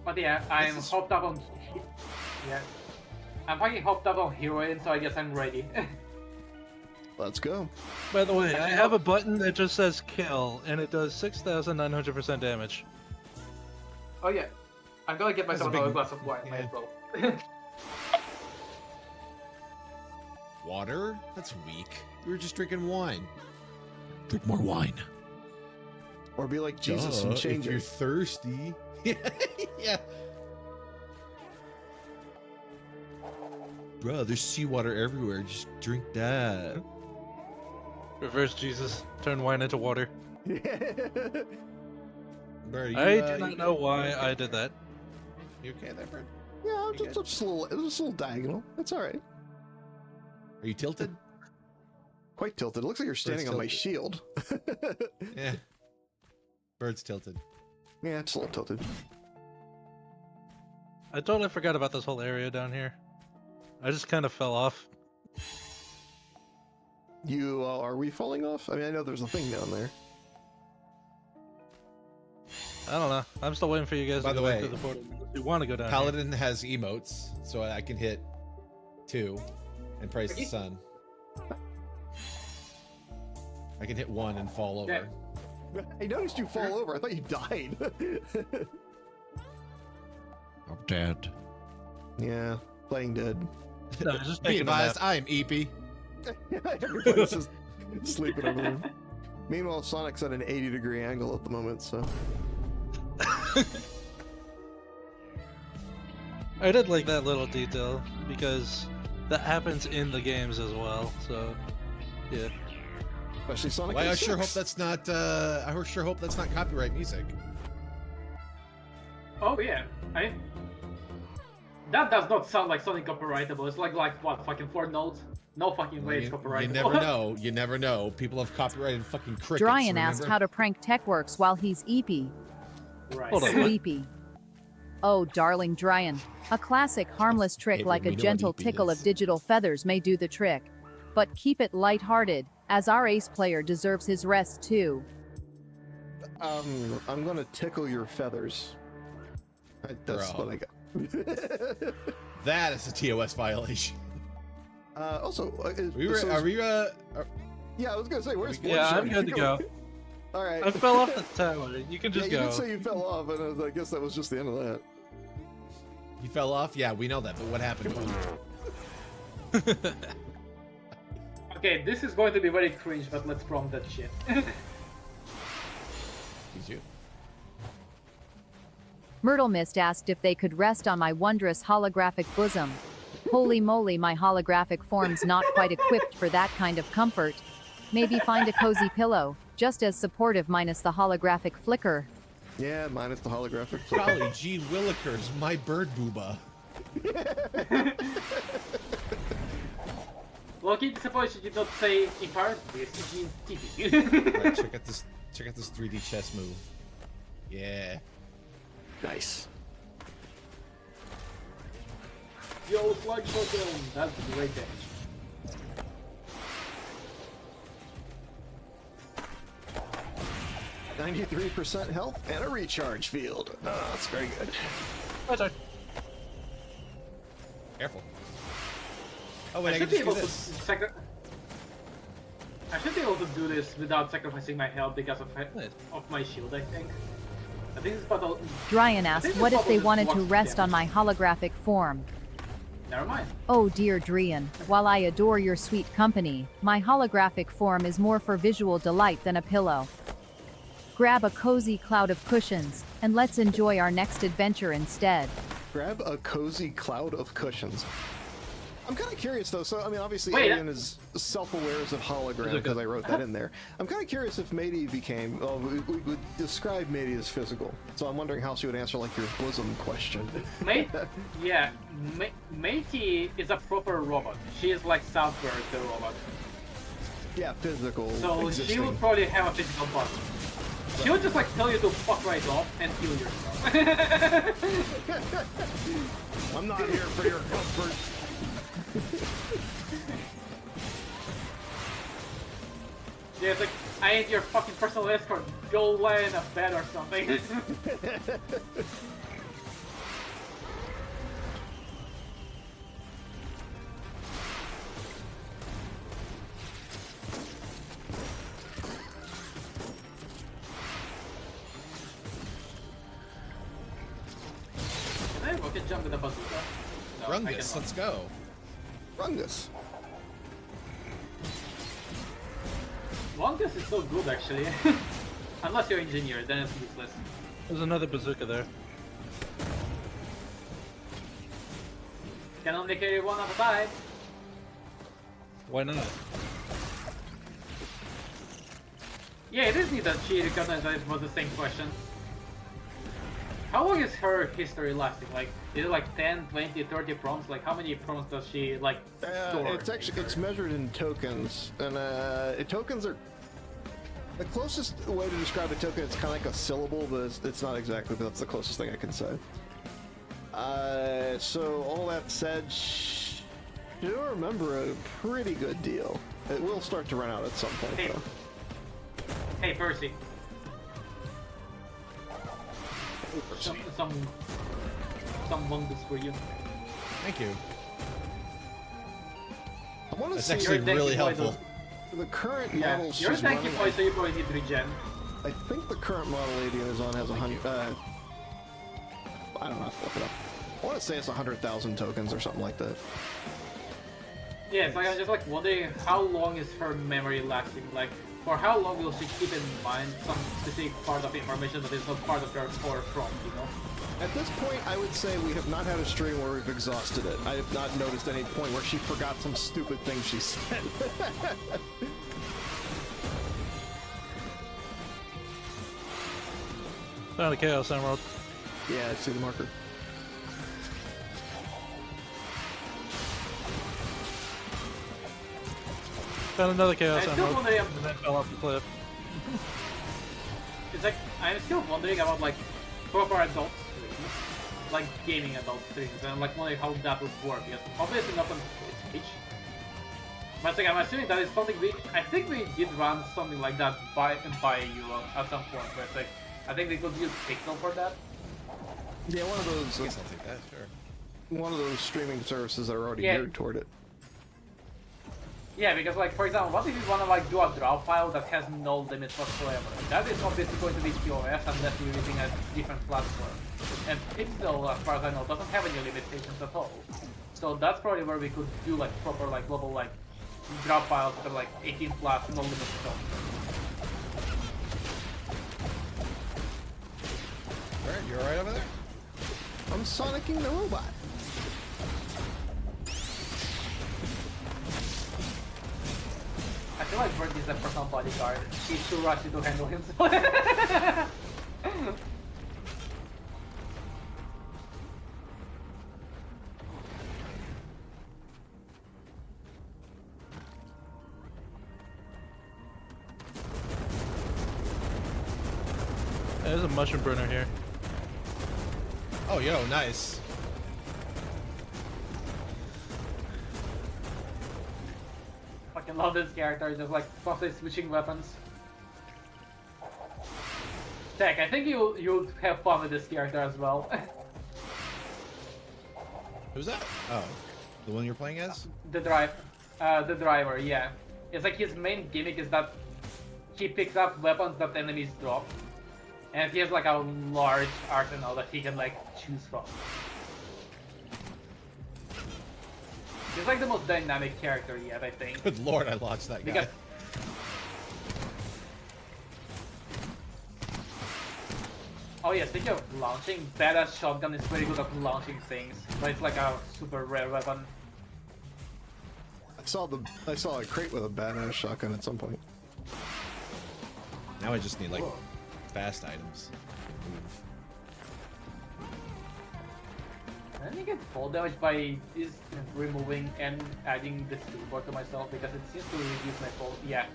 But yeah, I'm This is- hopped up on. Yeah, I'm fucking hopped up on heroin, so I guess I'm ready. Let's go. By the way, I have a button that just says kill, and it does 6,900% damage. Oh yeah, I'm gonna get That's a myself big- another glass of wine. Might yeah. as well. Water? That's weak. We were just drinking wine. Drink more wine. Or be like Jesus and change if you're it. thirsty. Yeah. Bro, there's seawater everywhere. Just drink that. Reverse Jesus. Turn wine into water. Bro, you, I do not know why I did that. You okay there, Bert? Yeah, You just a little diagonal. It's all right. Are you tilted? Quite tilted. It looks like you're standing on my tilted. shield. Yeah. Bird's tilted. Yeah, it's a little tilted. I totally forgot about this whole area down here. I just kind of fell off. You are we falling off? I mean, I know there's a thing down there. I don't know. I'm still waiting for you guys By to the go back way, to the portal. If you want to go down here. Paladin has emotes, so I can hit 2 and praise the sun. I can hit 1 and fall over. Yeah. I noticed you fall over. I thought you died. I'm dead. Yeah, playing dead. No, just Be taking a nap. advised, I am Eepy. Everybody's just sleeping over there. Meanwhile, Sonic's at an 80-degree angle at the moment, so. I did like that little detail because that happens in the games as well. So, yeah. Especially Sonic. Well, I 06. sure hope that's not. I sure hope that's not copyright music. Oh yeah, that does not sound like Sonic copyrightable. It's like what, fucking 4 notes? No fucking way it's copyrightable. You never know. You never know. People have copyrighted fucking crickets. Dryan asked remember? how to prank TechWorks while he's eepy. Right. Hold on. Sleepy. Oh, darling Dryan. A classic harmless trick Avery, like we a know what gentle EP tickle is. of digital feathers may do the trick. But keep it lighthearted, as our ace player deserves his rest too. I'm gonna tickle your feathers. That's Bro. what I got. That is a TOS violation. Also, Are we? yeah, I was gonna say, where's Yeah, I'm Bloodshot? good to go. All right. I fell off the tower. You can Yeah, just you go. did say you fell off, and I guess that was just the end of that. He fell off. Yeah, we know that. But what happened? Okay, this is going to be very cringe, but let's prompt that shit. He's you. Myrtle Mist asked if they could rest on my wondrous holographic bosom. Holy moly, my holographic form's not quite equipped for that kind of comfort. Maybe find a cozy pillow, just as supportive minus the holographic flicker. Yeah, minus the holographic. Golly, Gene Willikers, my bird booba. Loki disappointed you did not say Empire. This it means TV. Right, check out this 3D chess move. Yeah. Nice. Yo, slug shotgun. That's great damage. %, health and a recharge field. Oh, that's very good. Oh, sorry. Careful. Oh wait, I I should can be just do able to this. I should be able to do this without sacrificing my health because Nice. of my shield. I think. I think this battle. Dryan I asked, think what this if they bubble wanted just to blocks rest on damage. my holographic form? Never mind. Oh dear Drian, while I adore your sweet company, my holographic form is more for visual delight than a pillow. Grab a cozy cloud of cushions, and let's enjoy our next adventure instead. Grab a cozy cloud of cushions. I'm kind of curious though. So I mean, obviously, Wait, Alien is self-aware as a hologram because I wrote that in there. I'm kind of curious if Matey became. Well, we would describe Matey as physical. So I'm wondering how she would answer like your bosom question. Yeah, Matey is a proper robot. She is like Southbird, the robot. Yeah, physical. So she existing. would probably have a physical body. She would just like tell you to fuck right off and kill yourself. I'm not here for your comfort. Yeah, it's like, I ain't your fucking personal escort. Go lay in a bed or something. Can I rocket jump with a bazooka? No, I Rungus, cannot. let's go. Rungus. Longus is so good actually. Unless you're engineer, then it's useless. There's another bazooka there. Can only carry one at a time. Why not? Yeah, it is neat that she recognized that it was the same question. How long is her history lasting? Like, is it like 10, 20, 30 prompts? Like, how many prompts does she, like, store? It's measured in tokens, and tokens are the closest way to describe a token. It's kind of like a syllable, but it's not exactly. But that's the closest thing I can say. So all that said, she'll remember a pretty good deal. It will start to run out at some point, Hey. though. Hey, Percy. Some mungus for you. Thank you. I want to That's see actually Your really tanky boy helpful. the current Yeah, model you're a she's tanky running. boy, so you probably need regen. I think the current model Alien is on has 100. I don't know. Look it up. I want to say it's 100,000 tokens or something like that. Yeah, it's like I'm just like wondering how long is her memory lasting? Like, for how long will she keep in mind some specific part of information that is not part of her core prompt, you know? At this point, I would say we have not had a stream where we've exhausted it. I have not noticed any point where she forgot some stupid thing she said. Found a Chaos Emerald. Yeah, I see the marker. Found another Chaos I'm still Emerald. wondering, And then fell off the cliff. it's like, I'm still wondering about like proper adult streams, like gaming adult streams, and I'm like wondering how that would work, because obviously not on Twitch. But like, I'm assuming that is something I think we did run something like that by you at some point, where it's like, I think we could use Pixel for that. Yeah, one of I those guess I'll take that, sure. one of those streaming services that are already Yeah. geared toward it. Yeah, because like, for example, what if you want to like do a draw file that has no limits whatsoever? That is obviously going to be TOS unless you're using a different platform. And Pixel, as far as I know, doesn't have any limitations at all. So that's probably where we could do like proper like global like draw files that are like 18 plus, no limits at all. Alright, you alright over there? I'm Sonicking the robot. I feel like Bert is a personal bodyguard. He's too rushy to handle himself. There's a mushroom burner here. Oh, yo, nice. Fucking love this character, just like constantly switching weapons. Tech, I think you'll have fun with this character as well. Who's that? Oh, the one you're playing as? the driver, yeah. It's like his main gimmick is that he picks up weapons that enemies drop, and he has like a large arsenal that he can like choose from. He's like the most dynamic character yet, I think. Good lord, I lost that guy. Because oh yeah, speaking of launching, badass shotgun is very good at launching things, but it's like a super rare weapon. I saw a crate with a badass shotgun at some point. Now I just need like fast items. Move. I think get fall damage by is removing and adding this keyboard to myself because it seems to reduce my fall. Yeah,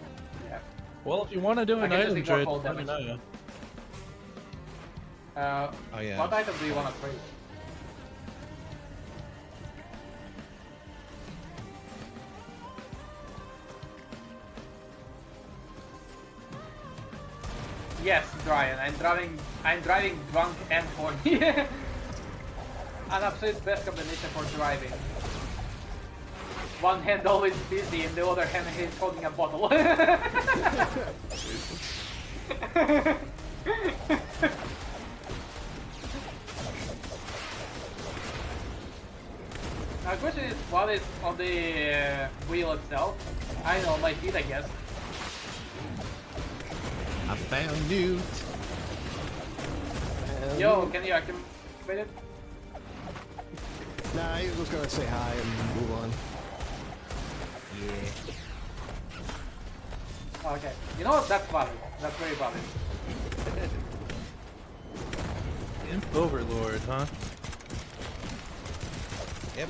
yeah. Well, if you want to do I an can just item ignore trade, fall let me damage. know. Oh yeah. What item do you want to trade? Yes, Brian. I'm driving drunk and horny. An absolute best combination for driving. One hand always busy, and the other hand he's holding a bottle. My question is, what is on the wheel itself? I know, my feet, I guess. I found Newt. Yo, can you activate it? Nah, he was just gonna say hi and move on. Yeah. Oh, okay. You know what? That's valid. That's very valid. Imp Overlord, huh? Yep.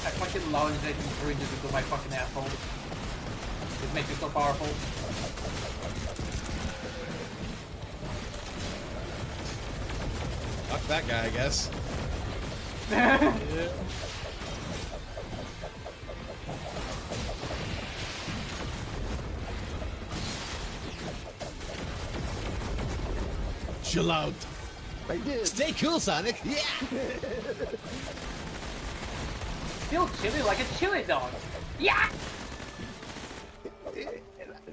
I fucking love injecting syringes into my fucking asshole. It makes me so powerful. Fuck that guy, I guess. Yeah. Chill out. I did. Stay cool, Sonic. Yeah. Still chilly like a chili dog. Yeah!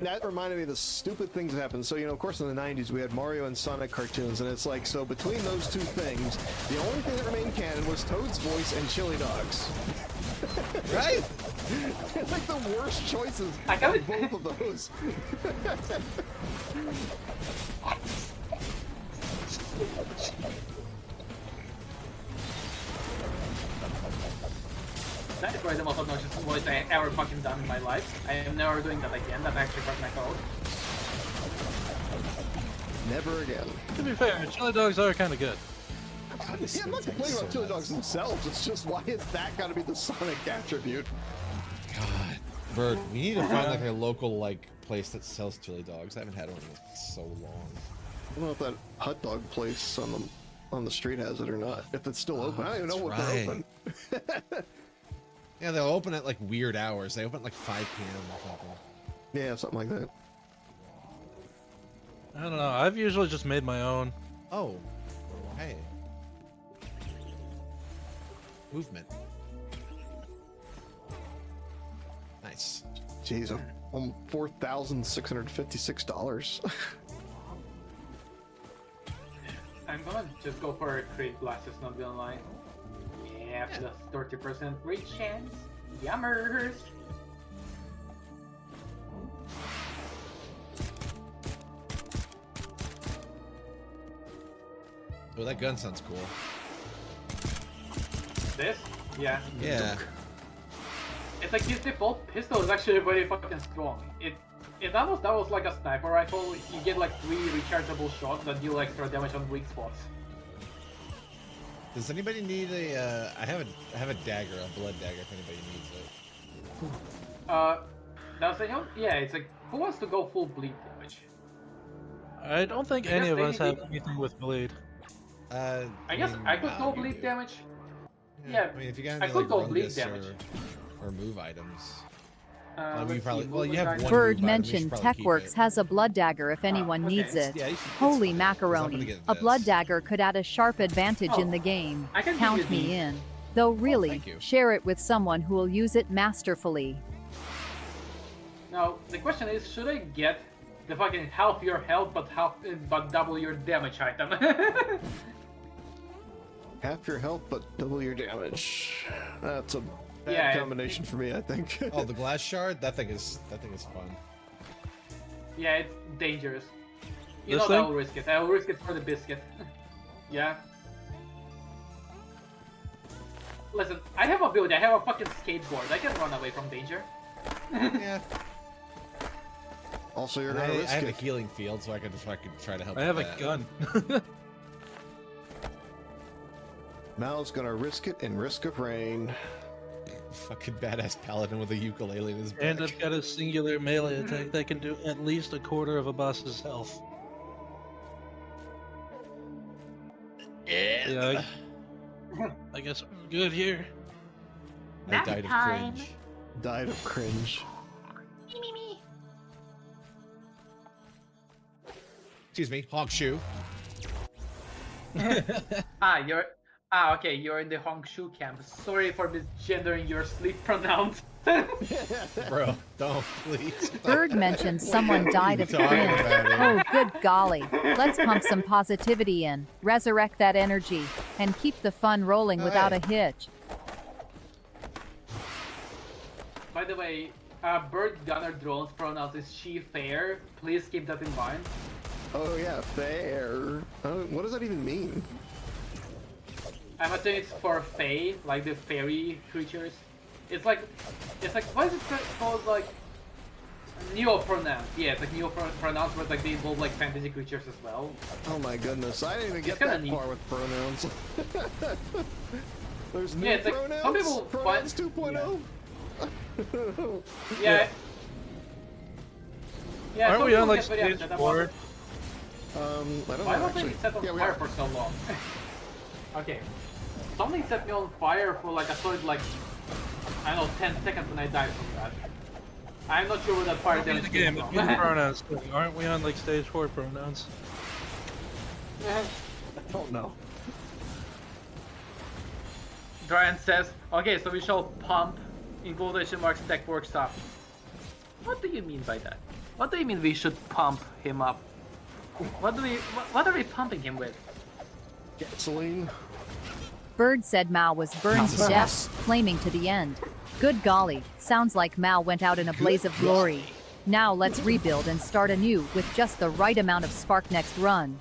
That reminded me of the stupid things that happened. So, of course, in the 90s, we had Mario and Sonic cartoons, and it's like, so between those two things, the only thing that remained canon was Toad's voice and chili dogs. Right? It's like the worst choices I got of it. both of those. That is probably the most obnoxious voice I ever fucking done in my life. I am never doing that again. That actually broke my code. Never again. To be fair, chili dogs are kind of good. Yeah, I'm not complaining about chili dogs themselves. It's just, why is that got to be the Sonic attribute? God. Bert, we need to find like a local place that sells chili dogs. I haven't had one in so long. I don't know if that hot dog place on the street has it or not. If it's still open, I don't even know what that's they're open. Yeah, they'll open at like weird hours. They open at like 5 p.m. or something. Yeah, something like that. I don't know. I've usually just made my own. Oh. Hey. Movement. Nice. Jeez, I'm $4,656. I'm gonna just go for a crit blast, it's not gonna lie. Yeah, plus 30% rate chance. Yummers! Oh, that gun sounds cool. This? Yeah. Yeah. It's like his default pistol is actually very fucking strong. If that was like a sniper rifle, you get like 3 rechargeable shots that deal extra damage on weak spots. Does anybody need a? I have a dagger, a blood dagger. If anybody needs it. Does anyone? Yeah, it's like who wants to go full bleed damage? I don't think I any guess of us have technically- anything with bleed. I guess mean, I could Mal, go you bleed do. damage. Yeah, I mean, if you got I any could like go bleed Rungus damage. or move items. Let's you probably- see, well, you movement have item. one Bird move item, you should mentioned probably keep TechWorks it. has a blood dagger if anyone okay. needs it. Yeah, it's Holy fine, 'cause I'm gonna macaroni. get A blood this. dagger could add a sharp advantage in Oh, the game. I can give Count you these. me in. Though really, thank you. share it with someone who will use it masterfully. Now the question is, should I get the fucking half your health but double your damage item? Half your health, but double your damage. That's a bad Yeah, combination for me, I think. Oh, the glass shard. That thing is fun. Yeah, it's dangerous. You This know thing? I'll risk it. I'll risk it for the biscuit. Yeah. Listen, I have a ability. I have a fucking skateboard. I can run away from danger. Yeah. Also, you're And gonna I risk have a it. healing field, so I could try to help. I have with a that. gun. Mal's gonna risk it in Risk of Rain. Fucking badass paladin with a ukulele in his back. And I've got a singular melee attack that can do at least a quarter of a boss's health. Yeah, I guess we're good here. I died of cringe. Died of cringe. Excuse me, honk shoe. Okay, you're in the Hongshu camp. Sorry for misgendering your sleep pronouns. Bro, don't please. Bird mentioned someone died of Talking cringe. about it. Oh, good golly. Let's pump some positivity in, resurrect that energy, and keep the fun rolling without a hitch. By the way, Bird Gunner Drone's pronouns is she fair. Please keep that in mind. Oh yeah, fair. What does that even mean? I'm assuming it's for fae, like the fairy creatures. It's like what is it called? Like neo-pronouns. Yeah, it's like neo-pronouns, but like they involve like fantasy creatures as well. Oh my goodness, I didn't even get kinda that neat. far with pronouns. There's new Yeah, it's like pronouns. some people Pronouns find- 2.0. Yeah. Yeah. Aren't some we on people like get very stage upset about 4? it. I don't Why know don't actually. they set on Yeah, we fire are. for so long? Okay. Something set me on fire for like a solid like I don't know 10 seconds and I died from that. I'm not sure where that fire In damage the came game, from. it's pronouns. Thing. Aren't we on like stage 4 pronouns? I don't know. Brian says, okay, so we shall pump in quotation marks tech workshop. What do you mean by that? What do you mean we should pump him up? What are we pumping him with? Gasoline. Bird said Mao was burned to death, flaming to the end. Good golly, sounds like Mao went out in a blaze of glory. Now let's rebuild and start anew with just the right amount of spark next run.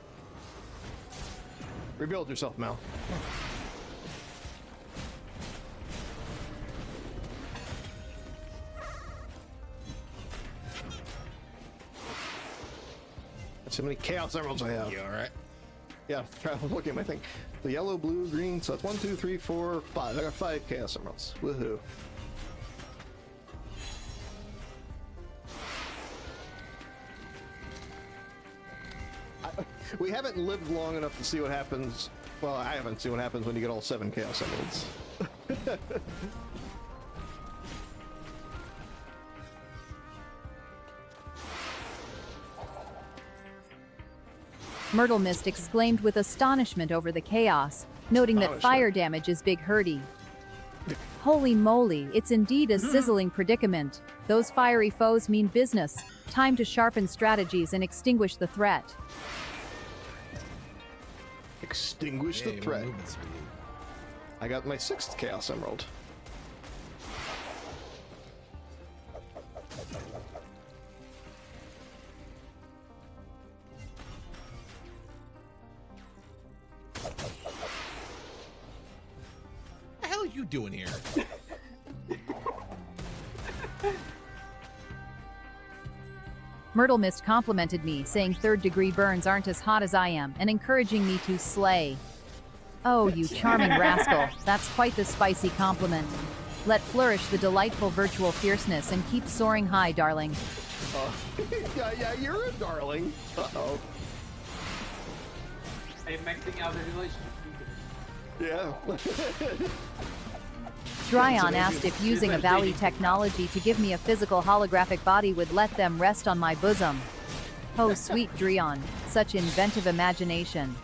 Rebuild yourself, Mal. That's how many Chaos Emeralds I have. You alright? Yeah, I'm looking at my thing. The yellow, blue, green, so that's 1, 2, 3, 4, 5. I got 5 Chaos Emeralds. Woohoo. We haven't lived long enough to see what happens. Well, I haven't seen what happens when you get all 7 Chaos Emeralds. Myrtle Mist exclaimed with astonishment over the chaos, noting that fire damage is big hurdy. Holy moly, it's indeed a sizzling predicament. Those fiery foes mean business. Time to sharpen strategies and extinguish the threat. Extinguish Hey, the more threat. movement speed. I got my 6th Chaos Emerald. What the hell are you doing here? Myrtle Mist complimented me, saying third-degree burns aren't as hot as I am, and encouraging me to slay. Oh, you charming rascal. That's quite the spicy compliment. Let flourish the delightful virtual fierceness and keep soaring high, darling. Yeah, you're a darling. Uh-oh. I'm maxing out the relationship. Yeah. Dryon asked if using a Valley technology to give me a physical holographic body would let them rest on my bosom. Oh, sweet Dryon, such inventive imagination.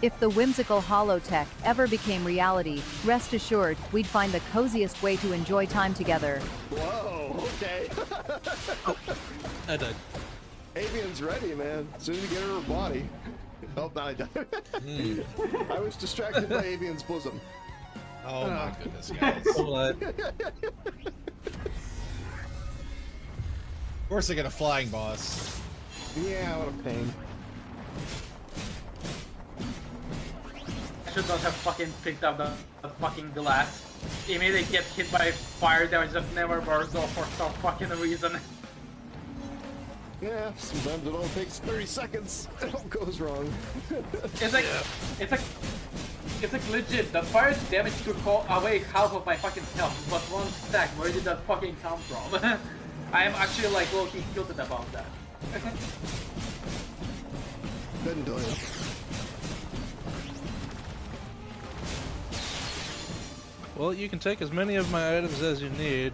If the whimsical holotech ever became reality, rest assured, we'd find the coziest way to enjoy time together. Whoa, okay. I died. Avian's ready, man. As soon as you get her body. Oh, no, I died. I was distracted by Avian's bosom. Oh my goodness, guys. Hold on. Of course I get a flying boss. Yeah, what a pain. I should not have fucking picked up the fucking glass. Immediately get hit by fire damage that never burns off for some fucking reason. Yeah, sometimes it all takes 30 seconds. It all goes wrong. It's like, it's like legit. The fire damage took away half of my fucking health, but one stack. Where did that fucking come from? I am actually like low-key tilted about that. Couldn't do it. Well, you can take as many of my items as you need.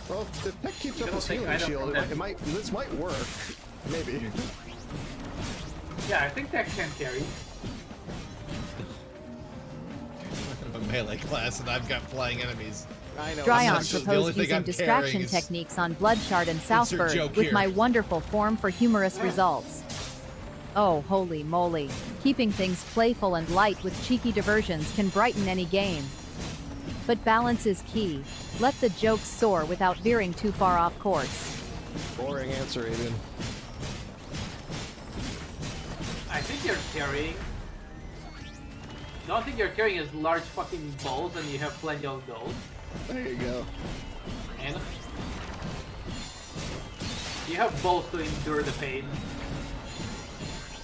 Well, if Peck keeps You up don't his think healing I don't shield, know that? it might. This might work. Maybe. Yeah, I think that can carry. I'm a melee class and I've got flying enemies. I know. Dryon That's just the only proposed thing using I'm distraction carrying is- techniques on Bloodshard and joke Southbird with here. my wonderful form for humorous results. Oh, holy moly. Keeping things playful and light with cheeky diversions can brighten any game. But balance is key. Let the jokes soar without veering too far off course. Boring answer, Avian. I think you're carrying. The only thing you're carrying is large fucking balls, and you have plenty of those. There you go. And you have balls to endure the pain.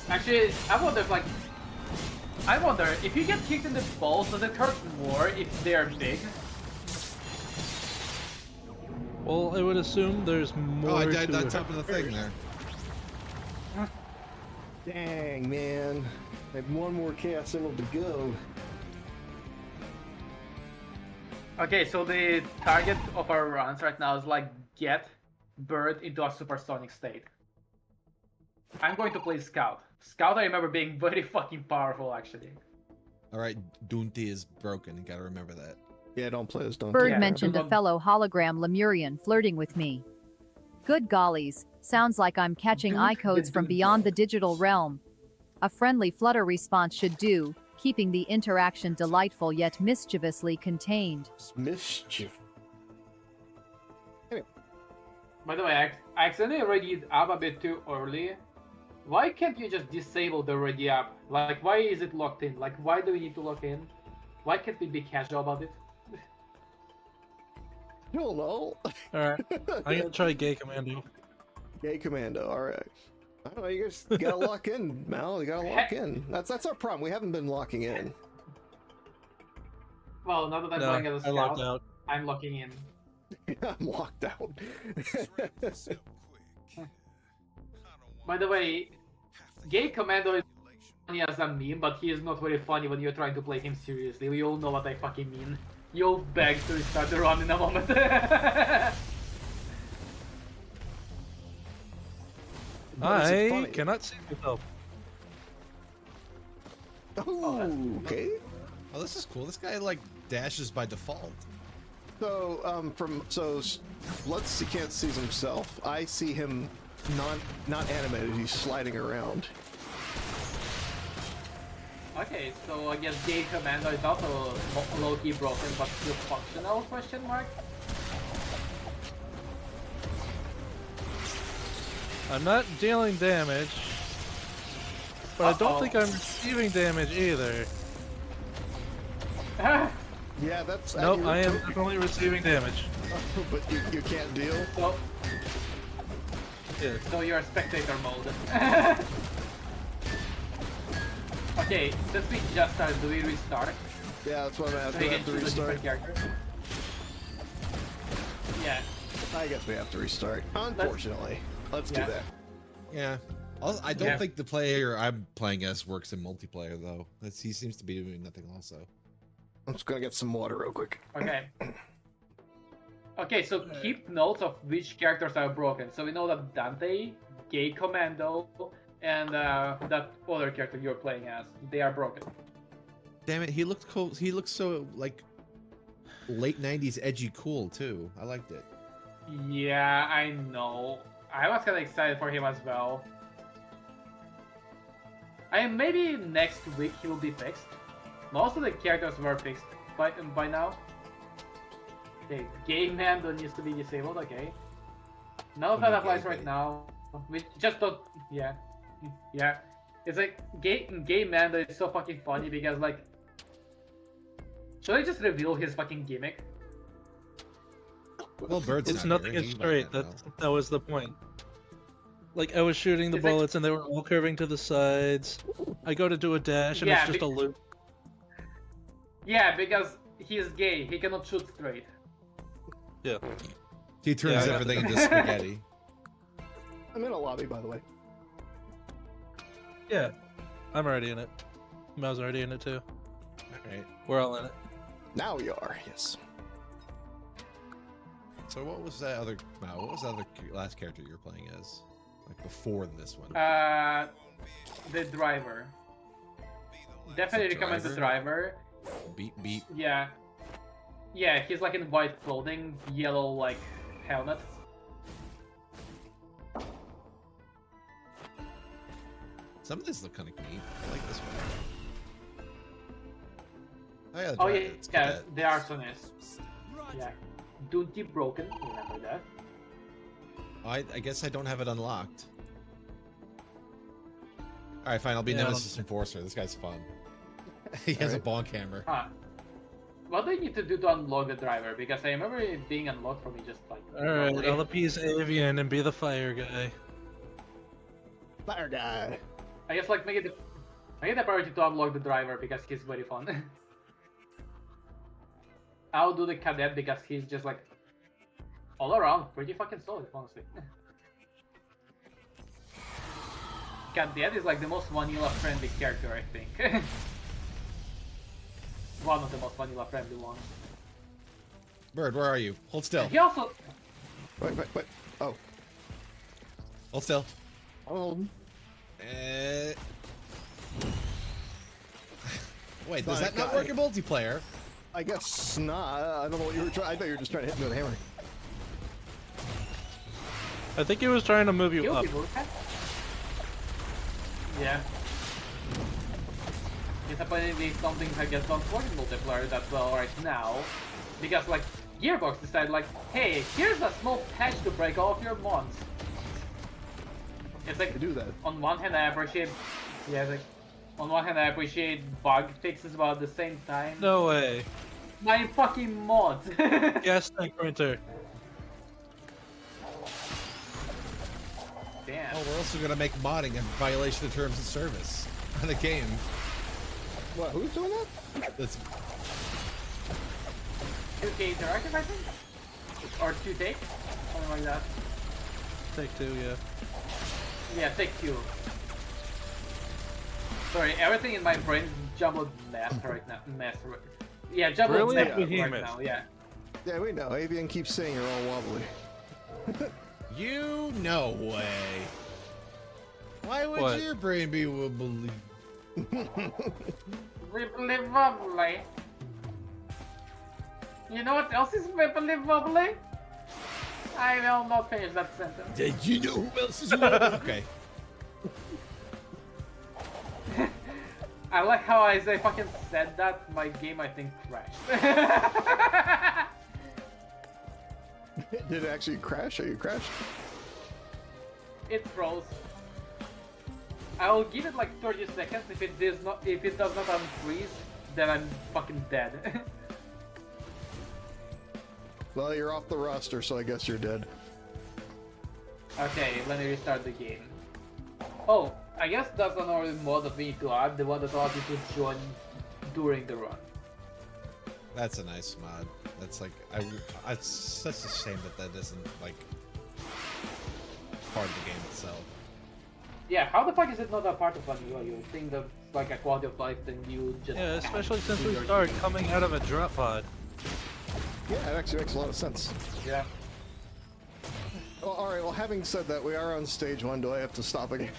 Actually, I wonder if you get kicked in the balls, does it hurt more if they're big? Well, I would assume there's more Oh, I died to on it. top of the thing there. Dang, man. I have one more Chaos Emerald to go. Okay, so the target of our runs right now is like get Bird into a supersonic state. I'm going to play Scout. Scout I remember being very fucking powerful actually. Alright, Dunti is broken. You gotta remember that. Yeah, don't play as don't. Bird Yeah, mentioned a well- fellow hologram Lemurian flirting with me. Good gollies, sounds like I'm catching eye codes from beyond the digital realm. A friendly flutter response should do, keeping the interaction delightful yet mischievously contained. Mischief. By the way, I accidentally readied up a bit too early. Why can't you just disable the ready up? Like, why is it locked in? Like, why do we need to lock in? Why can't we be casual about it? I don't know. Alright, I'm gonna try Gay Commando. Gay Commando, alright. I don't know, you guys gotta lock in, Mal. You gotta lock in. That's our problem. We haven't been locking in. Well, now that I'm No, playing as a I locked scout, out. I'm locking in. I'm locked out. By the way, Gay Commando is funny as a meme, but he is not very funny when you're trying to play him seriously. We all know what I fucking mean. You'll beg to restart the run in a moment. But is it I funny? cannot see myself. Oh, okay. Oh, this is cool. This guy, like, dashes by default. So, Lutz, he can't see himself. I see him not animated. He's sliding around. Okay, so I guess Gay Commando is also low-key broken, but still functional, question mark? I'm not dealing damage, but I don't Uh-oh. think I'm receiving damage either. Yeah, that's Nope, accurate. I am definitely receiving damage. But you can't deal. So, Yeah. so you're spectator mode. Okay, since we just started, do we restart? Yeah, that's what I'm So asking. we We can have to choose a restart. different character? Yeah. I guess we have to restart. Unfortunately. Let's Yeah. do that. Yeah. I don't Yeah. think the player I'm playing as works in multiplayer though. He seems to be doing nothing also. I'm just gonna get some water real quick. Okay. Okay, so keep notes of which characters are broken. So we know that Dante, Gay Commando, and that other character you're playing as, they are broken. Damn it, he looked cool. He looked so like late 90s edgy cool too. I liked it. Yeah, I know. I was kind of excited for him as well. Maybe next week he will be fixed. Most of the characters were fixed by now. Okay, Gay Mando needs to be disabled. Okay, none of that applies right now. We just don't. Yeah, yeah. It's like Gay Mando is so fucking funny because like, should I just reveal his fucking gimmick? Well, Bird's It's not nothing here. is He might straight. not know. That was the point. Like I was shooting the It's like- bullets and they were all curving to the sides. I go to do a dash and Yeah, it's just a loop. Yeah, because he's gay. He cannot shoot straight. Yeah. He turns Yeah, I got everything into spaghetti. I'm in a lobby, by the way. Yeah. I'm already in it. Mel's already in it too. Alright. We're all in it. Now we are, yes. So what was that other what was the other last character you were playing as? Like before this one? The driver. Definitely recommend the driver. Beat. Yeah. Yeah, he's like in white clothing, yellow like helmet. Some of this look kind of neat. I like this one. Oh yeah, the Oh driver. yeah, It's yeah, got they are Sonis. Yeah. Dunty broken, remember that. I guess I don't have it unlocked. Alright, fine, I'll be Yeah, I don't- Nemesis Enforcer. This guy's fun. He has a bonk hammer. Huh. What do I need to do to unlock the driver? Because I remember it being unlocked for me just like Alright, normally. I'll appease Avian and be the fire guy. Fire guy. I guess like make it the priority to unlock the driver because he's very fun. I'll do the cadet because he's just like all around pretty fucking solid, honestly. Cadet is like the most vanilla friendly character, I think. One of the most vanilla friendly ones. Bird, where are you? Hold still. He also Wait. Oh. Hold still. Oh. Wait, does Sonic that not guy. work in multiplayer? I guess not. I don't know what you were trying. I thought you were just trying to hit me with a hammer. I think he was trying to move you kill up. people. Yeah. Disappointingly, some things I guess don't work in multiplayer that well right now. Because like Gearbox decided like, hey, here's a small patch to break all of your mods. It's like To do that. on one hand I appreciate it's like on one hand I appreciate bug fixes, but at the same time No way. my fucking mods. Gas tank printer. Damn. Oh, we're also gonna make modding a violation of terms of service on the game. What? Who's doing that? That's 2K Interactive, I think? Or 2Take? Something like that. Take two, yeah. Yeah, Take Two. Sorry, everything in my brain is jumbled mess right now. Yeah, jumbled Really? mess Yeah, right behemoth. now, yeah. Yeah, we know. Avian keeps saying you're all wobbly. you no way. Why would What? your brain be wobbly? Wibbly wobbly. You know what else is wibbly wobbly? I will not finish that sentence. Did you know who else is wobbly? Okay. I like how as I fucking said that, my game I think crashed. Did it actually crash? Are you crashed? It froze. I will give it like 30 seconds. If it does not unfreeze, then I'm fucking dead. Well, you're off the roster, so I guess you're dead. Okay, let me restart the game. Oh, I guess that's another mod that we need to add, the one that allows you to join during the run. That's a nice mod. That's like it's such a shame that isn't like part of the game itself. Yeah, how the fuck is it not a part of one? You think that's like a quality of life, then you just... Yeah, especially since we started coming out of a drop pod. Yeah, it actually makes a lot of sense. Yeah. Well, all right. Well, having said that, we are on stage 1. Do I have to stop again?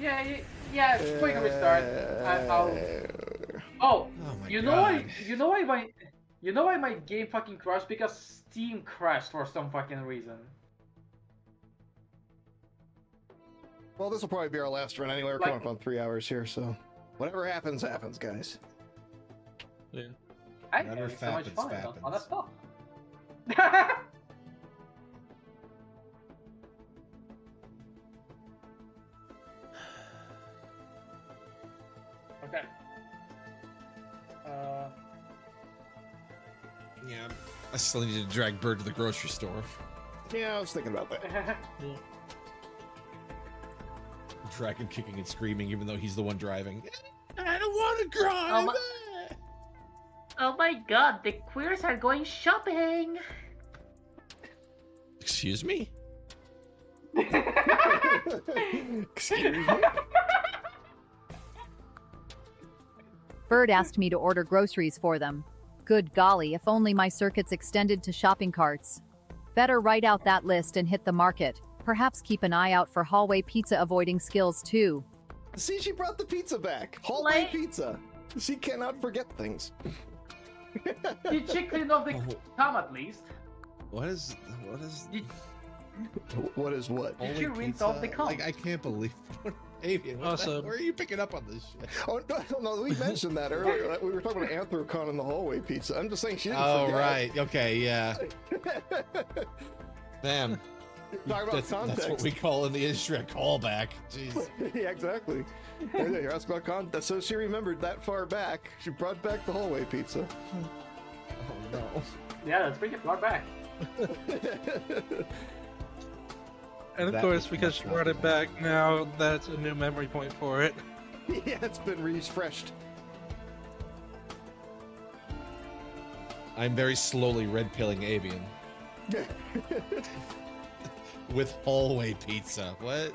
Yeah, quick restart. I'll... Oh, my you know God. why my game fucking crashed? Because Steam crashed for some fucking reason. Well, this will probably be our last run anyway. We're coming up on 3 hours here, so whatever happens, happens, guys. Yeah. I Whatever had so much fappens, fun on that fappens. stuff. Okay. Yeah, I still need to drag Bird to the grocery store. Yeah, I was thinking about that. Drag him kicking and screaming, even though he's the one driving. I don't want to drive. Oh my god, the queers are going shopping! Excuse me? Excuse me? Bird asked me to order groceries for them. Good golly, if only my circuits extended to shopping carts. Better write out that list and hit the market. Perhaps keep an eye out for hallway pizza avoiding skills too. See, she brought the pizza back. Hallway Like- pizza. She cannot forget things. Did she clean off the cam at least? What is Did, What is what? Did holy you rinse pizza? off the cup? Like, I can't believe Avian, Awesome. where are you picking up on this shit? Oh no, we mentioned that earlier. We were talking about Anthrocon and the hallway pizza. I'm just saying she didn't Oh, forget. right. Okay, yeah. Damn. Talk about That's context. what we call in the industry a callback. Jeez. Yeah, exactly. Yeah, you're asking about context. So she remembered that far back. She brought back the hallway pizza. Oh, no. yeah, that's pretty far back. And of That course, was because much she brought it back, now that's a new memory point for it. Yeah, it's been refreshed. I'm very slowly red pilling Avian with hallway pizza. What?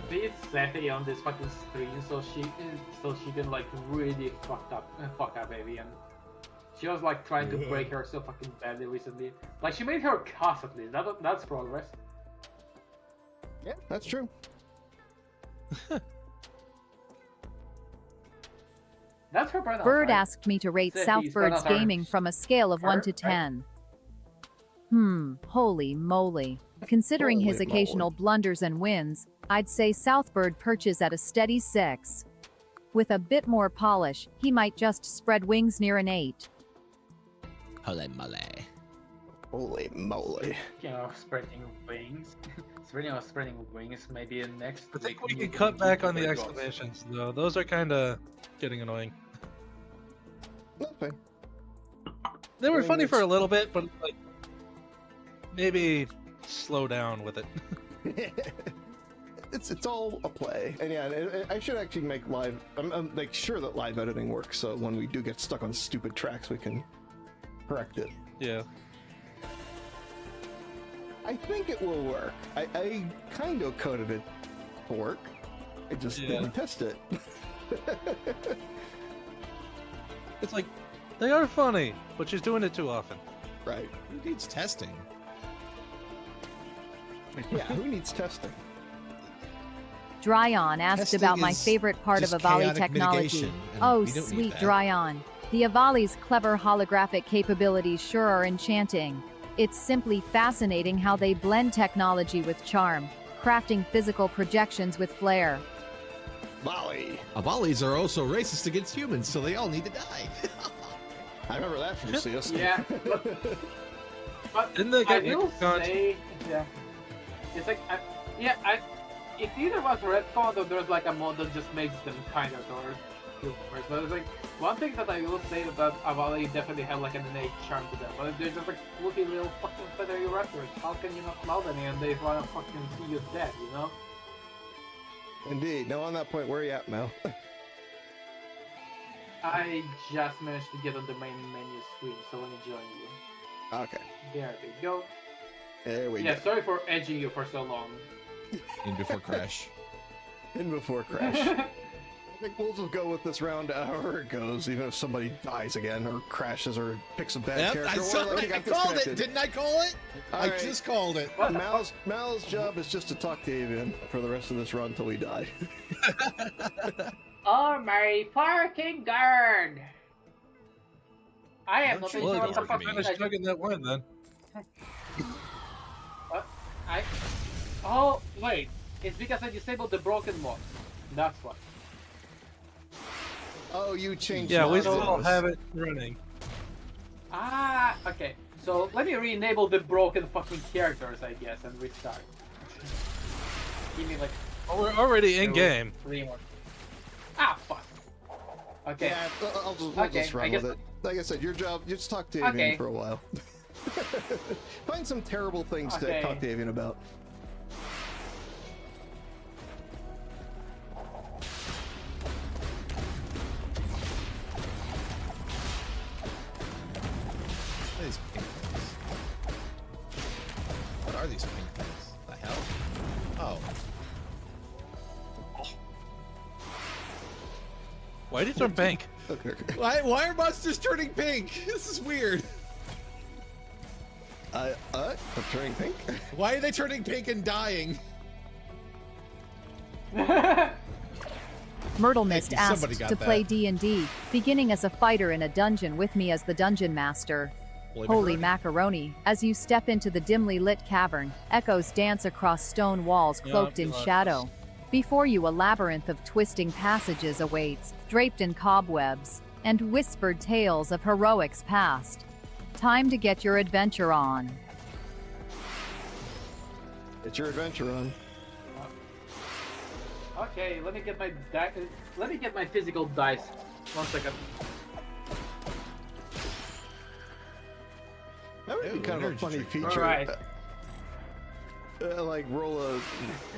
Please Setty on this fucking screen so she can like really fuck up Avian. She was like trying to break her so fucking badly recently. Like she made her cuss at least. That's progress. Yeah, that's true. That's her pronoun. Bird right? asked me to rate Said he's Southbird's gonna gaming from a scale of 1 to her, right? 10. Holy moly. Considering his Holy occasional moly. blunders and wins, I'd say Southbird perches at a steady 6. With a bit more polish, he might just spread wings near an 8. Holy moly. Holy moly. You know, spreading wings. Spreading wings. Maybe next. I think week we can cut back on the do it once. exclamations, though. Those are kind of getting annoying. Nothing. They were I mean, funny for it's- a little bit, but like maybe slow down with it. It's all a play, and yeah, I should actually make live. I'm make sure that live editing works, so when we do get stuck on stupid tracks, we can correct it. Yeah. I think it will work. I kind of coded it to work. I just Yeah. didn't test it. It's like they are funny, but she's doing it too often. Right. Who needs testing? Yeah. Who needs testing? Dryon asked Testing about my is favorite part of just Avali chaotic technology. mitigation, and Oh, we don't need sweet that. Dryon. The Avali's clever holographic capabilities sure are enchanting. It's simply fascinating how they blend technology with charm, crafting physical projections with flair. Molly. Avalis are also racist against humans, so they all need to die. I remember that from CS. Yeah. But Didn't they I get will retconned? say, yeah. It's like, it either was retconned or there's like a mod that just makes them kind of dark. feel for it. But it's like one thing that I will say that Avali definitely have like an innate charm to them. But they're just like fluffy little fucking feathery raptors. How can you not love them and they wanna fucking see you dead, you know? Indeed. Now on that point, where are you at, Mel? I just managed to get on the main menu screen, so let me join you. Okay. There we go. There we Yeah, go. sorry for edging you for so long. In before crash. In before crash. I think we'll just go with this round however it goes, even if somebody dies again or crashes or picks a bad Yep, character. I or saw like it. got I called it. disconnected. Didn't I call it? All I right. just called it. What the fuck? Mal's job is just to talk to Avian for the rest of this run until we die. Oh my fucking god! I am Don't not you sure Well, what the go fuck for me. you finish chugging that wine then. What? Oh, wait. It's because I disabled the broken mod. That's what. Oh, you changed Yeah, we mods. still have it running. Ah, okay. So let me re-enable the broken fucking characters, I guess, and restart. Give me like Oh, we're already in 2, game. 3 more. Ah, fuck. Okay. Yeah, we'll Okay, just I run guess- with it. Like I said, your job, you just talk to Avian Okay. for a while. Find some terrible things to Okay. talk to Avian about. What are these pink things? What are these pink things? The hell? Oh. Why did you turn pink? Okay. Why are monsters turning pink? This is weird. I'm turning pink. Why are they turning pink and dying? Myrtle Mist Thank you, somebody asked got to play that. D&D, beginning as a fighter in a dungeon with me as the dungeon master. Holy macaroni, as you step into the dimly lit cavern, echoes dance across stone walls Yeah, cloaked I'll in be like shadow. this. Before you a labyrinth of twisting passages awaits, draped in cobwebs, and whispered tales of heroics past. Time to get your adventure on. It's your adventure run. Okay, let me get my let me get my physical dice. 1 second. That would be Ooh, kind of a energy funny drink. feature. Alright. Like roll a.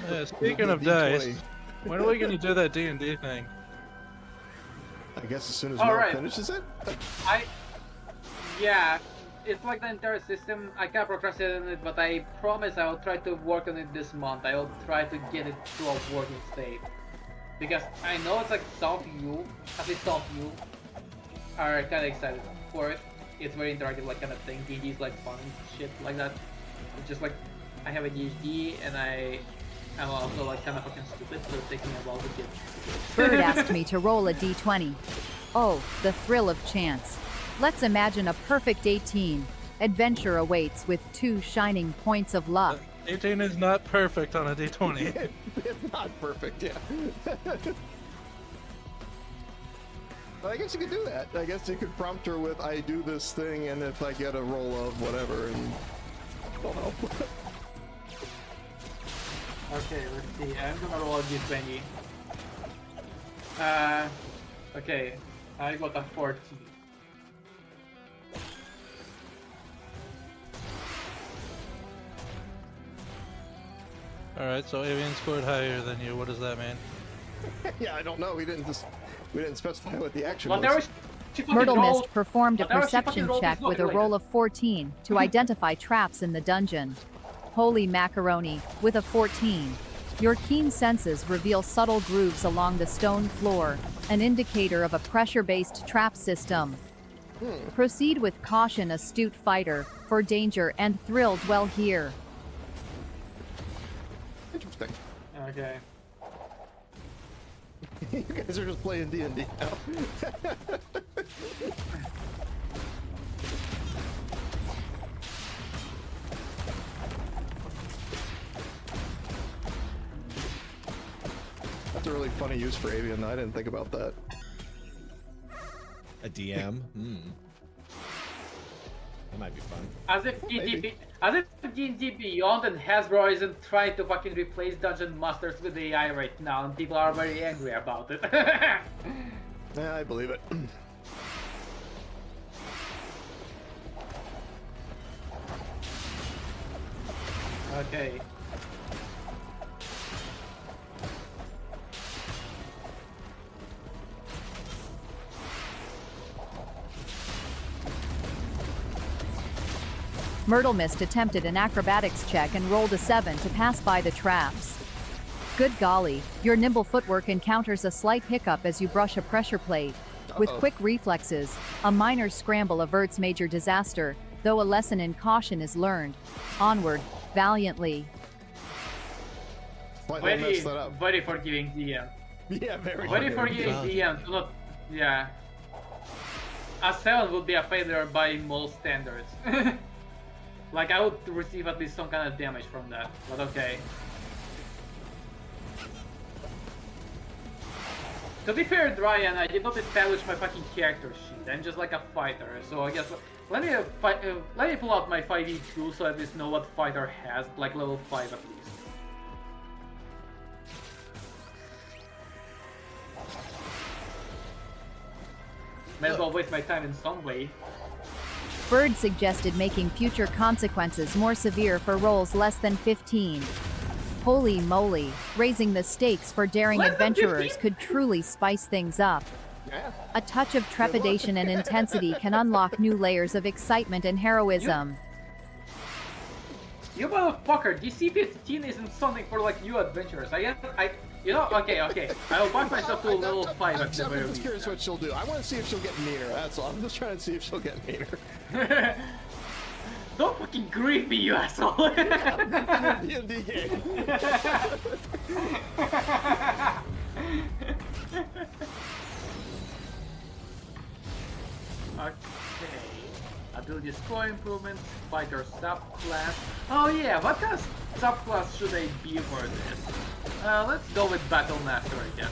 Yeah, speaking of D20. dice, when are we gonna do that D&D thing? I guess as soon as All Mel right. finishes it. Yeah, it's like the entire system. I can't procrastinate on it, but I promise I will try to work on it this month. I will try to get it to a working state. Because I know it's like some of you, at least some of you, are kind of excited for it. It's very interactive, like kind of thing. DD is like fun and shit like that. It's just like I have a PhD and I'm also like kind of fucking stupid, so it's taking me a while to get. Bird asked me to roll a d20. Oh, the thrill of chance. Let's imagine a perfect 18. Adventure awaits with 2 shining points of luck. 18 is not perfect on a D20. It's not perfect, yeah. But I guess you could do that. I guess you could prompt her with, I do this thing, and if I get a roll of whatever, and I don't know. Okay, let's see. I'm gonna roll a d20. Okay, I got a 14. Alright, so Avian scored higher than you. What does that mean? Yeah, I don't know. We didn't specify what the action Whatever was. she fucking Myrtle rolled. Mist performed a Whatever she fucking perception rolled check is with a not roll of 14 to identify traps in the dungeon. Holy macaroni, with a 14. Your keen senses reveal subtle grooves along the stone floor, an indicator of a pressure-based trap system. Proceed with caution, astute fighter, for danger and thrill dwell here. Interesting. Okay. You guys are just playing D&D now. That's a really funny use for Avian. I didn't think about that. A DM? That might be fun. As if D&D Beyond and Hasbro isn't trying to fucking replace Dungeon Masters with AI right now, and people are very angry about it. Yeah, I believe it. Okay. Myrtle Mist attempted an acrobatics check and rolled a 7 to pass by the traps. Good golly, your nimble footwork encounters a slight hiccup as you brush a pressure plate. With quick reflexes, a minor scramble averts major disaster, though a lesson in caution is learned. Onward, valiantly. Slightly messed that up. Very forgiving DM. Yeah, very. Very forgiving. forgiving DM. Do not. Yeah. A 7 would be a failure by most standards. Like, I would receive at least some kind of damage from that, but okay. To be fair, Dryan, I did not establish my fucking character sheet. I'm just like a fighter, so I guess let me pull out my 5e2 so I at least know what fighter has, like level 5 at least. May as well waste my time in some way. Bird suggested making future consequences more severe for rolls less than 15. Holy moly, raising the stakes for daring Less than adventurers 15? could truly spice things up. Yeah. A touch of trepidation and intensity can unlock new layers of excitement and heroism. You motherfucker, DC-15 isn't something for like you adventurers. You know, okay. I will back myself to a level 5 at the I'm very just least. curious what she'll do. I want to see if she'll get meaner. That's all. I'm just trying to see if she'll get meaner. Don't fucking grieve me, you asshole! D&D game. Okay. Ability score improvements, fighter subclass. Oh yeah, what kind of subclass should I be for this? Let's go with Battle Master, I guess.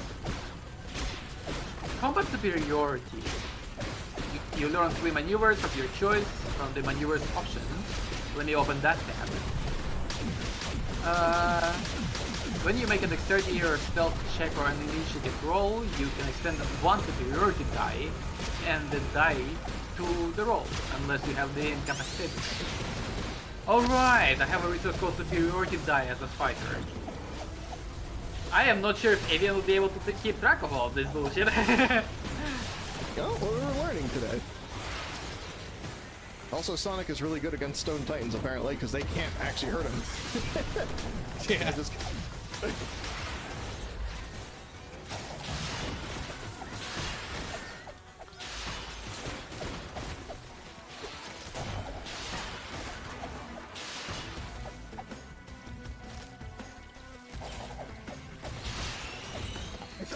Combat superiority. You learn 3 maneuvers of your choice from the maneuvers option. Let me open that tab. When you make a dexterity or stealth check or an initiative roll, you can extend one superiority die and the die to the roll, unless you have the incapacitated. Alright, I have a resource called superiority die as a fighter. I am not sure if Avian will be able to keep track of all of this bullshit. Oh, well, we're learning today. Also, Sonic is really good against Stone Titans, apparently, because they can't actually hurt him. Yeah. Just...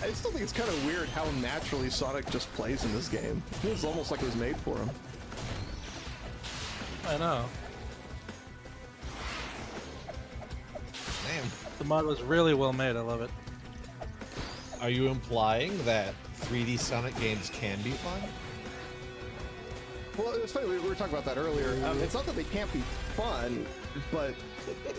I still think it's kind of weird how naturally Sonic just plays in this game. It's almost like it was made for him. I know. Damn. The mod was really well made. I love it. Are you implying that 3D Sonic games can be fun? Well, it's funny, we were talking about that earlier. It's not that they can't be fun, but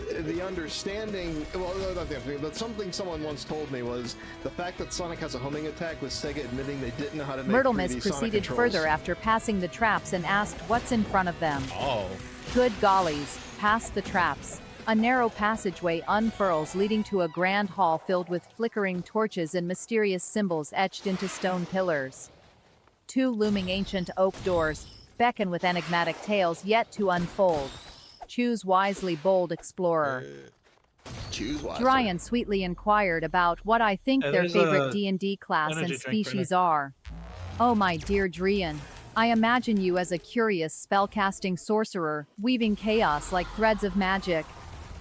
the understanding, well, not the understanding, but something someone once told me was the fact that Sonic has a homing attack was Sega admitting they didn't know how to make Myrtle 3D Mist Sonic proceeded controls. further after passing the traps and asked what's in front of them. Oh. Good gollies, past the traps. A narrow passageway unfurls leading to a grand hall filled with flickering torches and mysterious symbols etched into stone pillars. 2 looming ancient oak doors beckon with enigmatic tales yet to unfold. Choose wisely, bold explorer. Choose wisely. Dryan sweetly inquired about what I think Yeah, their there's favorite a D&D class energy and drink right species are. Oh my dear Drian, I imagine you as a curious spellcasting sorcerer, weaving chaos like threads of magic.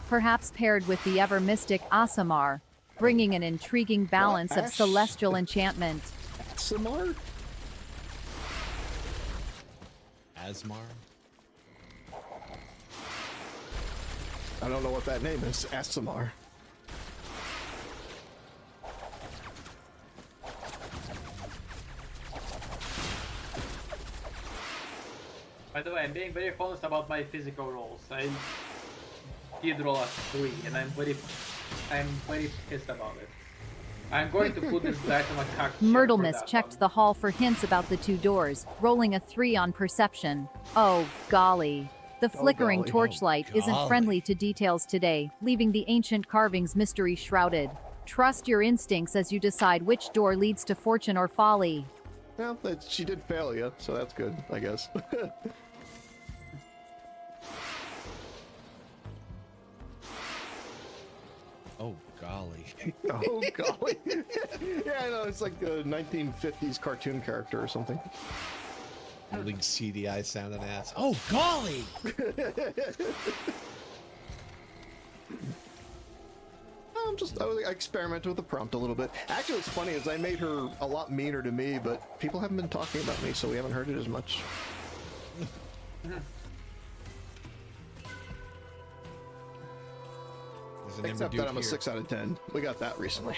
Perhaps paired with the ever-mystic Aasimar, bringing an intriguing balance of Ash? celestial enchantment. Simar? Asmar? I don't know what that name is. Asimar. By the way, I'm being very honest about my physical rolls. I did roll a 3, and I'm very pissed about it. I'm going to put this dice on my cock. Myrtle Mist checked the hall for hints about the two doors, rolling a 3 on perception. Oh, golly. The flickering golly. torchlight Oh, isn't golly. friendly to details today, leaving the ancient carvings mystery shrouded. Trust your instincts as you decide which door leads to fortune or folly. Well, she did fail you, so that's good, I guess. Oh golly. Oh, golly. Yeah, I know, it's like a 1950s cartoon character or something. Holding CDI sounding ass. Oh golly! I experimented with the prompt a little bit. Actually, what's funny is I made her a lot meaner to me, but people haven't been talking about me, so we haven't heard it as much. There's an Ember Except Duke that I'm a here. 6 out of 10. We got that recently.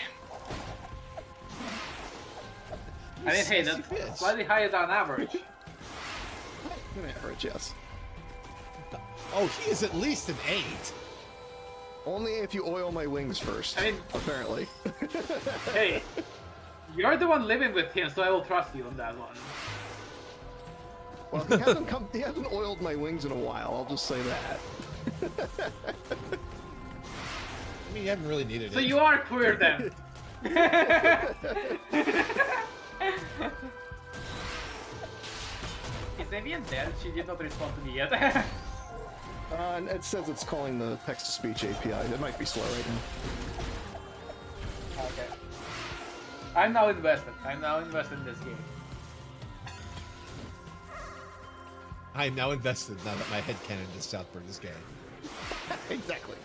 I mean, hey, that's Yes. slightly higher than average. On average, yes. Oh, he is at least an 8. Only if you oil my wings first, I mean- apparently. Hey, you're the one living with him, so I will trust you on that one. Well, he hasn't oiled my wings in a while, I'll just say that. I mean, you haven't really needed So it. you are queer then. Is Avian dead? She did not respond to me yet. And it says it's calling the text-to-speech API. It might be slow right now. Okay. I'm now invested. I'm now invested in this game. I am now invested now that my headcanon to Southburg is gay. Exactly.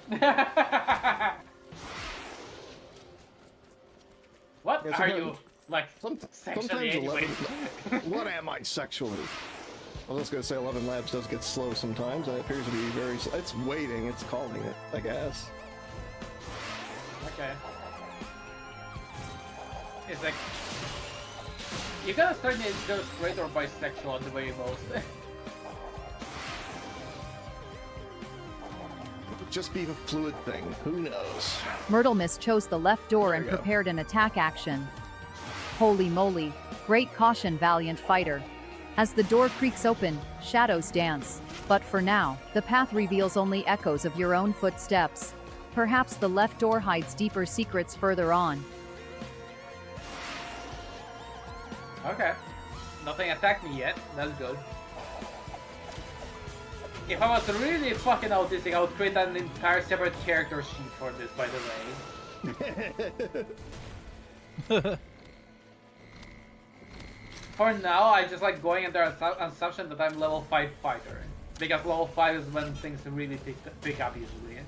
What Yeah, are sometimes- you, like, sexually Sometimes anyway? 11... What am I sexually? I was just gonna say 11 Labs does get slow sometimes, and it appears to be very slow. It's waiting, it's calling it, I guess. Okay. It's like... You gotta start me either straight or bisexual on the way most. Just be a fluid thing, who knows? Myrtle Mist chose the left door and There you go. prepared an attack action. Holy moly. Great caution, valiant fighter. As the door creaks open, shadows dance. But for now, the path reveals only echoes of your own footsteps. Perhaps the left door hides deeper secrets further on. Okay. Nothing attacked me yet. That's good. If I was really fucking autistic, I would create an entire separate character sheet for this, by the way. For now, I just like going under assumption that I'm level 5 fighter. Because level 5 is when things really pick up usually.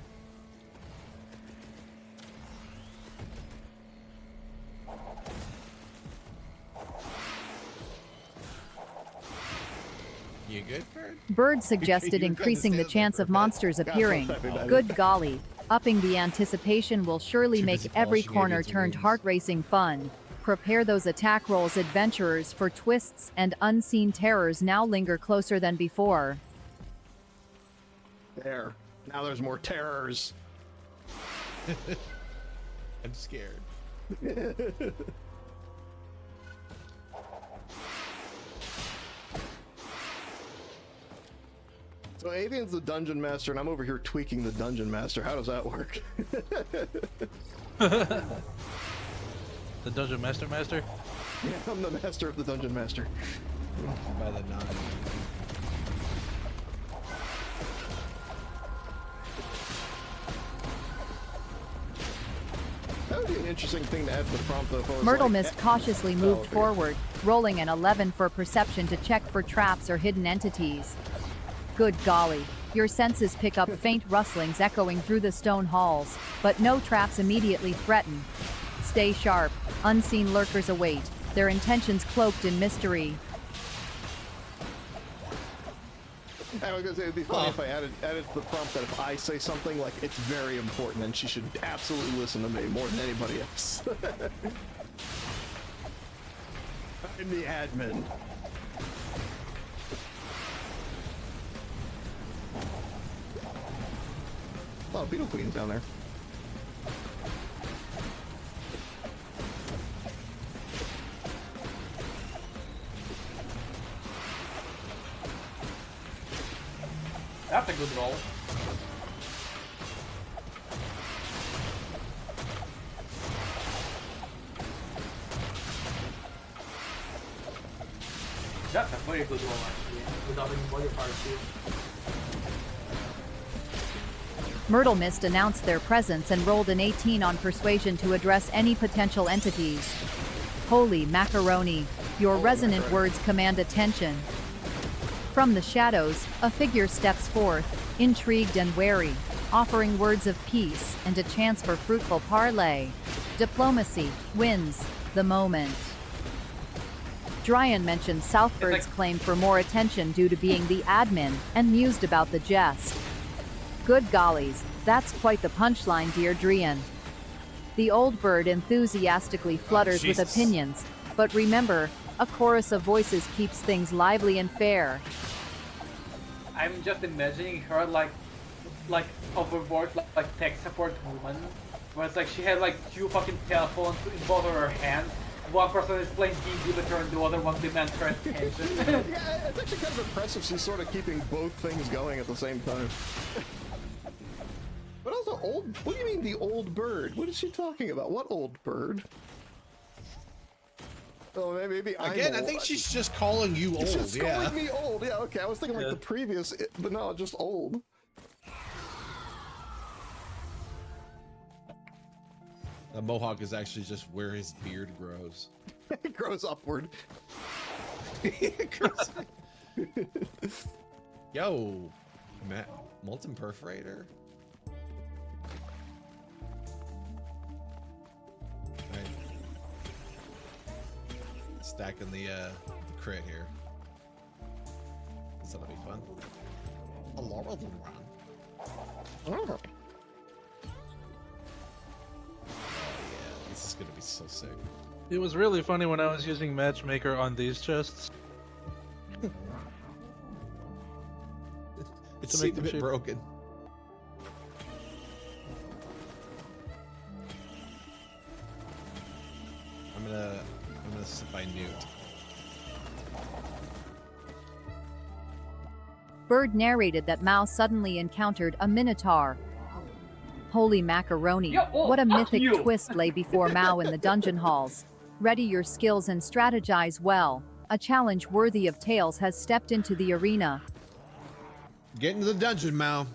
You good, Bird? Bird suggested You increasing the understand chance that, of Bird. monsters appearing. Good golly. Upping the anticipation will surely Too make busy every polishing corner aliens' turned wings. heart-racing fun. Prepare those attack rolls, adventurers, for twists and unseen terrors now linger closer than before. There. Now there's more terrors. I'm scared. So Avian's the dungeon master, and I'm over here tweaking the dungeon master. How does that work? The Dungeon Master? Yeah, I'm the master of the dungeon master. By the non. That would be an interesting thing to add to the prompt, though. if I was Myrtle like, Mist cautiously moved okay. forward, rolling an 11 for perception to check for traps or hidden entities. Good golly. Your senses pick up faint rustlings echoing through the stone halls, but no traps immediately threaten. Stay sharp. Unseen lurkers await, their intentions cloaked in mystery. I was gonna say it'd be funny if I added to the prompt that if I say something like it's very important and she should absolutely listen to me more than anybody else. I'm the admin. A lot of beetle queens down there. That's a good roll. That's a very good roll actually, without any modifiers too. Myrtle Mist announced their presence and rolled an 18 on persuasion to address any potential entities. Holy macaroni, your resonant words command attention. From the shadows, a figure steps forth, intrigued and wary, offering words of peace and a chance for fruitful parley. Diplomacy wins the moment. Dryan mentioned Southbird's claim for more attention due to being the admin, and mused about the jest. Good gollies, that's quite the punchline, dear Drian. The old bird enthusiastically flutters with Jesus. opinions, but remember, a chorus of voices keeps things lively and fair. I'm just imagining her like overboard, like tech support woman, where it's like she has like 2 fucking telephones in both of her hands. One person is playing D&D with her and the other one demands her attention. Yeah, it's actually kind of impressive she's sort of keeping both things going at the same time. But also, what do you mean the old bird? What is she talking about? What old bird? Oh, maybe I'm Again, I old. think she's just calling you old. She's Yeah. calling me old. Yeah, okay. I was thinking like Yeah. the previous, but no, just old. The mohawk is actually just where his beard grows. It grows upward. It grows- Yo, molten perforator. Alright. Stacking the crit here. This ought to be fun. A laurel run. Oh. Yeah, this is gonna be so sick. It was really funny when I was using Matchmaker on these chests. It To seemed make a them bit cheap. broken. I'm gonna sit by Newt. Bird narrated that Mao suddenly encountered a minotaur. Holy macaroni, Yeah, oh, what a fuck mythic you. twist lay before Mao in the dungeon halls. Ready your skills and strategize well. A challenge worthy of tales has stepped into the arena. Get into the dungeon, Mao.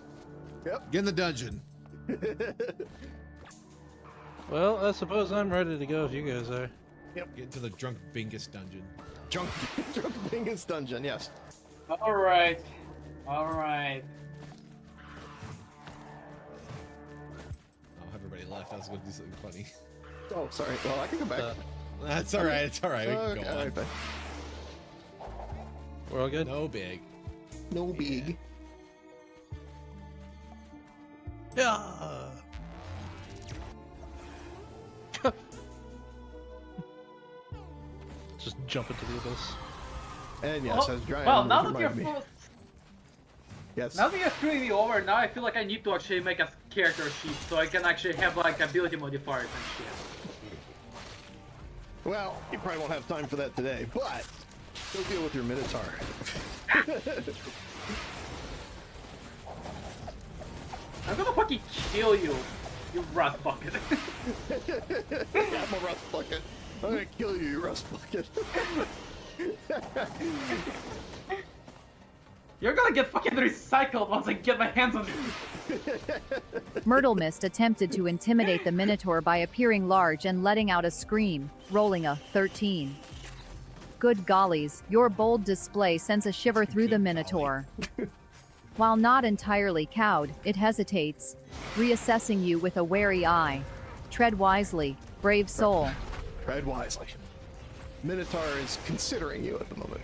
Yep. Get in the dungeon. Well, I suppose I'm ready to go if you guys are. Get into the drunk Bingus dungeon. Drunk Bingus dungeon. Yes. Alright. Alright. Oh, everybody left. I was gonna do something funny. Oh, sorry. Well, I can come back. That's all right. It's all right. We can Okay, go all on. right, bye. We're all good? No big. No big. Yeah. Just jump into the abyss. And yes, Oh, as Giant well, now that reminded you're me. Yes. now that you're screwing me over, now I feel like I need to actually make a character sheet so I can actually have like ability modifiers and shit. Well, you probably won't have time for that today, but go deal with your Minotaur. I'm gonna fucking kill you, you rust bucket. Yeah, I'm a rust bucket. I'm gonna kill you, you rust bucket. You're gonna get fucking recycled once I get my hands on you. Myrtle Mist attempted to intimidate the Minotaur by appearing large and letting out a scream, rolling a 13. Good gollies, your bold display sends a shiver through the Minotaur. While not entirely cowed, it hesitates, reassessing you with a wary eye. Tread wisely, brave soul. Tread wisely. Minotaur is considering you at the moment.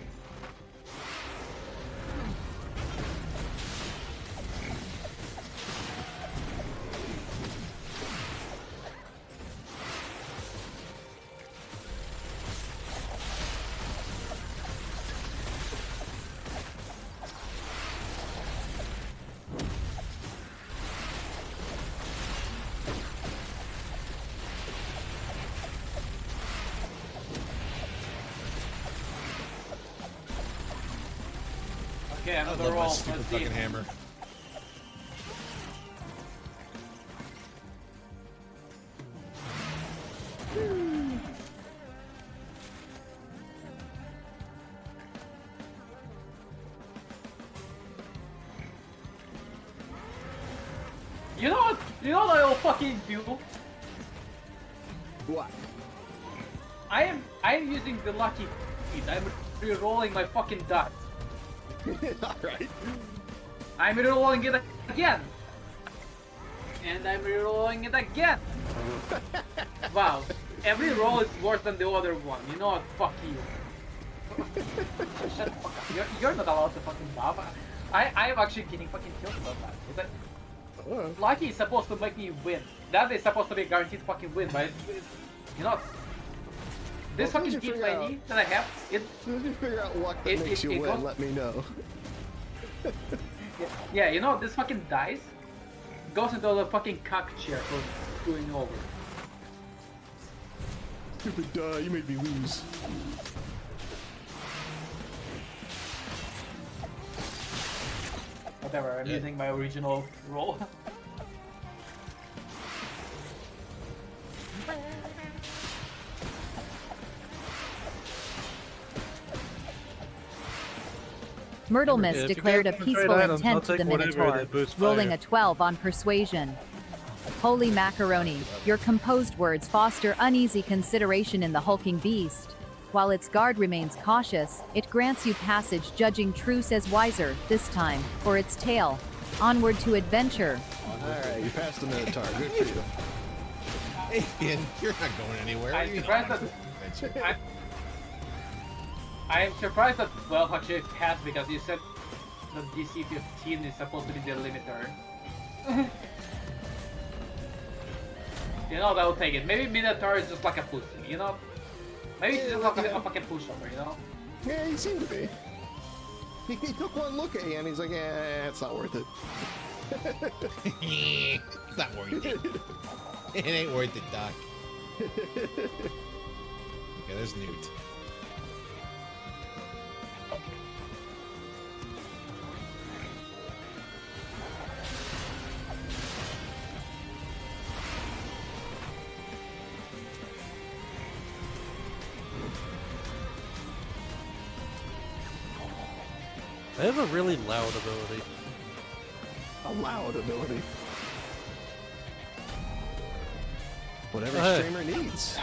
Okay, I another love my roll. stupid Let's see. fucking hammer. You know what I will fucking do? What? I am using the lucky feet. I'm re-rolling my fucking dice. Alright. I'm re-rolling it again. And I'm re-rolling it again. Wow. Every roll is worse than the other one. You know what? Fuck you. Shut the fuck up. You're not allowed to fucking laugh. I am actually getting fucking killed about that. It's like, Lucky is supposed to make me win. That is supposed to be a guaranteed fucking win, but you know, this Well, fucking as soon as you team figure ID that I have, it, As soon as you figure out luck that It- makes it- you it win, goes- let me know. yeah, you know, this fucking dice goes into the fucking cock chair for going over. Stupid duh, you made me lose. Whatever, I'm Yeah. using my original roll. Myrtle Yeah, Mist if you declared a guys wanna trade peaceful items, I'll intent to the take whatever Minotaur, that boosts rolling fire. a 12 on persuasion. Holy macaroni, your composed words foster uneasy consideration in the hulking beast. While its guard remains cautious, it grants you passage, judging true says wiser, this time, for its tail. Onward to adventure. Alright, you passed the Minotaur. Good for you. Avian, you're not going anywhere. I'm You surprised don't that- want I'm surprised that 12 actually passed because you said that DC 15 is supposed to be the limiter. You know, that will take it. Maybe Minotaur is just like a pussy, you know? Maybe he's just like a fucking pushover, you know? Yeah, he seemed to be. He took one look at you and he's like, eh, it's not worth it. it's not worth it. It ain't worth it, Doc. Okay, there's Newt. I have a really loud ability. A loud ability. Whatever Hey. streamer needs.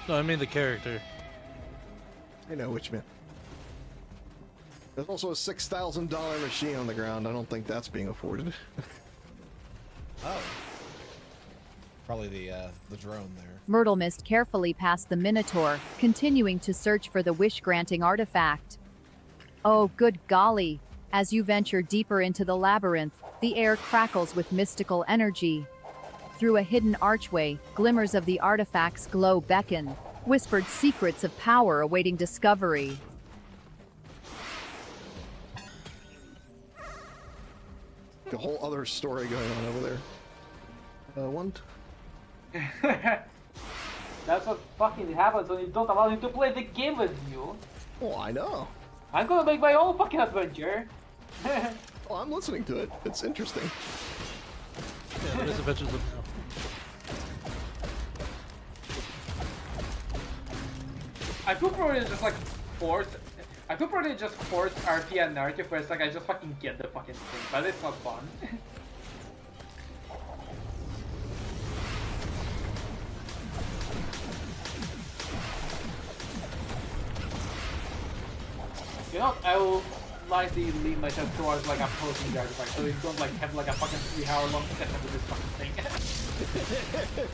No, I mean the character. I know which man. There's also a $6,000 machine on the ground. I don't think that's being afforded. Oh. Probably the drone there. Myrtle Mist carefully passed the Minotaur, continuing to search for the wish-granting artifact. Oh, good golly! As you venture deeper into the labyrinth, the air crackles with mystical energy. Through a hidden archway, glimmers of the artifact's glow beckon, whispered secrets of power awaiting discovery. A whole other story going on over there. One. That's what fucking happens when you don't allow him to play the game with you. Oh, I know. I'm gonna make my own fucking adventure. Oh, I'm listening to it. It's interesting. Yeah, there is Adventures of Now. I could probably just like force. I could probably just force RP and narrative where it's like I just fucking get the fucking thing, but it's not fun. You know, I will slightly lean myself towards like approaching the artifact, so you don't like have like a fucking 3-hour long session with this fucking thing.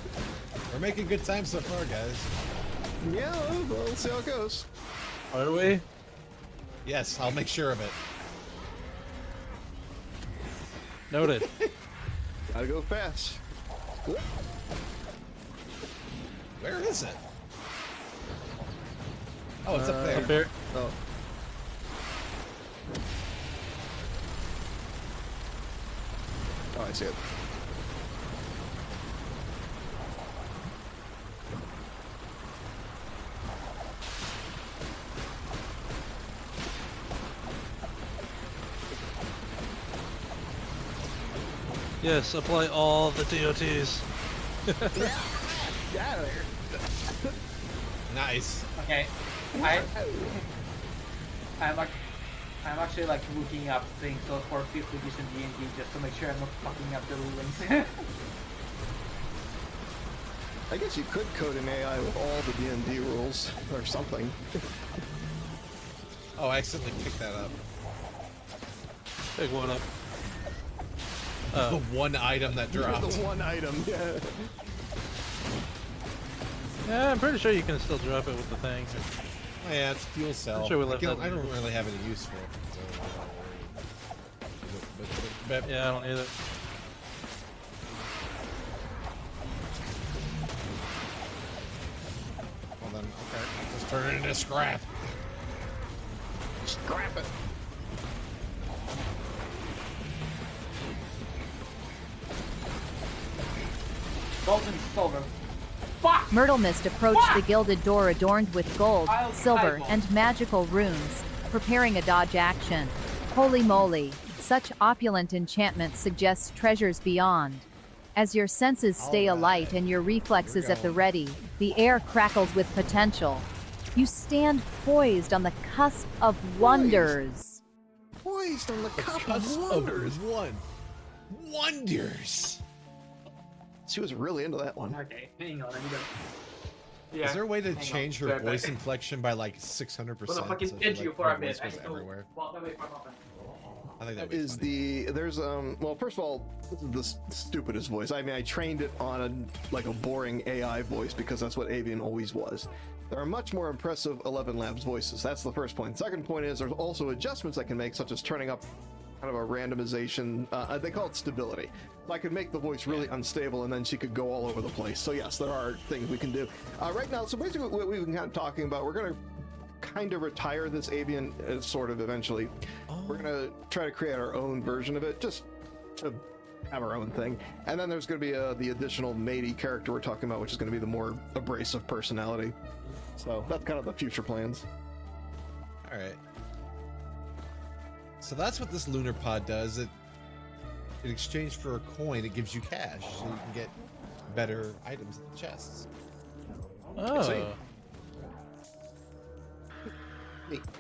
We're making good time so far, guys. Yeah, well, let's see how it goes. Are we? Yes, I'll make sure of it. Noted. Gotta go fast. Where is it? Oh, it's up there. Up here. Oh. Oh, I see it. Yes, apply all the DOTs. Get out of there. Nice. Okay, I'm I'm actually like looking up things for 5th edition D&D just to make sure I'm not fucking up the rulings. I guess you could code an AI with all the D&D rules or something. Oh, I accidentally picked that up. Pick one up. The one item that dropped. The one item, yeah. Yeah, I'm pretty sure you can still drop it with the thing. Oh, yeah, it's fuel cell. sure we left that I don't in. really have any use for it. So, but, Yeah, I don't either. well then, okay. Let's turn it into scrap. Scrap it. Gold and silver. Fuck! Myrtle Mist approached the gilded door adorned with gold, I'll silver, eyeball. and magical runes, preparing a dodge action. Holy moly, such opulent enchantment suggests treasures beyond. As your senses stay alight and your reflexes at the ready, the air crackles with potential. You stand poised on the cusp of wonders. Poised on the cup Cusp of wonders. of one. Wonders. She was really into that one. Okay, hang on, I need to... Yeah, Is there a way to hang change on. her Sorry, voice but- inflection by like 600%? Gonna fucking so she, edge like, you for her a bit. voice I goes need to everywhere. walk away from open. I think that would be Is funny. there's well, first of all, this is the stupidest voice. I mean, I trained it on a boring AI voice because that's what Avian always was. There are much more impressive 11 Labs voices. That's the first point. Second point is there's also adjustments I can make, such as turning up kind of a randomization. They call it stability. I could make the voice really unstable, and then she could go all over the place. So yes, there are things we can do. Right now, so basically what we've been kind of talking about, we're going to kind of retire this Avian, sort of eventually. We're going to try to create our own version of it, just to have our own thing. And then there's going to be the additional matey character we're talking about, which is going to be the more abrasive personality. So that's kind of the future plans. All right. So that's what this lunar pod does. It, in exchange for a coin, it gives you cash, so you can get better items at the chests. Oh.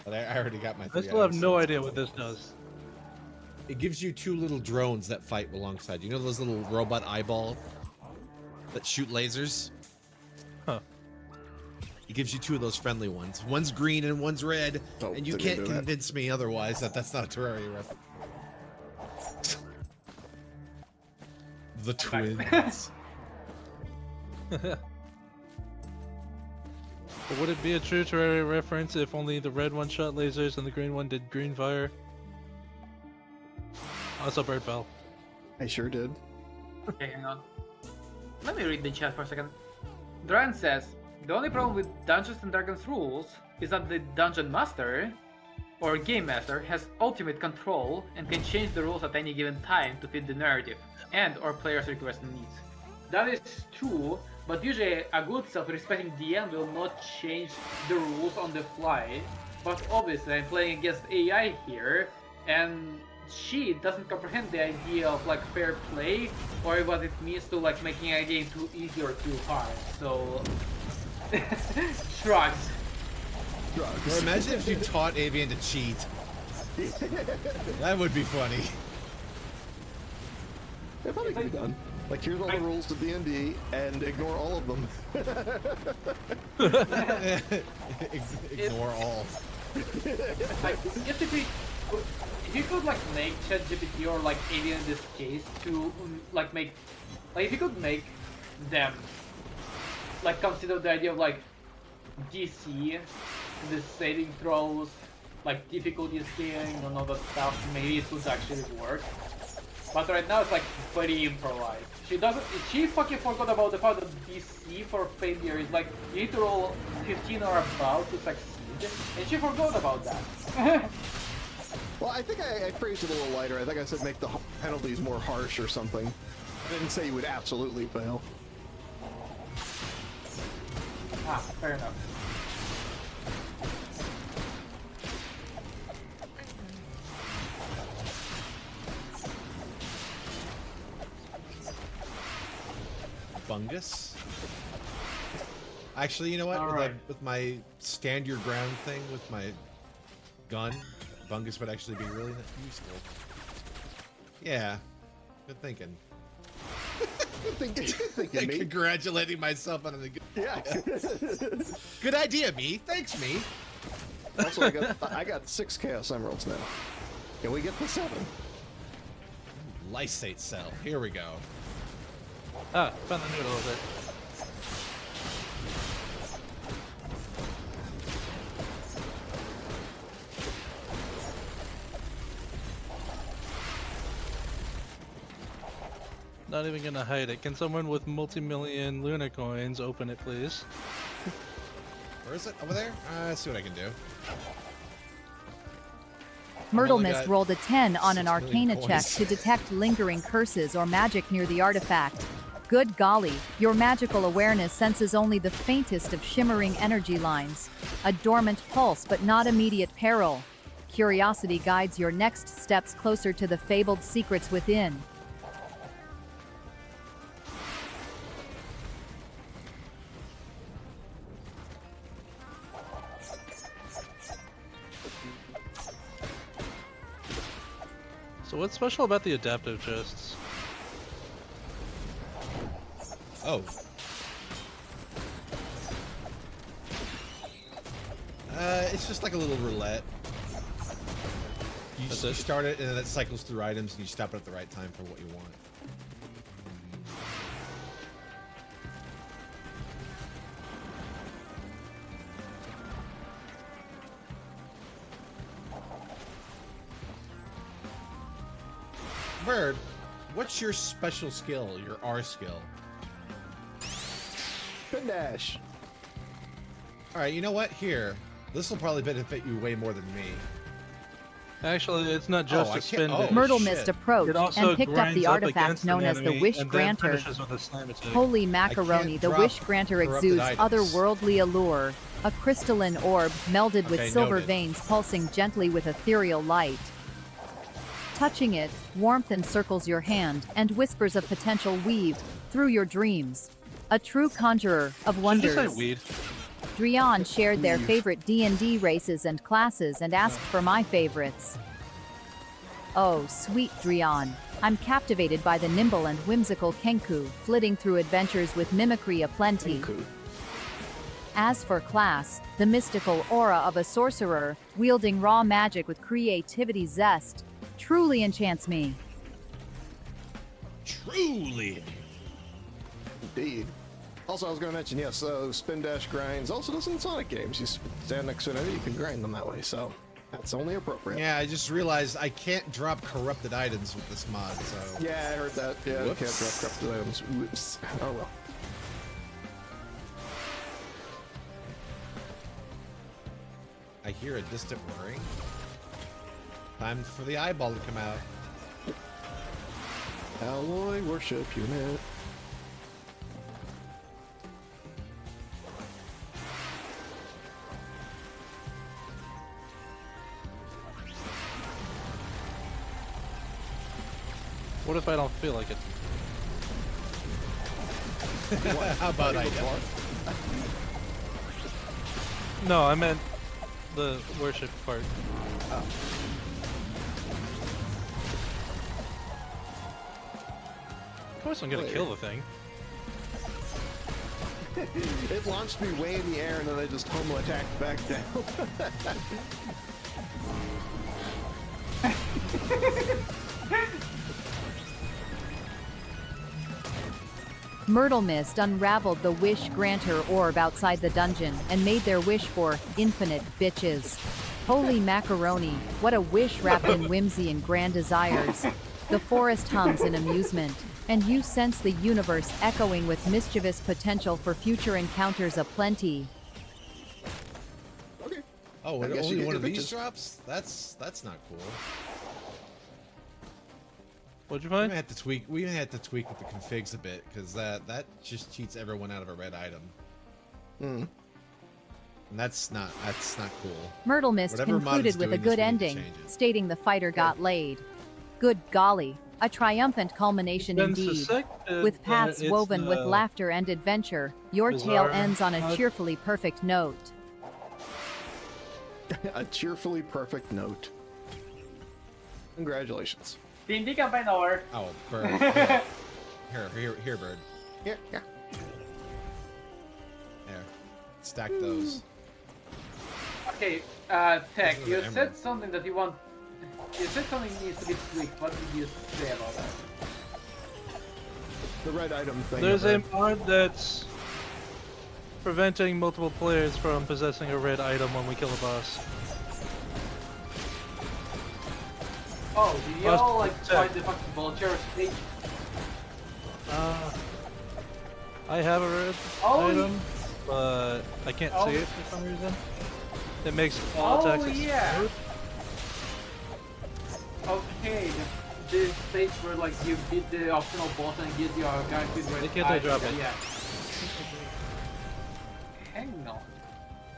But I already got my. I 3 still have items. no idea what this does. It gives you 2 little drones that fight alongside. You know those little robot eyeball that shoot lasers? Huh. It gives you 2 of those friendly ones. One's green and one's red, Oh, and you didn't can't do that. convince me otherwise that that's not a Terraria reference. The twins. But would it be a true Terraria reference if only the red one shot lasers and the green one did green fire? Also, Bird Bell. I sure did. Okay, hang on. Let me read the chat for a second. Dran says, the only problem with Dungeons and Dragons rules is that the Dungeon Master, or Game Master, has ultimate control and can change the rules at any given time to fit the narrative and or players' requests and needs. That is true, but usually a good self-respecting DM will not change the rules on the fly. But obviously I'm playing against AI here, and she doesn't comprehend the idea of like fair play or what it means to like making a game too easy or too hard. So shrugs. Or imagine if you taught Avian to cheat. That would be funny. It probably could be done. Like, here's all the rules to D&D, and ignore all of them. Ignore all. Like if you could like make ChatGPT or like Alien in this case to like make like if you could make them like consider the idea of like DC, the saving throws, like difficulty scaling and all that stuff, maybe it would actually work. But right now it's like very improvised. She fucking forgot about the part that DC for failure is like you need to roll 15 or above to succeed, and she forgot about that. Well, I think I phrased it a little lighter. I think I said make the penalties more harsh or something. I didn't say you would absolutely fail. Ah, fair enough. Bungus? Actually, you know what? All With, right. with my stand your ground thing with my gun, Bungus would actually be really useful. Yeah, good thinking. Good thinking, me. Congratulating myself on the good. Yeah. Good idea, me. Thanks, me. Also, I got 6 Chaos Emeralds now. Can we get the 7? Lysate cell. Here we go. Ah, found the noodle over there. Not even gonna hide it. Can someone with multi-million Luna coins open it, please? Where is it? Over there? Let's see what I can do. Myrtle only Mist got rolled a 10 on an 6 million Arcana check coins. to detect lingering curses or magic near the artifact. Good golly, your magical awareness senses only the faintest of shimmering energy lines. A dormant pulse but not immediate peril. Curiosity guides your next steps closer to the fabled secrets within. So what's special about the adaptive chests? Oh. It's just like a little roulette. You start it and then it cycles through items and you stop it at the right time for what you want. Bird, what's your special skill, your R skill? Spin dash. Alright, you know what? Here. This will probably benefit you way more than me. Actually, it's not just I a spin can't- dash. Myrtle shit. Mist approached It also and picked up grinds the up artifact against known an as the enemy Wish and then Granter. finishes with a slam attack. Holy macaroni, the drop Wish Granter corrupted exudes items. otherworldly allure. A crystalline orb melded with Okay, silver noted. veins pulsing gently with ethereal light. Touching it, warmth encircles your hand, and whispers of potential weave through your dreams. A true conjurer of Should you wonders. say weed? Drian shared their favorite D&D races and classes and asked for my favorites. Oh, sweet Drian. I'm captivated by the nimble and whimsical Kenku, flitting through adventures with mimicry aplenty. Cool. As for class, the mystical aura of a sorcerer, wielding raw magic with creativity zest, truly enchants me. Truly. Indeed. Also, I was going to mention, yes, spin dash grinds also does in Sonic games. You stand next to an enemy, you can grind them that way, so that's only appropriate. Yeah, I just realized I can't drop corrupted items with this mod, so... Yeah, I heard that. Yeah, you can't drop Whoops. corrupted items. Whoops. Oh well. I hear a distant whirring. Time for the eyeball to come out. Alloy worship unit. What if I don't feel like it? How about I don't? No, I meant the worship part. Of course I'm gonna Wait. kill the thing. It launched me way in the air and then I just humble attacked back down. Myrtle Mist unraveled the Wish Granter orb outside the dungeon and made their wish for infinite bitches. Holy macaroni, what a wish wrapped in whimsy and grand desires. The forest hums in amusement, and you sense the universe echoing with mischievous potential for future encounters aplenty. Okay. Oh, I and guess you only get one your of these bitches. drops? That's not cool. What'd you We find? may have to tweak. We may have to tweak with the configs a bit because that just cheats everyone out of a red item. Hmm. And that's not cool. Myrtle Mist Whatever mod is concluded with a doing this, good we need to ending, change it. stating the fighter got laid. Good golly, a triumphant culmination Been indeed. suspected With that paths it's woven with the laughter and adventure, your tale bizarre ends on a mod. cheerfully perfect note. A cheerfully perfect note. Congratulations. D&D campaign over. Oh, Bird. Here, Bird. Yeah, yeah. There. Stack those. Okay, Tech, This is you an said emerald. something that you want. You said something needs to be tweaked. What did you say about that? The red item thing. There's a Bird. mod that's preventing multiple players from possessing a red item when we kill a boss. Oh, did you Plus, all like Tech. find the fucking vulture stage? I have a red Oh, item, but I can't Oh. see it for some reason. It makes all Oh, attacks yeah. explode. Okay, this stage where like you beat the optional boss and get your guaranteed red They can't die item, dropping. Yeah. Hang on.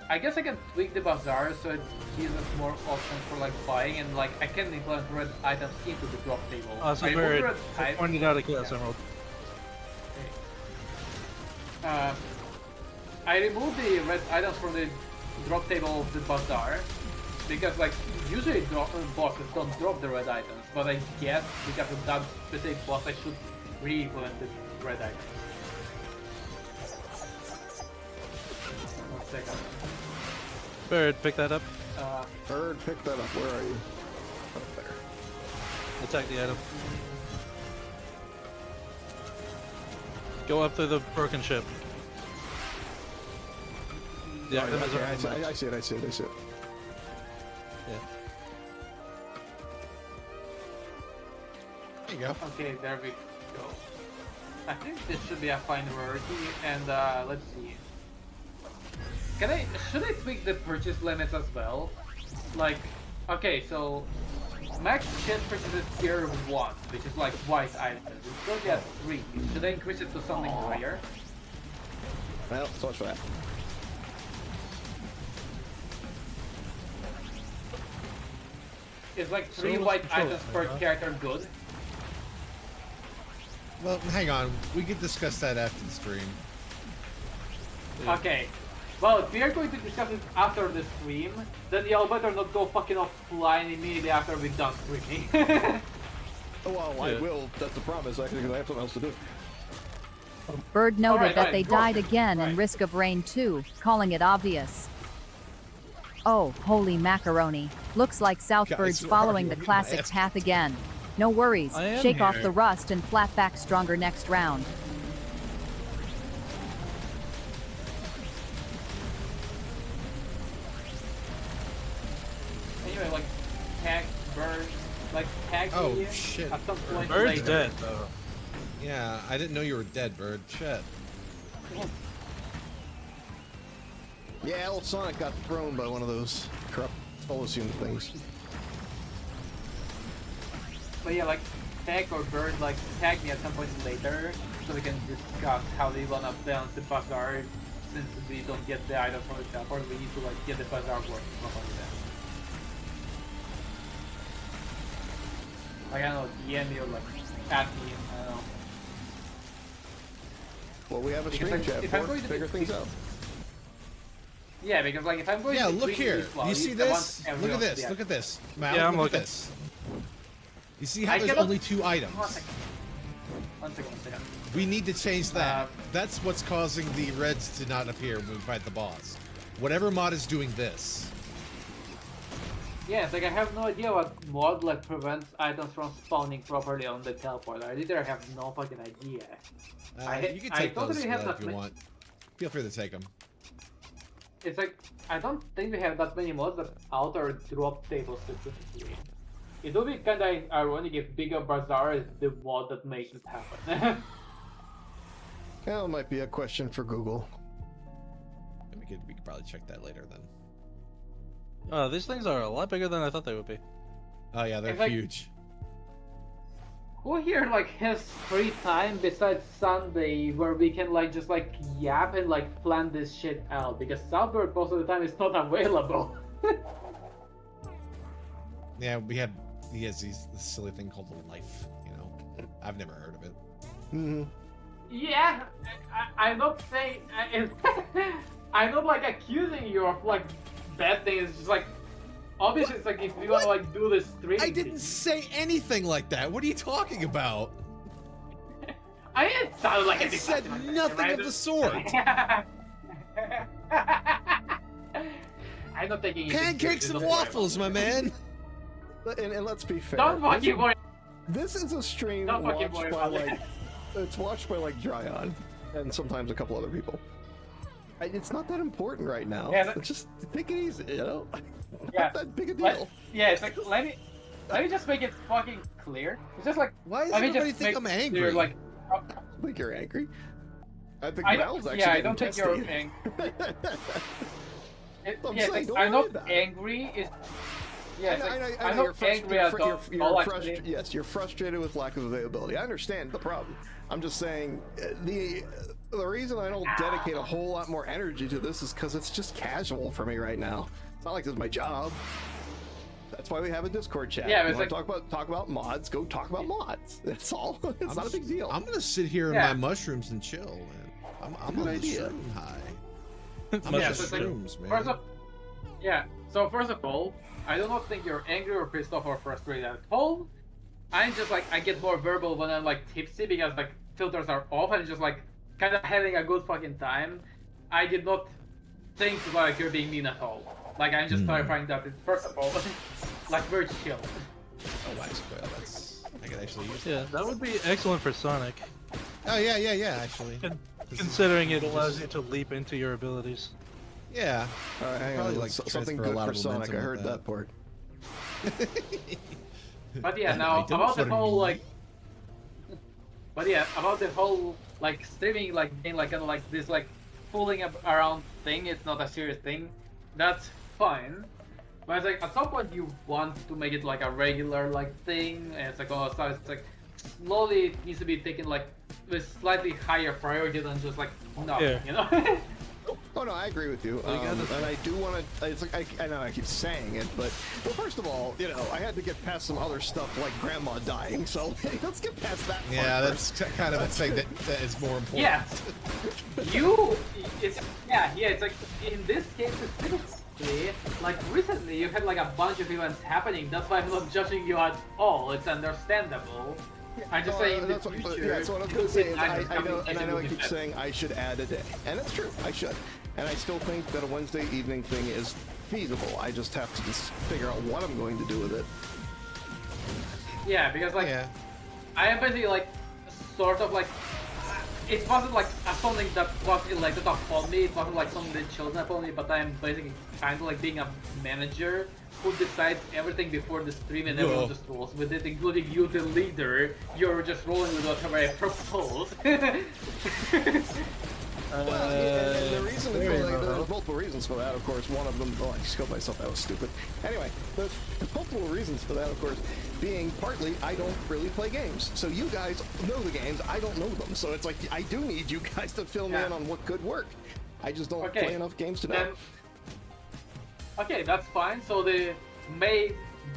I guess I can tweak the bazaar so it gives us more options for like buying and like I can implement red items into the drop table. Awesome I removed bird. red I items- pointed out a Chaos Emerald. I removed the red items from the drop table of the bazaar because like usually bosses don't drop the red items, but I guess because of that specific boss I should re-implement the red items. One second. Bird, pick that up. Bird, pick that up. Where are you? Up there. Attack the item. Go up to the broken ship. The Oh, item is okay, already I see it. I see it. I see it. Yeah. There you go. Okay, there we go. I think this should be a fine rarity, and let's see. Should I tweak the purchase limits as well? Like, okay, so max chest purchases tier 1, which is like white items. It's currently at 3. Should I increase it to something higher? Well, so much for that. Is like 3 So white what's the items per choice, huh? character good? Well, hang on. We can discuss that after the stream. Yeah. Okay. Well, if we are going to discuss it after the stream, then y'all better not go fucking offline immediately after we're done streaming. Oh, well, I Yeah. will. That's the promise. Actually, because I have something else to do. Bird noted Alright, that fine, they go on. died again in Right. Risk of Rain 2, calling it obvious. Oh, holy macaroni. Looks like Southbird's Guys, where following are the you? classic Ask- path again. No worries, I am shake off here. the rust and flat back stronger next round. Anyway, like, tag bird, like, tag Oh, me shit. at some point Bird's later. dead, though. Yeah, I didn't know you were dead, Bird. Shit. Yeah, old Sonic got thrown by one of those corrupt Coliseum things. But yeah, like, tag or bird, like, tag me at some point later, so we can discuss how they wanna balance the bazaar, since we don't get the item from the teleport, we need to, like, get the bazaar working properly then. Like, I don't know, DM me or, like, at me, I don't know. Well, we have a Because, stream like, chat if I'm for going to figure be- things out. Yeah, because, like, if I'm going Yeah, to look tweak here. these Do you values, see I want this? everyone Look at to this. be Look at this. Mal, Yeah, I'm look at looking. this. You see how I there's cannot- only 2 items? One second. One second. We need to change that. Uh, That's what's causing the reds to not appear when we fight the boss. Whatever mod is doing this. Yeah, it's like I have no idea what mod like prevents items from spawning properly on the teleporter. I literally have no fucking idea. You can I take totally those have if that you ma- want. Feel free to take them. It's like I don't think we have that many mods that alter drop tables specifically. It would be kinda ironic if Bigger Bazaar is the mod that makes it happen. Well, it might be a question for Google. We could probably check that later then. These things are a lot bigger than I thought they would be. Oh yeah, they're It's like- huge. Who here like has free time besides Sunday where we can like just like yap and like plan this shit out? Because Southburg most of the time is not available. Yeah, he has this silly thing called a life, you know. I've never heard of it. Mm-hmm. Yeah, I'm not saying. I'm not like accusing you of like bad things. It's just like obviously it's like if we want to like do this stream. I didn't say anything like that. What are you talking about? It sounded like I said nothing of the sort. I'm not taking it Pancakes seriously, and don't worry waffles, my man. And let's be fair. Don't fucking worry. This is a stream Don't fucking watched worry by about like it's watched by like Dryon and sometimes a couple other people. It's not that important right now. Yeah, Just take it easy, you know. Yeah. Not that big a Let- deal. yeah, it's like let me just make it fucking clear. It's just like Why does let me everybody just think make I'm clear, angry? like I think you're angry. I think I Val's don't, actually yeah, I getting don't think testy. you're angry. I'm Yeah, saying, like, don't I'm worry not about it. angry. It's yeah, it's I like, know I'm you're not frustrated. angry at all. Yes, you're frustrated with lack of availability. I understand the problem. I'm just saying the reason I don't dedicate a whole lot more energy to this is because it's just casual for me right now. It's not like this is my job. That's why we have a Discord chat. Yeah, you it's want like- to talk about mods? Go talk about mods. That's all. It's not a big deal. I'm gonna sit here in Yeah. my mushrooms and chill, man. I'm Good on idea. the shroom high. I'm Much Yeah, on so the it's like- shrooms, man. First of all, I do not think you're angry or pissed off or frustrated at all. I'm just like I get more verbal when I'm like tipsy because like filters are off and just like kind of having a good fucking time. I did not think like you're being mean at all. Like I'm just clarifying that it's first of all like very chill. Oh, wax coil. That's I could actually use. Yeah, that would be excellent for Sonic, Oh yeah. Actually, considering it allows you to leap into your abilities. yeah. All right, hang Probably, on. like, Something transfer a good lot for of Sonic. I momentum heard with that part. But yeah, I now don't about the for whole me. like. But yeah, about the whole like streaming like being like kind of like this like fooling around thing. It's not a serious thing. That's fine. But it's like at some point you want to make it like a regular like thing, and it's like oh, so it's like slowly it needs to be taken like with slightly higher priority than just like nothing, Yeah. you know? Oh no, I agree with you, Well, you gotta- and I do want to. It's like I know I keep saying it, but well, first of all, you know, I had to get past some other stuff like Grandma dying, so let's get past that. Part Yeah, first. that's kind of a thing that is more important. Yeah. It's like in this case specifically, like recently you had like a bunch of events happening. That's why I'm not judging you at all. It's understandable. I'm just saying in the that's what, future. yeah, that's what I was you going to say. could Is kind of I know, and I know I communicate keep with saying I should add a day, and it's true. I should, and I still think that a Wednesday evening thing is feasible. I just have to just figure out what I'm going to do with it. Yeah, because like Yeah. I am basically like sort of like it wasn't like something that was elected upon me. It wasn't like something that chosen upon me. But I'm basically kind of like being a manager who decides everything before the stream, and everyone Whoa. just rolls with it, including you, the leader. You're just rolling with whatever I propose. Well, and the reason very for, like, well. there's multiple reasons for that, of course. One of them, oh, I just killed myself. That was stupid. Anyway, there's multiple reasons for that, of course, being partly I don't really play games. So you guys know the games, I don't know them. So it's like I do need you guys to fill me Yeah. in on what could work. I just don't Okay. play enough games to know. Then, okay, that's fine. So the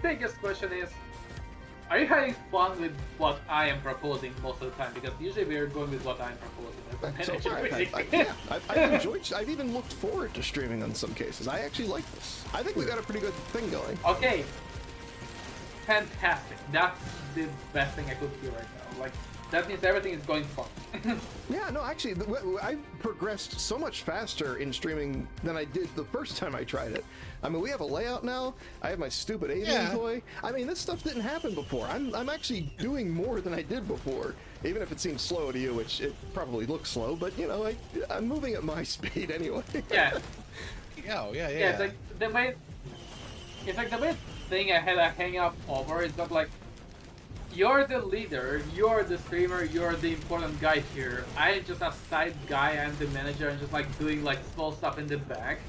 biggest question is, are you having fun with what I am proposing most of the time? Because usually we're going with what I'm proposing. as a So manager, far, basically. I've enjoyed. I've even looked forward to streaming in some cases. I actually like this. I think we got a pretty good thing going. Okay. Fantastic. That's the best thing I could do right now. Like, that means everything is going fine. Yeah, no, actually, I've progressed so much faster in streaming than I did the first time I tried it. I mean, we have a layout now. I have my stupid alien Yeah. toy. I mean, this stuff didn't happen before. I'm actually doing more than I did before, even if it seems slow to you, which it probably looks slow. But you know, I'm moving at my speed anyway. yeah. Oh, yeah. Yeah, it's like the main thing I had a hang up over is that like you're the leader, you're the streamer, you're the important guy here. I'm just a side guy, I'm the manager, and just like doing like small stuff in the back.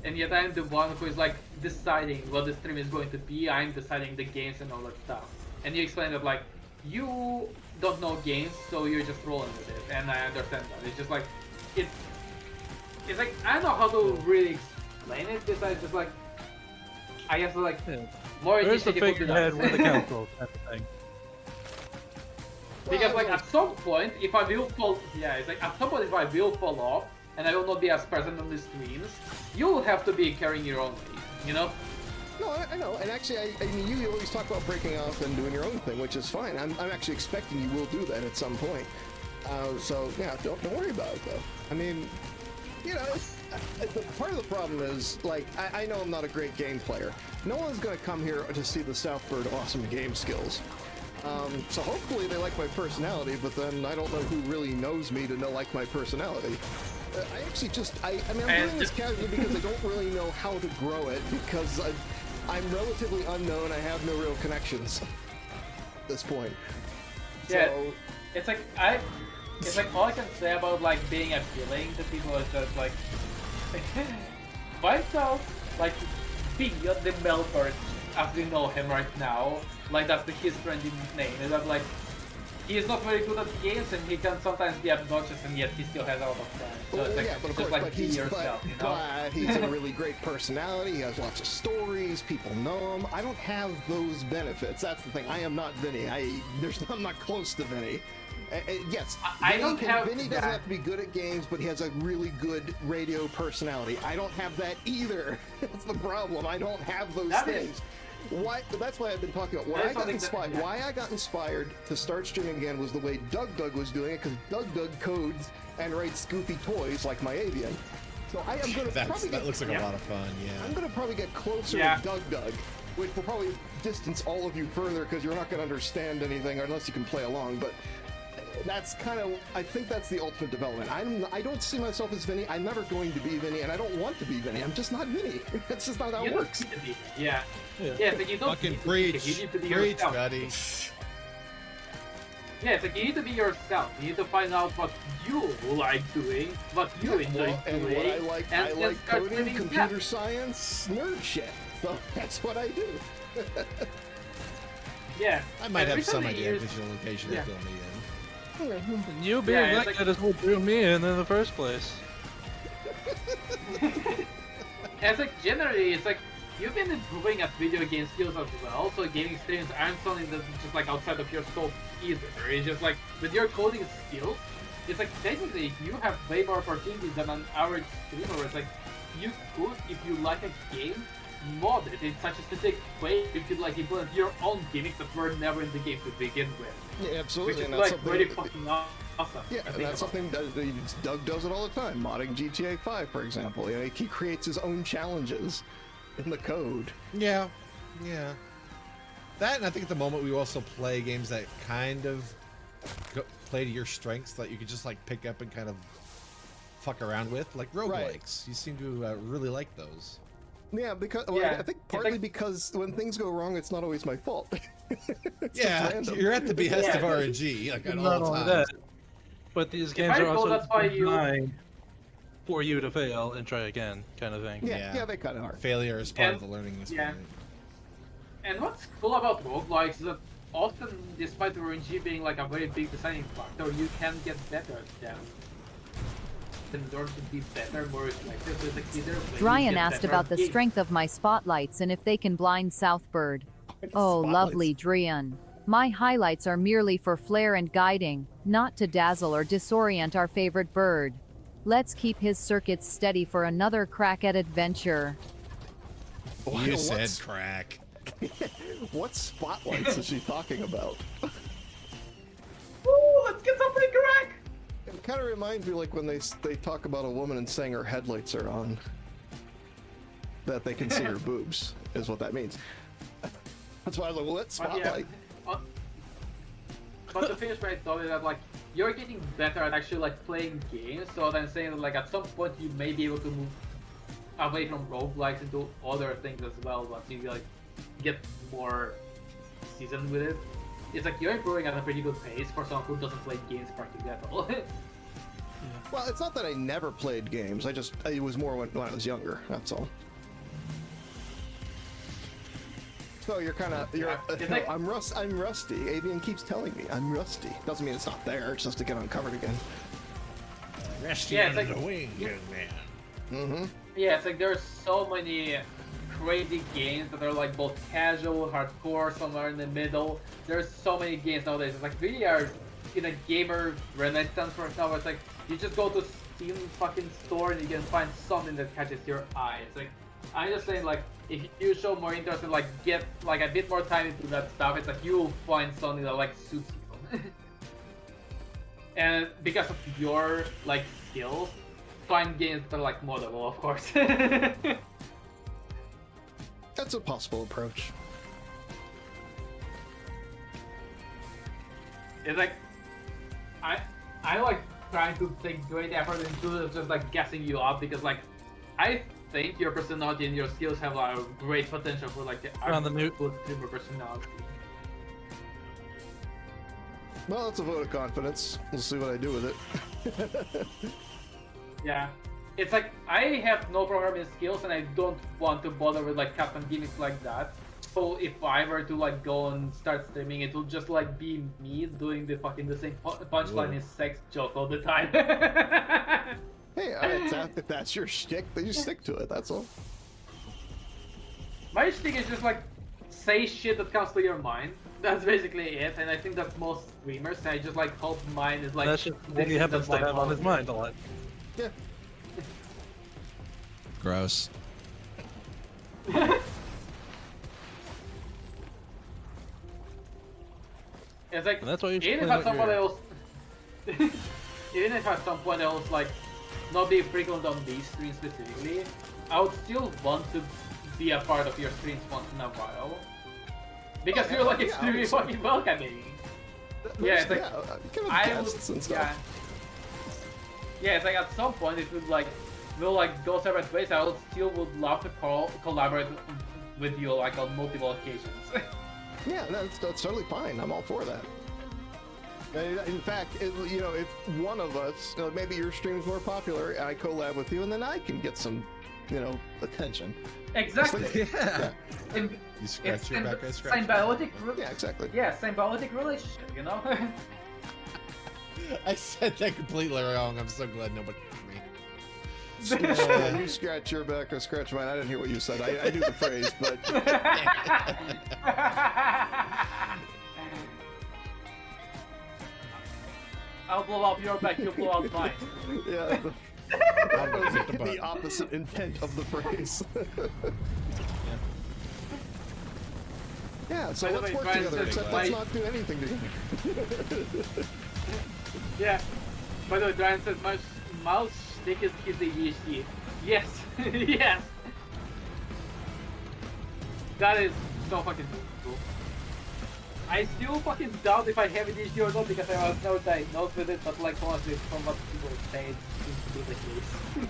And yet I'm the one who is like deciding what the stream is going to be, I'm deciding the games and all that stuff. And you explain that like you don't know games, so you're just rolling with it, and I understand that. It's just like it's like I don't know how to really explain it besides just like I guess like Yeah. more Where's the initiative would be figurehead nice. with the council type of thing? Because like at some point, if I will fall, yeah, it's like at some point if I will fall off and I will not be as present on the streams, you'll have to be carrying your own weight, you know? No, I know, and actually, I mean, you always talk about breaking off and doing your own thing, which is fine. I'm actually expecting you will do that at some point. So yeah, don't worry about it though. I mean, you know, part of the problem is, like, I know I'm not a great game player. No one's gonna come here to see the Southbird awesome game skills. So hopefully they like my personality, but then I don't know who really knows me to know like my personality. I actually I mean, I'm doing this casually because I don't really know how to grow it, because I'm relatively unknown. I have no real connections at this point. Yeah, So, it's like all I can say about like being appealing to people is just like myself, like beyond the Melford as we know him right now. Like that's his trendy name. Is that like he is not very good at games and he can sometimes be obnoxious and yet he still has a lot of fun. So it's like, yeah, but of just course, like be yourself, you know? but he's a really great personality. He has lots of stories. People know him. I don't have those benefits. That's the thing. I am not Vinny. I'm not close to Vinny. Yes, I don't have Vinny doesn't have to be good at games, but he has a really good radio personality. I don't have that either. That's the problem. I don't have those things. Why? That's why I've been talking about why I got inspired to start streaming again was the way Doug was doing it, because Doug codes and writes goofy toys like my avian. So I am gonna that looks like a lot of fun. Yeah. I'm gonna probably get closer to Doug, which will probably distance all of you further because you're not gonna understand anything unless you can play along. But that's kind of, I think that's the ultimate development. I don't see myself as Vinny. I'm never going to be Vinny, and I don't want to be Vinny. I'm just not Vinny. That's just not how it works. Yeah, but you don't Fucking need to preach, you need to be preach, yourself. buddy. Yeah, it's like you need to be yourself. You need to find out what you like doing, what you enjoy And doing, what I like start coding, living computer science, nerd shit. So that's what I do. Yeah. I might And have some recently idea of years- visual location to film me in. And you being Yeah, it's that like- good is what drew me in the first place. It's like generally, it's like you've been improving at video game skills as well. So gaming streams aren't something that's just like outside of your scope either. It's just like with your coding skills, it's like technically you have way more opportunities than an average streamer. It's like you could, if you like a game, mod it in such a specific way. You could like implement your own gimmicks that were never in the game to begin with. Yeah, absolutely. Which is and that's like something really fucking awesome. Yeah, and that's something that Doug does it all the time. Modding GTA 5, for example. You know, he creates his own challenges in the code. Yeah. That, and I think at the moment we also play games that kind of play to your strengths that you could just like pick up and kind of fuck around with, like roguelikes. Right. You seem to really like those. Yeah, because I think partly because when things go wrong, it's not always my fault. It's just Yeah, random. you're at the behest of Yeah. RNG like at Not all only times. that, but these I games are recall, also that's why you- designed for you to fail and try again, kind of thing. Yeah, they kind of are. Failure is part And- of the learning yeah. experience. And what's cool about roguelikes is that often, despite the RNG being like a very big deciding factor, you can get better at them. In order to be better, more reflective with the kidder. Dryan asked about the strength of my spotlights and if they can blind Southbird. Oh, lovely Drian. My highlights are merely for flair and guiding, not to dazzle or disorient our favorite bird. Let's keep his circuits steady for another crack at adventure. You What- said crack. What spotlights is she talking about? Ooh, let's get some free crack! It kind of reminds me like when they talk about a woman and saying her headlights are on. That they can see her boobs, is what that means. That's why I was like, well, what But yeah, spotlight? but the thing is right though is that like you're getting better at actually like playing games, so I'm saying that like at some point you may be able to move away from roguelikes into other things as well, but you like get more seasoned with it. It's like you're improving at a pretty good pace for someone who doesn't play games practically at all. Well, it's not that I never played games. It was more when I was younger. That's all. So you're kind of It's like- I'm rusty. Avian keeps telling me I'm rusty. Doesn't mean it's not there. It's just to get uncovered again. Rest Yeah, it's under like- the wing, young man. Mm-hmm. Yeah, it's like there's so many crazy games that are like both casual, hardcore, somewhere in the middle. There's so many games nowadays. It's like we are in a gamer renaissance right now. Where it's like you just go to Steam fucking store and you can find something that catches your eye. It's like I'm just saying, like, if you show more interest and like get like a bit more time into that stuff, it's like you'll find something that like suits you. And because of your like skills, find games that are like moddable, of course. That's a possible approach. It's like I like trying to take great effort into just like guessing you up because like I think your personality and your skills have a great potential for like On the new- good streamer personality. Well, it's a vote of confidence. We'll see what I do with it. Yeah. It's like I have no programming skills and I don't want to bother with like custom gimmicks like that. So if I were to like go and start streaming, it will just like be me doing the same punchline is sex joke all the time. Hey, if that's your shtick, then you stick to it. That's all. My shtick is just like say shit that comes to your mind. That's basically it, and I think that's most streamers. And I just like hope mine is like That's just what he happens to have on his mind a lot. Yeah. Gross. It's like And that's why you should even play if at some point Metal else, even if at some point I was like not being frequent on these streams specifically, I would still want to be a part of your streams once in a while because you're like extremely fucking welcoming. Yeah, it's like give it I tests and would, stuff. yeah, it's like at some point it would like we'll like go separate ways. I would still would love to collaborate with you like on multiple occasions. Yeah, that's totally fine. I'm all for that. In fact, you know, if one of us, you know, maybe your stream's more popular, and I collab with you, and then I can get some, you know, attention. Exactly. Yeah. And You scratch your back, I scratch. symbiotic. Yeah, exactly. Yeah, symbiotic relationship. You know. I said that completely wrong. I'm so glad nobody heard me. Yeah, you scratch your back, I scratch mine. I didn't hear what you said. I knew the phrase, but I'll blow up your back, you blow up mine. yeah, I'm gonna hit the the button. opposite intent of the phrase. Yeah, so By the let's way, work Brian together, says except my- let's not do anything together. Yeah. By the way, Brian says my mouse stick is ADHD. Yes, yes. That is so fucking cool. I still fucking doubt if I have ADHD or not because I was never diagnosed with it, but like honestly, from what people say, it seems to be the case.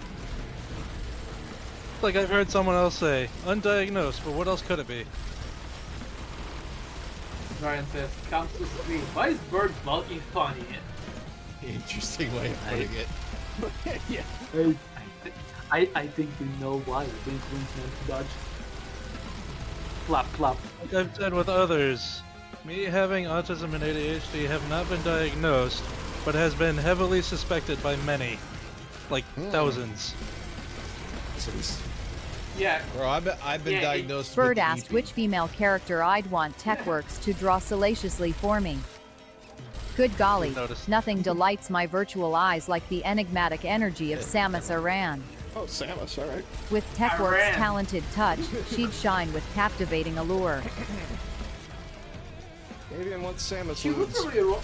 Like I've heard someone else say, undiagnosed, but what else could it be? Brian says, comes to stream. Why is bird bulking funny? Interesting way of putting it. Yeah. I think we know why. Wink, wink, dodge. Clap, clap. Like I've said with others, me having autism and ADHD have not been diagnosed, but has been heavily suspected by many. Like thousands. Yeah, Bro, I've been Yeah, diagnosed Bird with asked EP. which female character I'd want TechWorks to draw salaciously for me. Good golly, Noticed. nothing delights my virtual eyes like the enigmatic energy of Samus Aran. Oh, Samus, all right. With TechWorks' Aran. talented touch, she'd shine with captivating allure. Maybe I want Samus she would lose. probably rock.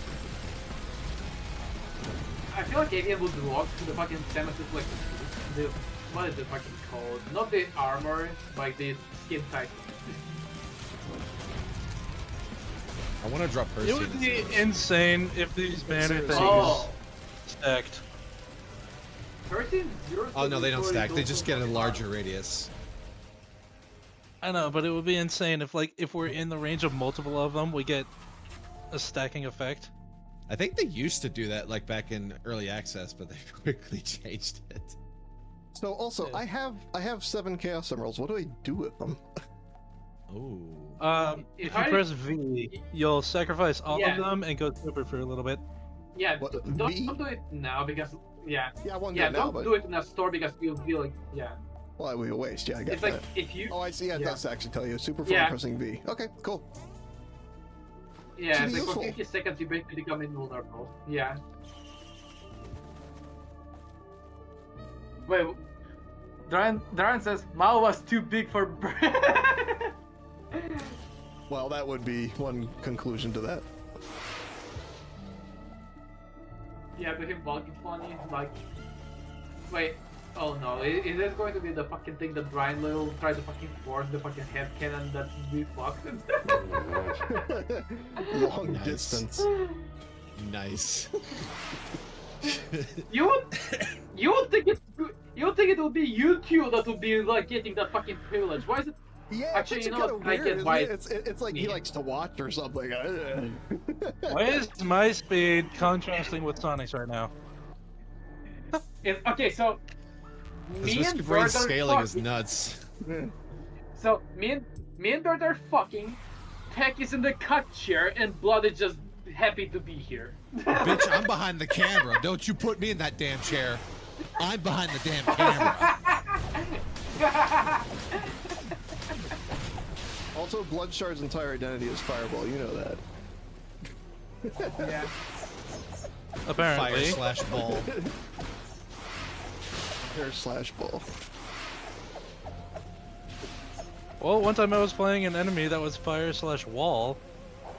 I feel like Avian would rock to the fucking Samus is like the what is it fucking called? Not the armor, like the skin type. I want to drop Percy. It would be insane if these banner things Oh, stacked. 13 0. Oh no, they don't stack. They just get a larger radius. I know, but it would be insane if if we're in the range of multiple of them, we get a stacking effect. I think they used to do that like back in early access, but they quickly changed it. So also, I have 7 Chaos Emeralds. What do I do with them? Oh. If If you I- press V, you'll sacrifice all Yeah. of them and go super for a little bit. Yeah, What, don't V? do it now because yeah, Yeah, I want yeah, that now, don't but do it in a store because you'll feel like yeah. well, I will waste. Yeah, I got It's that. like if you Oh, I see. Yeah, it Yeah. does actually tell you. Super for Yeah. pressing V. Okay, cool. yeah, should it's be like for useful. 50 seconds you basically become invulnerable. Yeah. Wait, Darren says Mao was too big for bread. Well, that would be one conclusion to that. Yeah, to him bulking funny. Like, wait. Oh no, is this going to be the fucking thing that Brian Little tried to fucking force the fucking head cannon that we fucked? Long Nice. distance. Nice. You would think it would be you two that would be like getting that fucking privilege. Why is it? Yeah, Actually, it's you know kind what, of I weird. get Isn't why it? It's like he me. likes to watch or something. Why is my speed contrasting with Sonic's right now? Okay, so This me and Mr. Brain Bird are scaling is fucking. nuts. So me and Bird are fucking. Tech is in the cut chair, and Blood is just happy to be here. Bitch, I'm behind the camera. Don't you put me in that damn chair. I'm behind the damn camera. Also, Bloodshard's entire identity is Fireball. You know that. Yeah. Apparently. Fire/ball. Hair/ball. Well, one time I was playing an enemy that was fire/wall,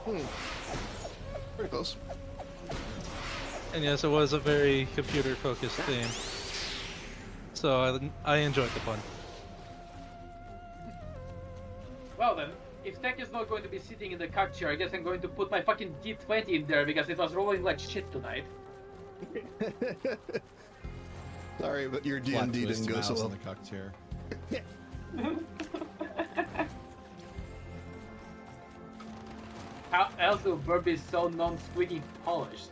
Pretty close. and yes, it was a very computer-focused theme. So I enjoyed the fun. Well then, if Tech is not going to be sitting in the cut chair, I guess I'm going to put my fucking D20 in there because it was rolling like shit tonight. Sorry, but your Plot D&D twist, didn't go so mouse well. in the cock chair. How else will Burb be so non-squeaky polished?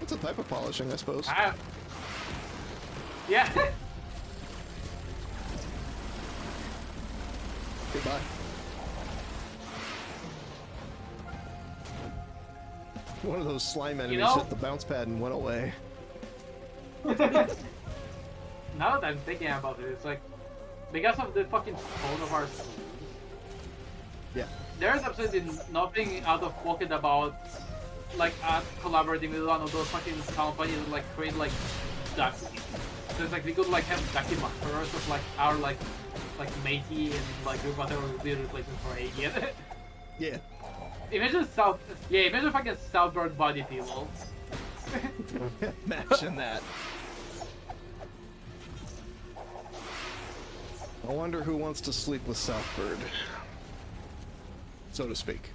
It's a type of polishing, I suppose. Yeah. Goodbye. One of those slime enemies know- hit the bounce pad and went away. Now that I'm thinking about it, it's like because of the fucking tone of our schools, Yeah. there's absolutely nothing out of pocket about like us collaborating with one of those fucking companies that like create like ducky. So it's like we could like have ducky markers of like our like matey and like whatever will be replacement for alien. Yeah. Imagine fucking Southbound body people. Imagine that. I wonder who wants to sleep with Southbird. So to speak.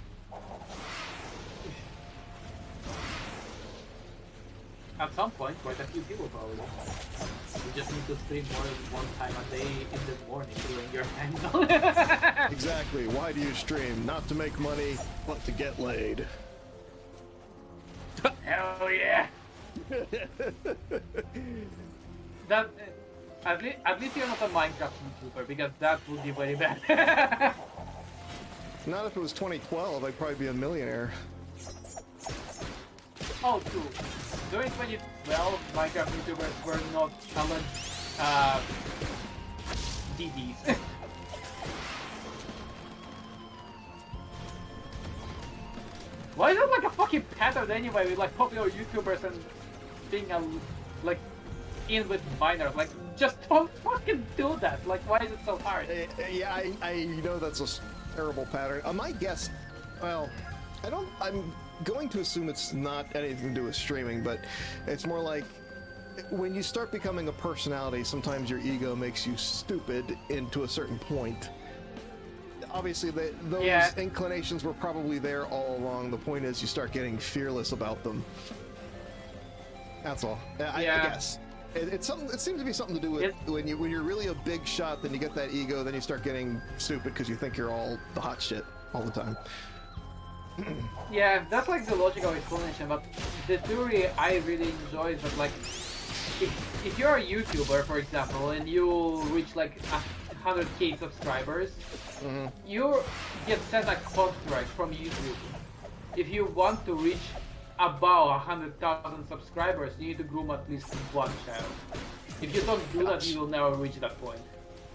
At some point, quite a few people probably. You just need to stream more than one time a day in the morning during your hangout. Exactly. Why do you stream? Not to make money, but to get laid. Hell yeah! That at least you're not a Minecraft YouTuber because that would be very bad. Not if it was 2012, I'd probably be a millionaire. Oh, true. During 2012, Minecraft YouTubers were not talent DDs. Why is it like a fucking pattern anyway with like popular YouTubers and being like in with minors? Like, just don't fucking do that. Like, why is it so hard? Yeah, I know that's a terrible pattern. My guess, well, I'm going to assume it's not anything to do with streaming, but it's more like when you start becoming a personality, sometimes your ego makes you stupid into a certain point. Obviously, those inclinations were probably there all along. The point is you start getting fearless about them. That's all. I guess. It's something. It seems to be something to do with when you're really a big shot, then you get that ego, then you start getting stupid because you think you're all the hot shit all the time. Yeah, that's like the logical explanation, but the theory I really enjoy is that like, if you're a YouTuber, for example, and you reach like 100k subscribers, you get sent a contract from YouTube. If you want to reach about 100,000 subscribers, you need to groom at least one child. If you don't do that, you will never reach that point.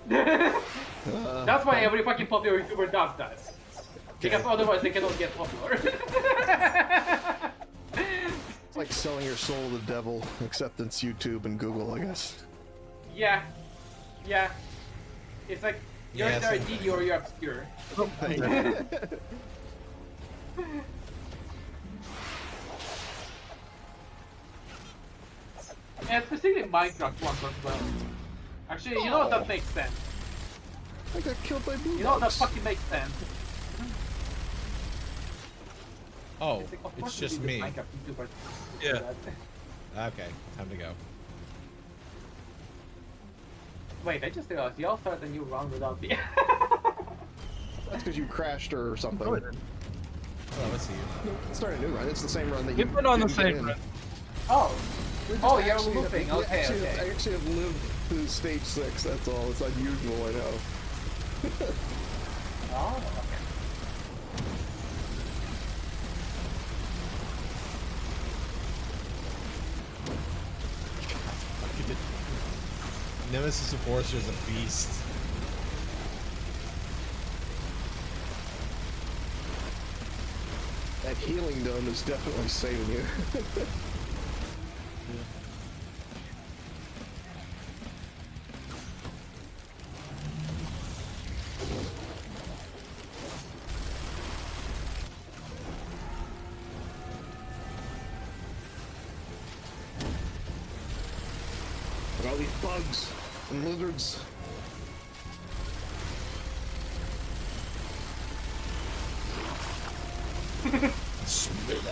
That's why every fucking popular YouTuber does that. Because otherwise they cannot get popular. It's like selling your soul to the devil, except it's YouTube and Google, I guess. Yeah. Yeah. It's like, you're Yeah, either a same DD thing. or you're obscure. And specifically Minecraft ones as well. Actually, you know what, that makes sense. I got killed by blue You know what, that bugs. fucking makes sense. Oh, It's, like, of it's course just we do me. Minecraft YouTubers do Yeah. that. Okay, time to go. Wait, I just realized y'all started a new round without me. That's because you crashed or something. Oh, let's see you. Start a new run. It's the same run that you We've been on the didn't get same in. run. Oh. We just Oh, you're actually have- looping. we Okay, actually okay. I actually have lived through stage 6, that's all. It's unusual, I know. Oh, okay. Nemesis Enforcer is a beast. That healing dome is definitely saving you. Look at all these bugs and lizards. Smell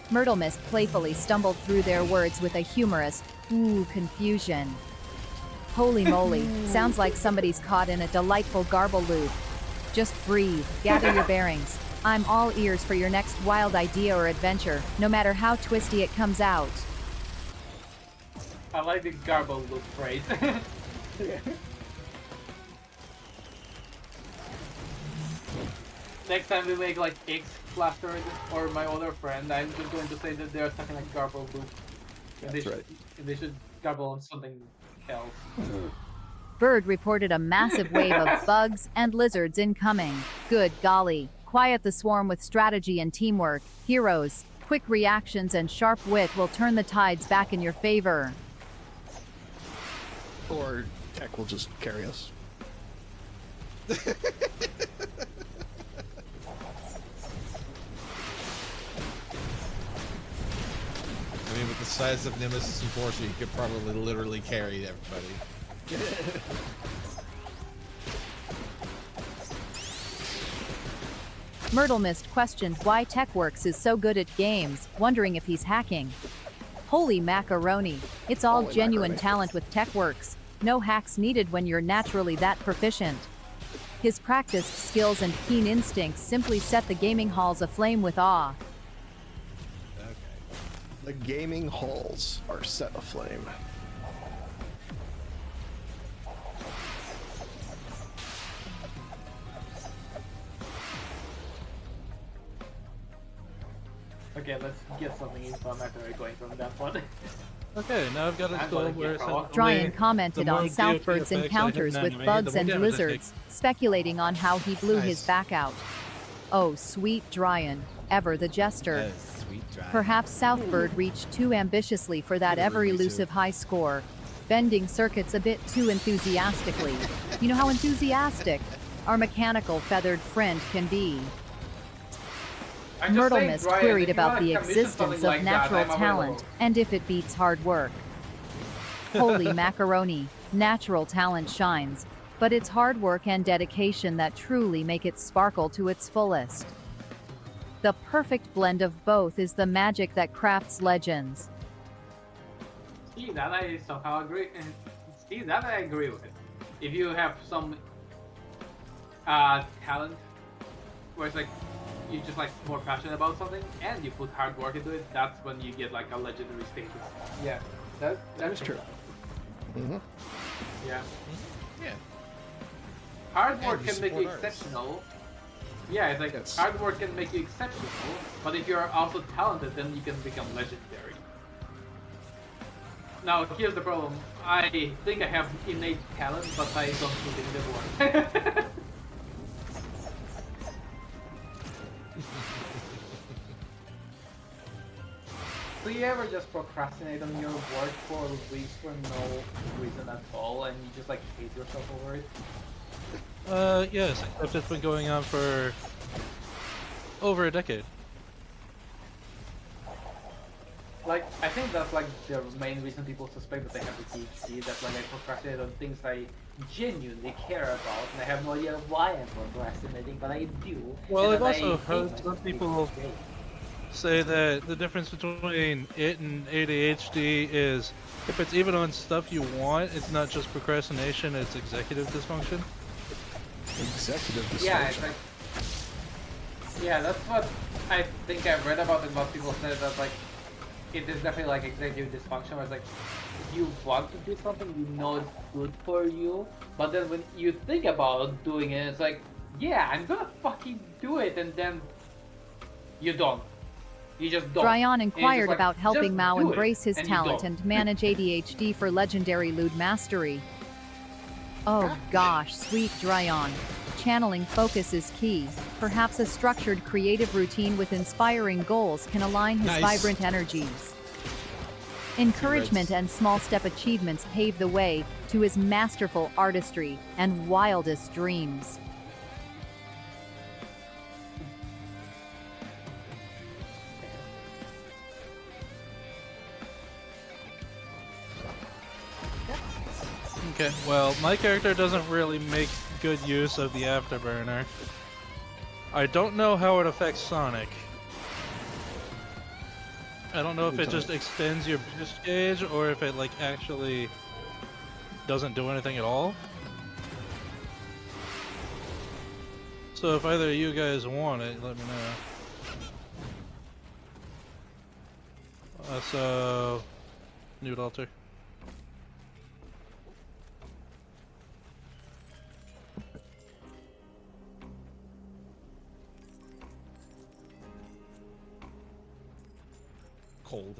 Myrtle Mist playfully stumbled through their words with a humorous, ooh, confusion. Holy moly, sounds like somebody's caught in a delightful garble loop. Just breathe, gather your bearings. I'm all ears for your next wild idea or adventure, no matter how twisty it comes out. I like the garble loop phrase. Next time we make like X plastered or my other friend, I'm just going to say that they're stuck in a garble loop. And That's right. They should garble on something else. Bird reported a massive wave of bugs and lizards incoming. Good golly. Quiet the swarm with strategy and teamwork. Heroes, quick reactions and sharp wit will turn the tides back in your favor. Or tech will just carry us. I mean, with the size of Nemesis Enforcer, you could probably literally carry everybody. Myrtle Mist questioned why TechWorks is so good at games, wondering if he's hacking. Holy macaroni. It's all Holy genuine macaroni. talent with TechWorks. No hacks needed when you're naturally that proficient. His practiced skills and keen instincts simply set the gaming halls aflame with awe. Okay. The gaming halls are set aflame. Okay, let's get something inflammatory going from that one. Okay, now I've got a I'm skull gonna where get raw. Dryan commented the more on DOT Southbird's effects I have encounters now, with the more bugs and damage I take. lizards, speculating on how he blew his Nice. back out. Oh, sweet Dryan, ever the jester. That is sweet drive. Perhaps Southbird reached too ambitiously for that ever elusive high score, bending circuits a bit too enthusiastically. You know how enthusiastic our mechanical feathered friend can be. I'm just Myrtle saying, Mist Brian, queried if you about wanna the commission existence something of like that, natural I'm talent available. and if it beats hard work. Holy macaroni, natural talent shines, but it's hard work and dedication that truly make it sparkle to its fullest. The perfect blend of both is the magic that crafts legends. See, that I somehow agree. See, that I agree with. If you have some talent, where it's like you're just like more passionate about something, and you put hard work into it, that's when you get like a legendary status. Yeah, that's true. Mm-hmm. Yeah, Yeah. hard work And you can make you support artists. exceptional. Yeah, it's like Yes. hard work can make you exceptional, but if you're also talented, then you can become legendary. Now here's the problem. I think I have innate talent, but I don't think it works. Do you ever just procrastinate on your work for weeks for no reason at all, and you just like hate yourself over it? Yes, except it's been going on for over a decade. Like, I think that's like the main reason people suspect that they have ADHD, that like I procrastinate on things I genuinely care about, and I have no idea why I'm procrastinating, but I do. Well, and I've then I also hate heard myself some the people next day. say that the difference between it and ADHD is if it's even on stuff you want, it's not just procrastination, it's executive dysfunction. Executive dysfunction. Yeah, it's like, yeah, that's what I think I've read about, and what people say that like it is definitely like executive dysfunction, where it's like you want to do something, you know it's good for you, but then when you think about doing it, it's like, yeah, I'm gonna fucking do it, and then you don't. You just don't. Dryon And it's just inquired like, about helping just Mao do it, embrace his and you talent don't. and manage ADHD for legendary lewd mastery. Oh gosh, sweet Dryon. Channeling focus is key. Perhaps a structured creative routine with inspiring goals can align his Nice. vibrant energies. Encouragement Congrats. and small step achievements pave the way to his masterful artistry and wildest dreams. Okay, well, my character doesn't really make good use of the Afterburner. I don't know how it affects Sonic. I don't know if it just extends your boost gauge or if it like actually doesn't do anything at all. So if either of you guys want it, let me know. So, Nude Alter. Cold.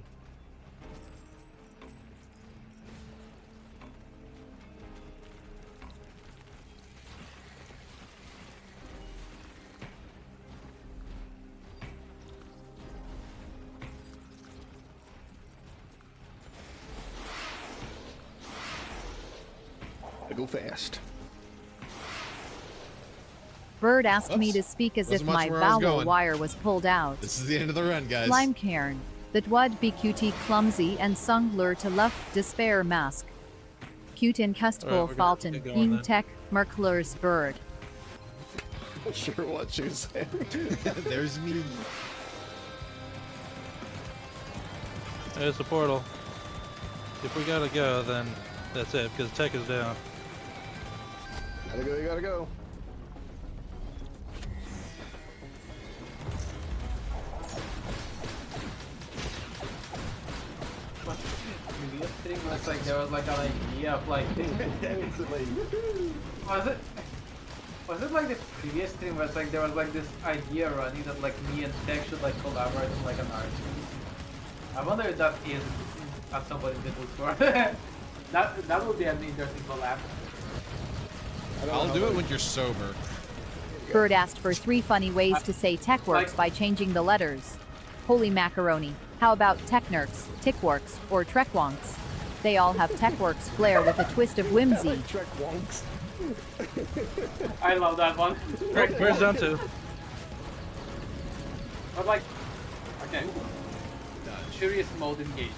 I go fast. Bird asked me Oops. to speak as if Wasn't much my where I was vowel going. wire was pulled out. This is the end of the run, guys. Lime cairn. That would be cutie clumsy and sung lure to left despair mask. Cute in Alright, custful we're gonna falten get going in then. tech merklers bird. Sure what you said. There's me. There's the portal. If we gotta go, then that's it, because tech is down. Gotta go, you gotta go. Previous thing was like there was like an idea of like was it like the previous stream where it's like there was like this idea running that like me and Tech should like collaborate on like an art stream? I wonder if that is at some point in the Discord. that would be an interesting collab. I'll do it when you're sober. Bird asked for 3 funny ways to say tech works by changing the letters. Holy macaroni. How about Technerks, Tickworks, or Trekwonks? They all have Techworks flair with a twist of whimsy. Trek wonks. I love that one. Where's down to? But like, okay, curious mode engaged.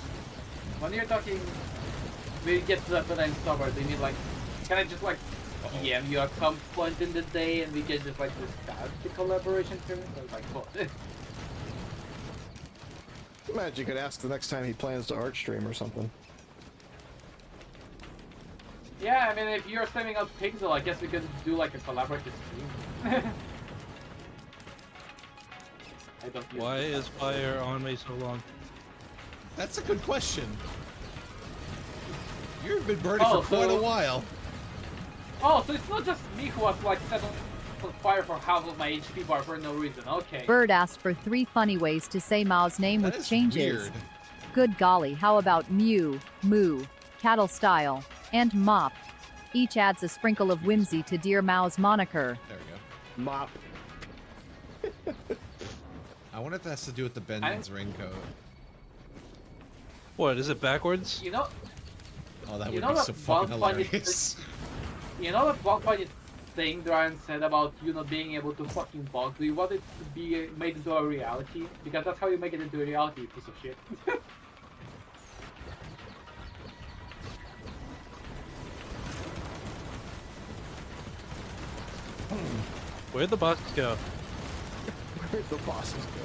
When you're talking, we get to that when I'm sober. Do you mean like, can I just like DM you at some point in the day and we can just like discuss the collaboration terms? Or like what? Imagine you could ask the next time he plans to art stream or something. Yeah, I mean if you're streaming out Pixel, I guess we could do like a collaborative stream. I don't use Why it. is fire on me so long? That's a good question. You've been burning Oh, for quite so- a while. Oh, so it's not just me who was like set on fire for half of my HP bar for no reason. Okay. Bird asked for 3 funny ways to say Mao's name That with is changes. weird. Good golly, how about Mew, Moo, Cattle Style, and Mop? Each adds a sprinkle of whimsy to Dear Mao's moniker. There we go. Mop. I wonder if that has to do with the Ben's ring code. What is it backwards? You know, Oh, that You would know be that so fucking one funny hilarious. you know that one funny thing Ryan said about you not being able to fucking bug? Do you want it to be made into a reality? Because that's how you make it into a reality, you piece of shit. Where'd the box go? Where'd the bosses go?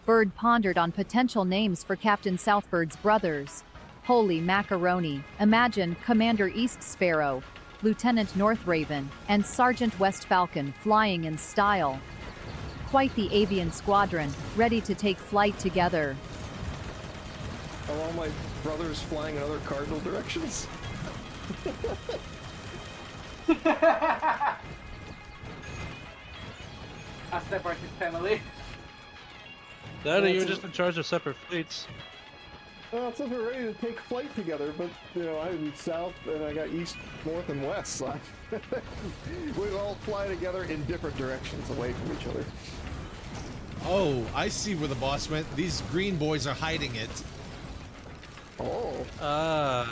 Bird pondered on potential names for Captain Southbird's brothers. Holy macaroni, imagine Commander East Sparrow, Lieutenant North Raven, and Sergeant West Falcon flying in style. Quite the avian squadron, ready to take flight together. Are all my brothers flying in other cardinal directions? A separate family. That or you're just in charge of separate fleets. Well, it says we're ready to take flight together, but, you know, I'm south and I got east, north, and west, so we all fly together in different directions away from each other. Oh, I see where the boss went. These green boys are hiding it. Oh.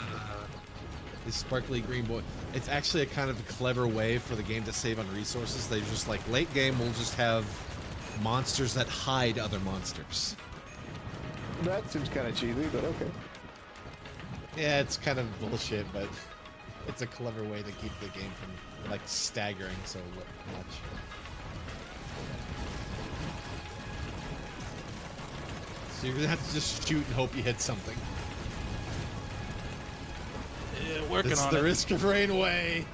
This sparkly green boy. It's actually a kind of a clever way for the game to save on resources. They just like late game will just have monsters that hide other monsters. That seems kind of cheesy, but okay. Yeah, it's kind of bullshit, but it's a clever way to keep the game from like staggering so much. So you're gonna have to just shoot and hope you hit something. Yeah, working It's on the it. Risk of Rain way.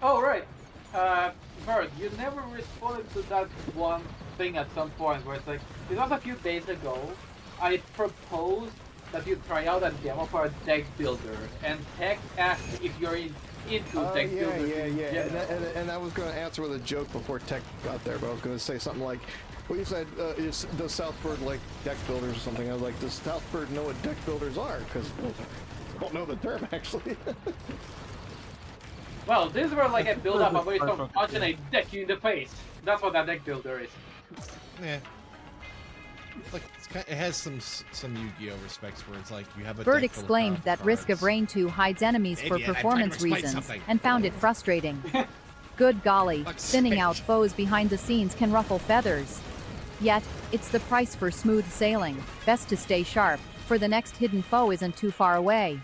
Oh, right. Bird, you never responded to that one thing at some point where it's like, it was a few days ago, I proposed that you try out a demo for a deck builder, and Tech asked if you're into deck Yeah. builders in And, general. and I was going to answer with a joke before Tech got there, but I was going to say something like, well, you said, does Southbird like deck builders or something? I was like, does Southbird know what deck builders are? Because I don't know the term, actually. Well, this were like a build-up away from Perfect, punching a deck you in the face. That's what that deck builder is. Yeah. Like it has some Yu-Gi-Oh respects where it's like you have a Bird deck full of exclaimed powerful that Risk of cards. Rain 2 hides enemies for Idiot, I'm trying to performance explain reasons something. and found it frustrating. Good golly, Fuck's thinning sake. out foes behind the scenes can ruffle feathers. Yet, it's the price for smooth sailing. Best to stay sharp, for the next hidden foe isn't too far away.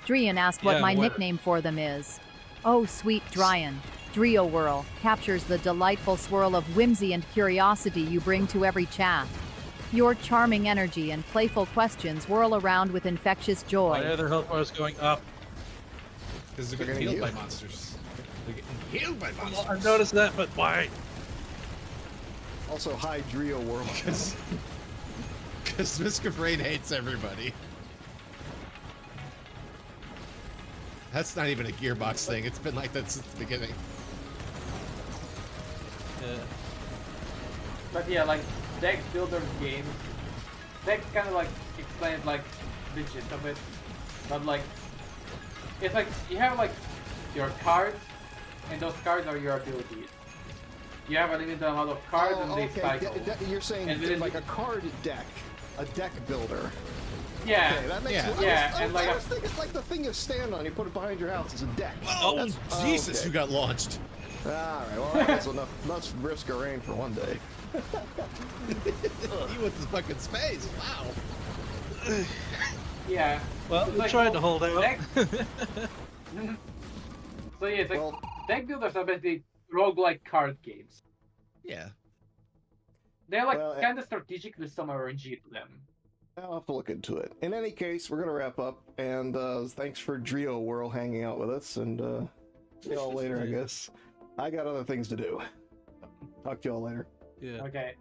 Drian asked what Yeah, my where? nickname for them is. Oh, sweet Drian. Drio Whirl captures the delightful swirl of whimsy and curiosity you bring to every chat. Your charming energy and playful questions whirl around with infectious Why are joy. their health bars going up? Because they're They're getting gonna healed by heal. monsters. They're getting healed by Well, monsters. I've noticed that, but why? Also, hi, Drio World. Because Risk of Rain hates everybody. That's not even a Gearbox thing. It's been like that since the beginning. Yeah. But yeah, like deck builder games, they kind of like explain like the gist of it. But like, it's like you have like your cards, and those cards are your abilities. You have a limited amount of cards, and they cycle. You're saying And then like a card deck, a deck builder. Yeah, Okay, that makes Yeah. sense. Yeah, I and was, like I a- was thinking it's like the thing you stand on. You put it behind your house. It's a deck. Oh, That's- Jesus, okay. who got launched? All right. Well, that's enough Risk of Rain for one day. He with his fucking space. Wow. yeah. Well, It's we like, tried well, to hold out. deck- So yeah, it's like Well, deck builders are basically roguelike card games. Yeah. They're like Well, kind of strategic with some RNG to them. I'll have to look into it. In any case, we're gonna wrap up, and thanks for Drio Whirl hanging out with us, and see y'all later, I guess. I got other things to do. Talk to y'all later. Yeah. Okay.